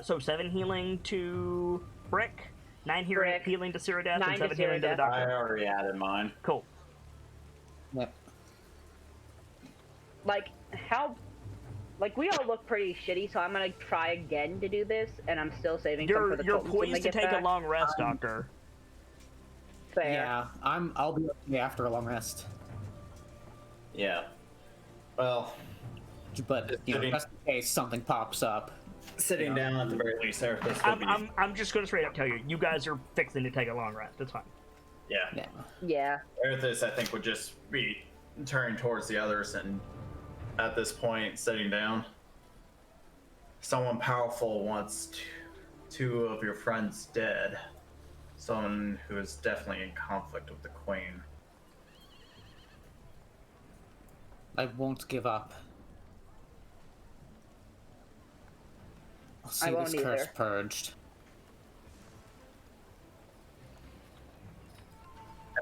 So 7 healing to Brick, 9 healing to Ceradeath, 9 and 7 to healing to the Ceradeath. Doctor. I already added mine. Cool. Yep. We all look pretty shitty, so I'm gonna try again to do this, and I'm still saving some for the You're potents when they poised to get take back. a long rest, Doctor. Fair. Yeah, I'll be okay after a long rest. Yeah. Well, But just in case something pops up. sitting down at the very least, there. I'm just gonna straight up tell you, you guys are fixing to take a long rest. It's fine. Yeah. Yeah. Erithus, I think, would just be turning towards the others and, at this point, sitting down. Someone powerful wants two of your friends dead. Someone who is definitely in conflict with the Queen. I won't give up. I'll see won't this curse either. purged.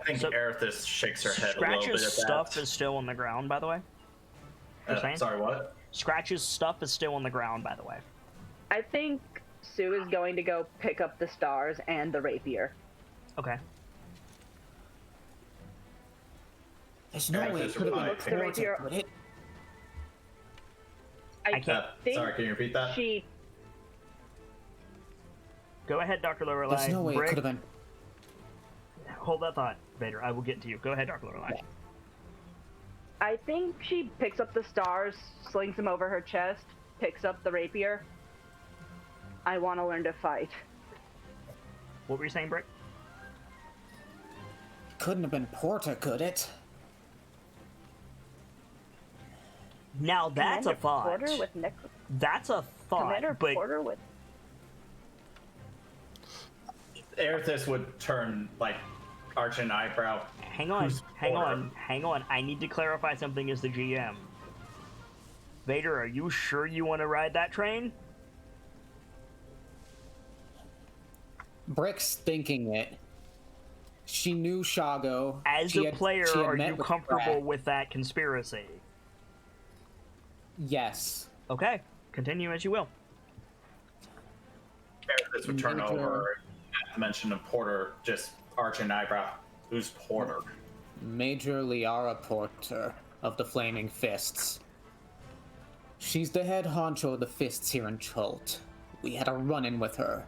I think So- Erithus shakes her head a little bit Scratch's at stuff that. is still on the ground, by the way. saying? Sorry, what? Scratch's stuff is still on the ground, by the way. I think Sue is going to go pick up the stars and the rapier. Okay. There's no way it could have been Looks the ported, rapier- could it? I can't think Sorry, can you repeat that? She Go ahead, Dr. Lorelei. There's no way it Brick, could have been. hold that thought, Vader. I will get to you. Go ahead, Dr. Lorelei. Yeah. I think she picks up the stars, slings them over her chest, picks up the rapier. I want to learn to fight. What were you saying, Brick? Couldn't have been Porter, could it? Now that's a Commander thought. Porter with That's a thought, Commander but Porter with Erithus would turn, like, arch an eyebrow. hang on, Who's hang Porter? on, hang on. I need to clarify something as the GM. Vader, are you sure you want to ride that train? Brick's thinking it. She knew Shago. As She a had- player, she had are met you with comfortable Brad. with that conspiracy? Yes. Okay, continue as you will. Erithus would turn Major- over at the mention of Porter, just arch an eyebrow. Who's Porter? Major Liara Porter of the Flaming Fists. She's the head honcho of the Fists here in Chult. We had a run-in with her.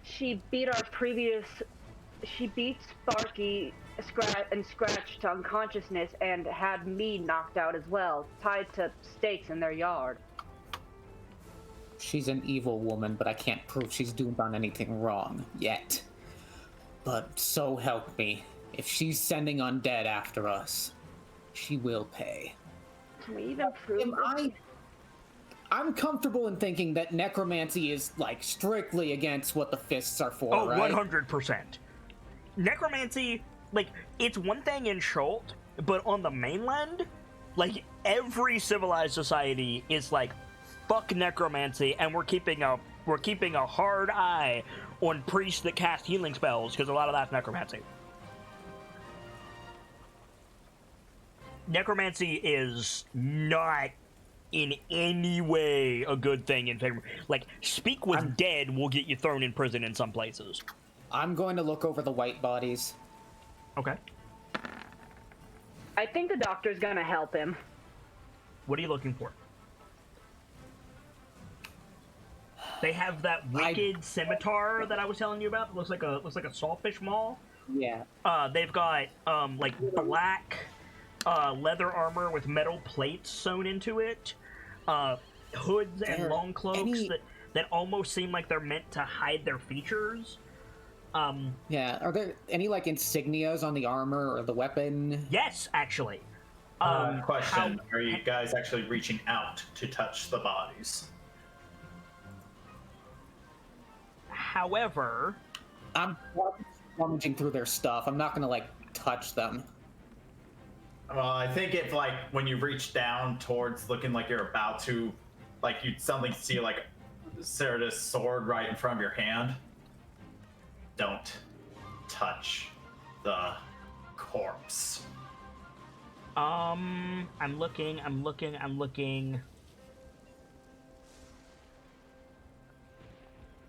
She beat Sparky and Scratch to unconsciousness and had me knocked out as well, tied to stakes in their yard. She's an evil woman, but I can't prove she's done anything wrong yet. But so help me, if she's sending undead after us, she will pay. Can we even prove I'm comfortable in thinking that necromancy is, like, strictly against what the Fists are for, Oh, right? 100%. Necromancy, like, it's one thing in Schult, but on the mainland, like, every civilized society is like, fuck necromancy, and we're keeping a hard eye on priests that cast healing spells, because a lot of that's necromancy. Necromancy is not in any way a good thing in favor. Like, speak with dead will get you thrown in prison in some places. I'm going to look over the white bodies. Okay. I think the doctor's gonna help him. What are you looking for? They have that wicked scimitar that I was telling you about. That looks like a sawfish maul. Yeah. They've got like black leather armor with metal plates sewn into it, hoods and There long cloaks any- that almost seem like they're meant to hide their features. Yeah. Are there any like insignias on the armor or the weapon? Yes, actually. Question: Are you guys actually reaching out to touch the bodies? However, I'm rummaging through their stuff. I'm not gonna like touch them. Well, I think if like when you reach down towards looking like you're about to, like you suddenly see like Cerida's sword right in front of your hand. Don't touch the corpse. I'm looking.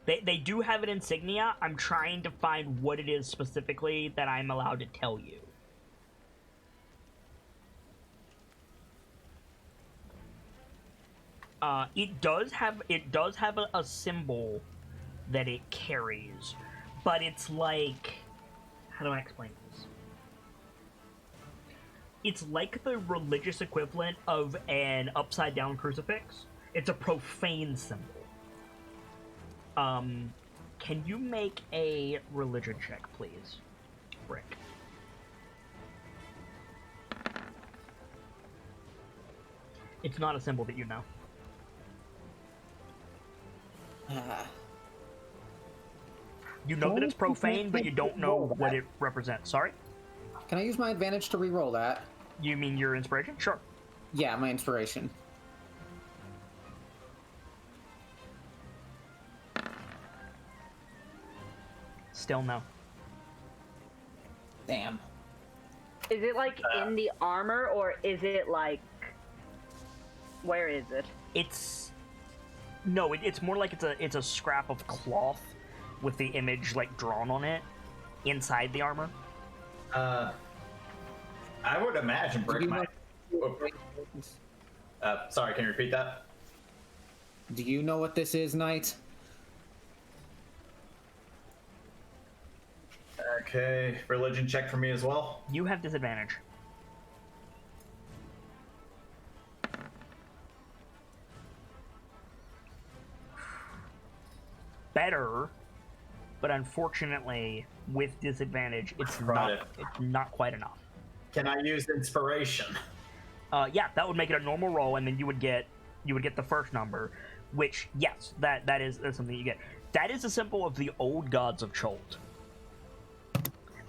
They do have an insignia. I'm trying to find what it is specifically that I'm allowed to tell you. It does have a symbol that it carries, but it's like, how do I explain this? It's like the religious equivalent of an upside down crucifix. It's a profane symbol. Can you make a religion check, please, Brick? It's not a symbol that you know. You know that it's profane, but you don't know what it represents. Sorry? Can I use my advantage to re-roll that? You mean your inspiration? Sure. Yeah, my inspiration. Still no. Damn. Is it like in the armor, or is it like... Where is it? It's more like it's a scrap of cloth with the image like drawn on it inside the armor. I would imagine Brick might. Sorry, can you repeat that? Do you know what this is, Knight? Okay, religion check for me as well. You have disadvantage. Better, but unfortunately, with disadvantage, it's not quite enough. Can I use inspiration? Yeah, that would make it a normal roll, and then you would get the first number, which yes, that's something you get. That is a symbol of the old gods of Cholt.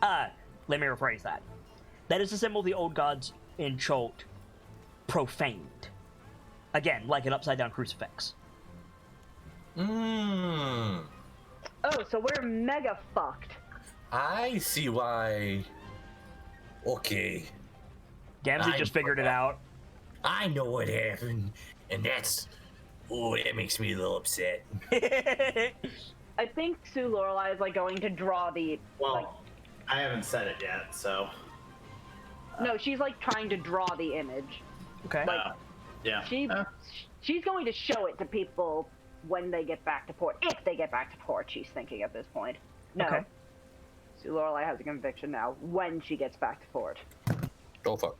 Let me rephrase that. That is a symbol of the old gods in Cholt profaned. Again, like an upside down crucifix. Hmm. Oh, so we're mega fucked. I see why. Okay. Gamzee just figured it out. I know what happened, and that's. Oh, that makes me a little upset. I think Sue Lorelei is like going to draw the... Well, like, I haven't said it yet, so. no, she's like trying to draw the image. Okay. Yeah. She's going to show it to people when they get back to port. If they get back to port, she's thinking at this point. No. Okay. Sue Lorelei has a conviction now when she gets back to port. Go fuck.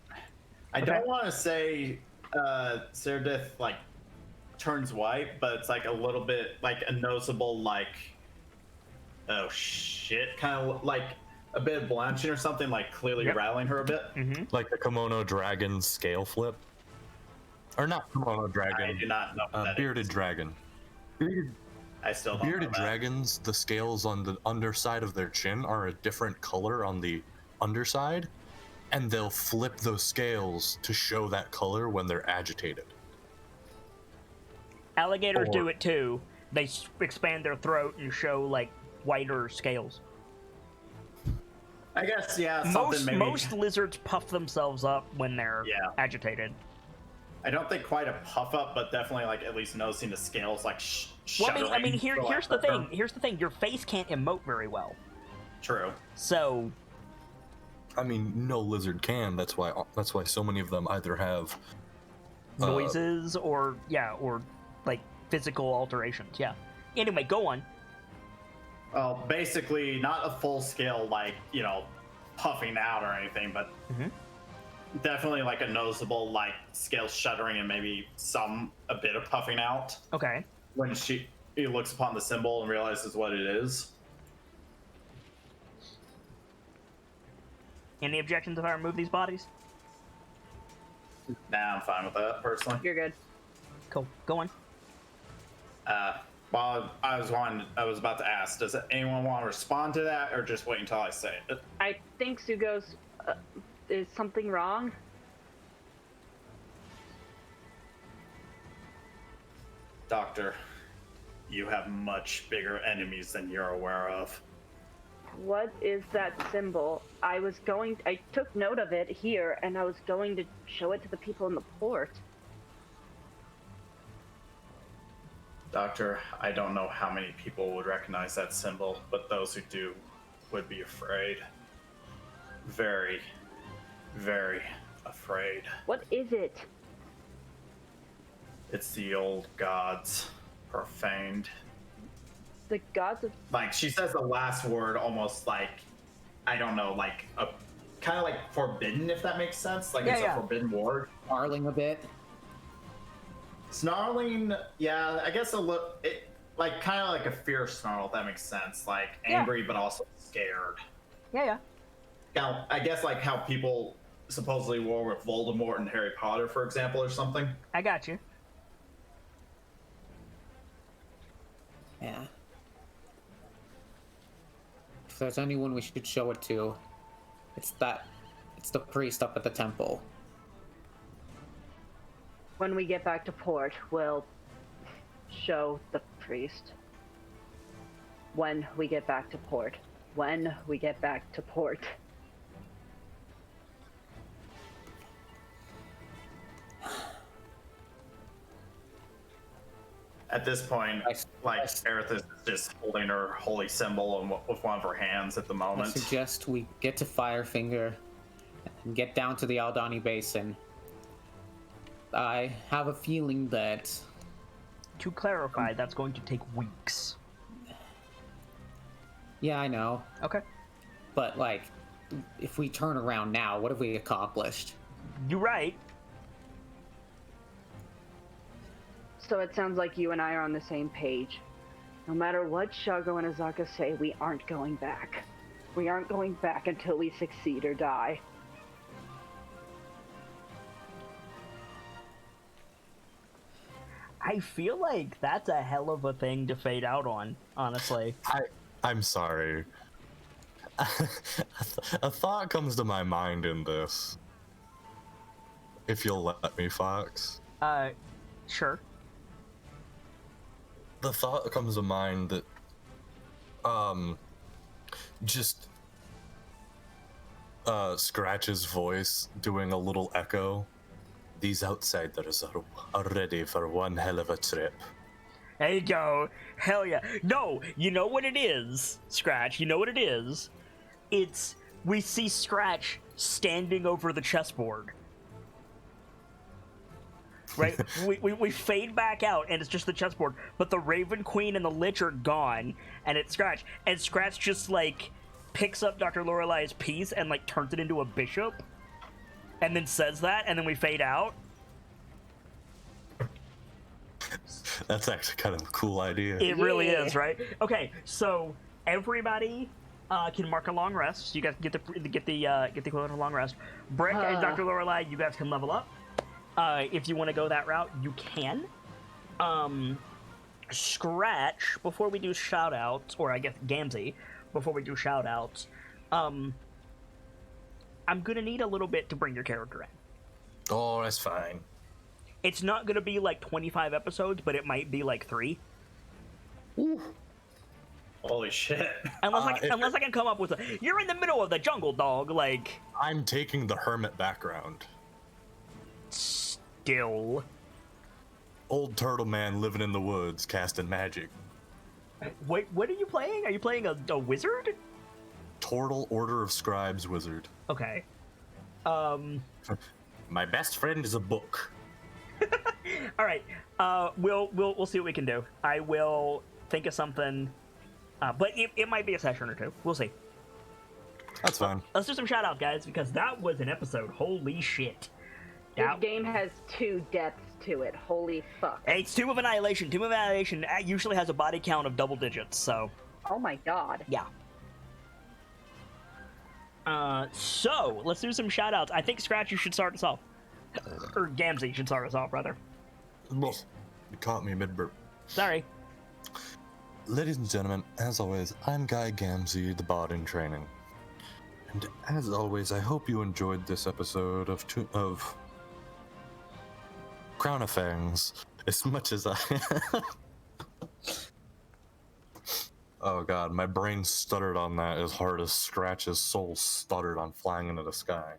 I don't want to say Cerdith like turns white, but it's like a little bit like a noticeable like oh shit kind of like a bit of blanching or something, like clearly rattling her a bit. Mm-hmm. Like the kimono dragon scale flip, or not kimono dragon. I do not know what that bearded is. dragon. I still don't Bearded know that. dragons, the scales on the underside of their chin are a different color on the underside, and they'll flip those scales to show that color when they're agitated. Alligators do it too. They expand their throat and show like whiter scales. I guess something Most lizards puff themselves up when they're agitated. I don't think quite a puff up, but definitely like at least noticing the scales like shuddering. Well, I mean, here's the thing. Here's the thing. Your face can't emote very well. True. So, I mean, no lizard can. That's why so many of them either have noises or like physical alterations. Yeah. Anyway, go on. Well, basically, not a full scale, like, puffing out or anything, but definitely like a noticeable, like, scale shuddering and maybe a bit of puffing out. Okay. When he looks upon the symbol and realizes what it is. Any objections if I remove these bodies? Nah, I'm fine with that, personally. You're good. Cool. Go on. Well, I was about to ask, does anyone want to respond to that, or just wait until I say it? I think Sugo's. Is something wrong? Doctor, you have much bigger enemies than you're aware of. What is that symbol? I took note of it here, and I was going to show it to the people in the port. Doctor, I don't know how many people would recognize that symbol, but those who do would be afraid. Very, very afraid. What is it? It's the old gods, profaned. The gods of... Like, she says the last word almost like, I don't know, like, kind of like forbidden, if that makes sense. Like, it's a forbidden word. Snarling a bit. Snarling, yeah, I guess like, kind of like a fierce snarl, if that makes sense. Like, angry, but also scared. Yeah. Now, I guess like how people supposedly were with Voldemort and Harry Potter, for example, or something. I got you. Yeah. If there's anyone we should show it to, it's the priest up at the temple. When we get back to port, we'll show the priest. When we get back to port. When we get back to port. At this point, like, Aerith is just holding her holy symbol with one of her hands at the I moment. suggest we get to Firefinger and get down to the Aldani Basin. I have a feeling that... To clarify, that's going to take weeks. Yeah, I know. Okay. But, like, if we turn around now, what have we accomplished? You're right. So it sounds like you and I are on the same page. No matter what Shago and Azaka say, we aren't going back. We aren't going back until we succeed or die. I feel like that's a hell of a thing to fade out on, honestly. I'm sorry. A thought comes to my mind in this. If you'll let me, Fox. Sure. The thought comes to mind that, just, Scratch's voice doing a little echo. These outsiders are ready for one hell of a trip. There you go. Hell yeah. No, you know what it is, Scratch. You know what it is? We see Scratch standing over the chessboard. Right? we fade back out, and it's just the chessboard, but the Raven Queen and the Lich are gone, and it's Scratch. And Scratch just, like, picks up Dr. Lorelai's piece and, like, turns it into a bishop, and then says that, and then we fade out. That's actually kind of a cool idea. It really is, right? Okay, so everybody can mark a long rest. So you guys get the equivalent of a long rest. Brick and Dr. Lorelai, you guys can level up. If you want to go that route, you can. Scratch, before we do shout-outs, or I guess Gamzee, before we do shout-outs, I'm gonna need a little bit to bring your character in. Oh, that's fine. It's not gonna be like 25 episodes, but it might be like 3. Ooh. Holy shit. Unless I can come up with you're in the middle of the jungle, dog, like... I'm taking the hermit background. Still. Old turtle man living in the woods, casting magic. Wait, what are you playing? Are you playing a wizard? Turtle Order of Scribes wizard. Okay. My best friend is a book. All right. We'll see what we can do. I will think of something. But it might be a session or two. We'll see. That's fine. Let's do some shout out, guys, because that was an episode. Holy shit. This That- game has 2 depths to it. Holy fuck. Hey, it's Tomb of Annihilation. Tomb of Annihilation usually has a body count of double digits, so Oh my god. yeah. So let's do some shout outs. I think Scratch, you should start us off. Or Gamzee, you should start us off, rather. You caught me mid-burp. Sorry. Ladies and gentlemen, as always, I'm Guy Gamzee, the bot in training. And as always, I hope you enjoyed this episode of Crown of Fangs as much as I... Oh god, my brain stuttered on that as hard as Scratch's soul stuttered on flying into the sky.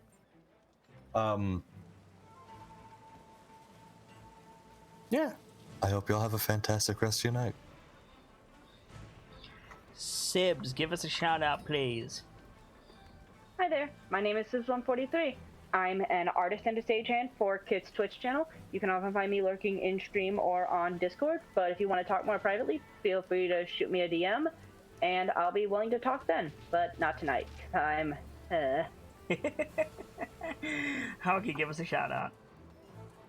Yeah. I hope y'all have a fantastic rest of your night. Sibs, give us a shout out, please. Hi there, my name is Sibs143. I'm an artist and a stagehand for Kit's Twitch channel. You can often find me lurking in stream or on Discord, but if you want to talk more privately, feel free to shoot me a DM, and I'll be willing to talk then, but not tonight. I'm, Hawky, give us a shout out.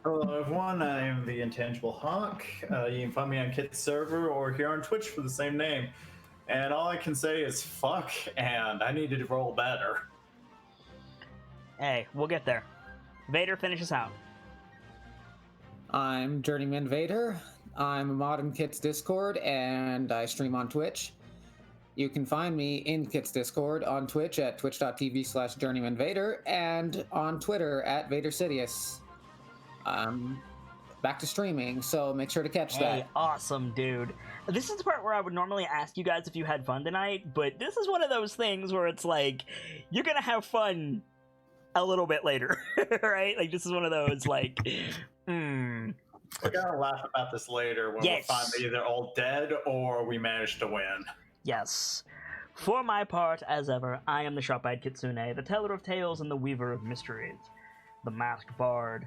Hello everyone, I am the Intangible Hawk. You can find me on Kit's server or here on Twitch for the same name. And all I can say is fuck, and I needed to roll better. Hey, we'll get there. Vader, finish us out. I'm Journeyman Vader. I'm a mod in Kit's Discord, and I stream on Twitch. You can find me in Kit's Discord on Twitch at twitch.tv/JourneymanVader and on Twitter at VaderSidious. Back to streaming, so make sure to catch Hey, that. awesome, dude. This is the part where I would normally ask you guys if you had fun tonight, but this is one of those things where it's like, you're gonna have fun a little bit later, right? Like, this is one of those, like, We're gonna laugh about this later when Yes. we find they're either all dead or we managed to win. yes. For my part, as ever, I am the Sharp-Eyed Kitsune, the teller of tales and the weaver of mysteries, the masked bard.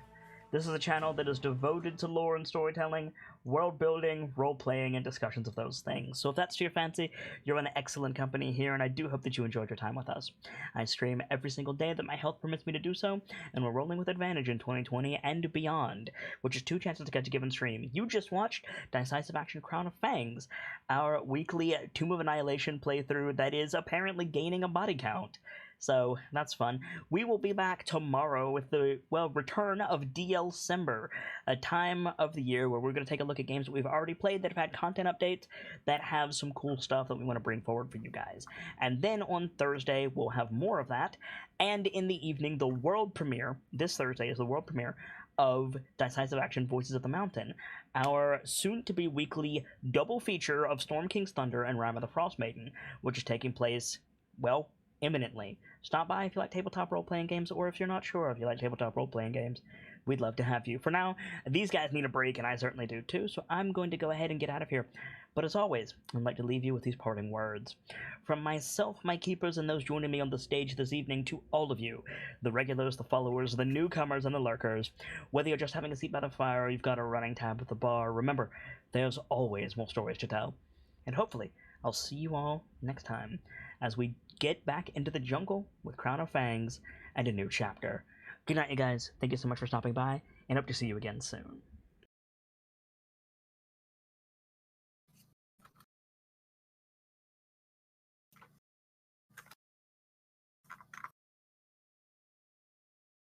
This is a channel that is devoted to lore and storytelling, world building, role playing, and discussions of those things. So if that's to your fancy, you're in excellent company here, and I do hope that you enjoyed your time with us. I stream every single day that my health permits me to do so, and we're rolling with advantage in 2020 and beyond, which is 2 chances to get to give and stream. You just watched Dice-Icive Action Crown of Fangs, our weekly Tomb of Annihilation playthrough that is apparently gaining a body count. So that's fun. We will be back tomorrow with the, return of DLcember, a time of the year where we're going to take a look at games that we've already played that have had content updates that have some cool stuff that we want to bring forward for you guys. And then on Thursday, we'll have more of that. And in the evening, the world premiere, this Thursday is the world premiere of Dice-Icive Action Voices of the Mountain, our soon-to-be weekly double feature of Storm King's Thunder and Rime of the Frost Maiden, which is taking place, imminently. Stop by if you like tabletop role-playing games, or if you're not sure if you like tabletop role-playing games. We'd love to have you. For now, these guys need a break, and I certainly do too, so I'm going to go ahead and get out of here. But as always, I'd like to leave you with these parting words. From myself, my keepers, and those joining me on the stage this evening, to all of you, the regulars, the followers, the newcomers, and the lurkers, whether you're just having a seat by the fire or you've got a running tab at the bar, remember, there's always more stories to tell. And hopefully, I'll see you all next time, as we get back into the jungle with Crown of Fangs and a new chapter. Good night, you guys. Thank you so much for stopping by, and hope to see you again soon.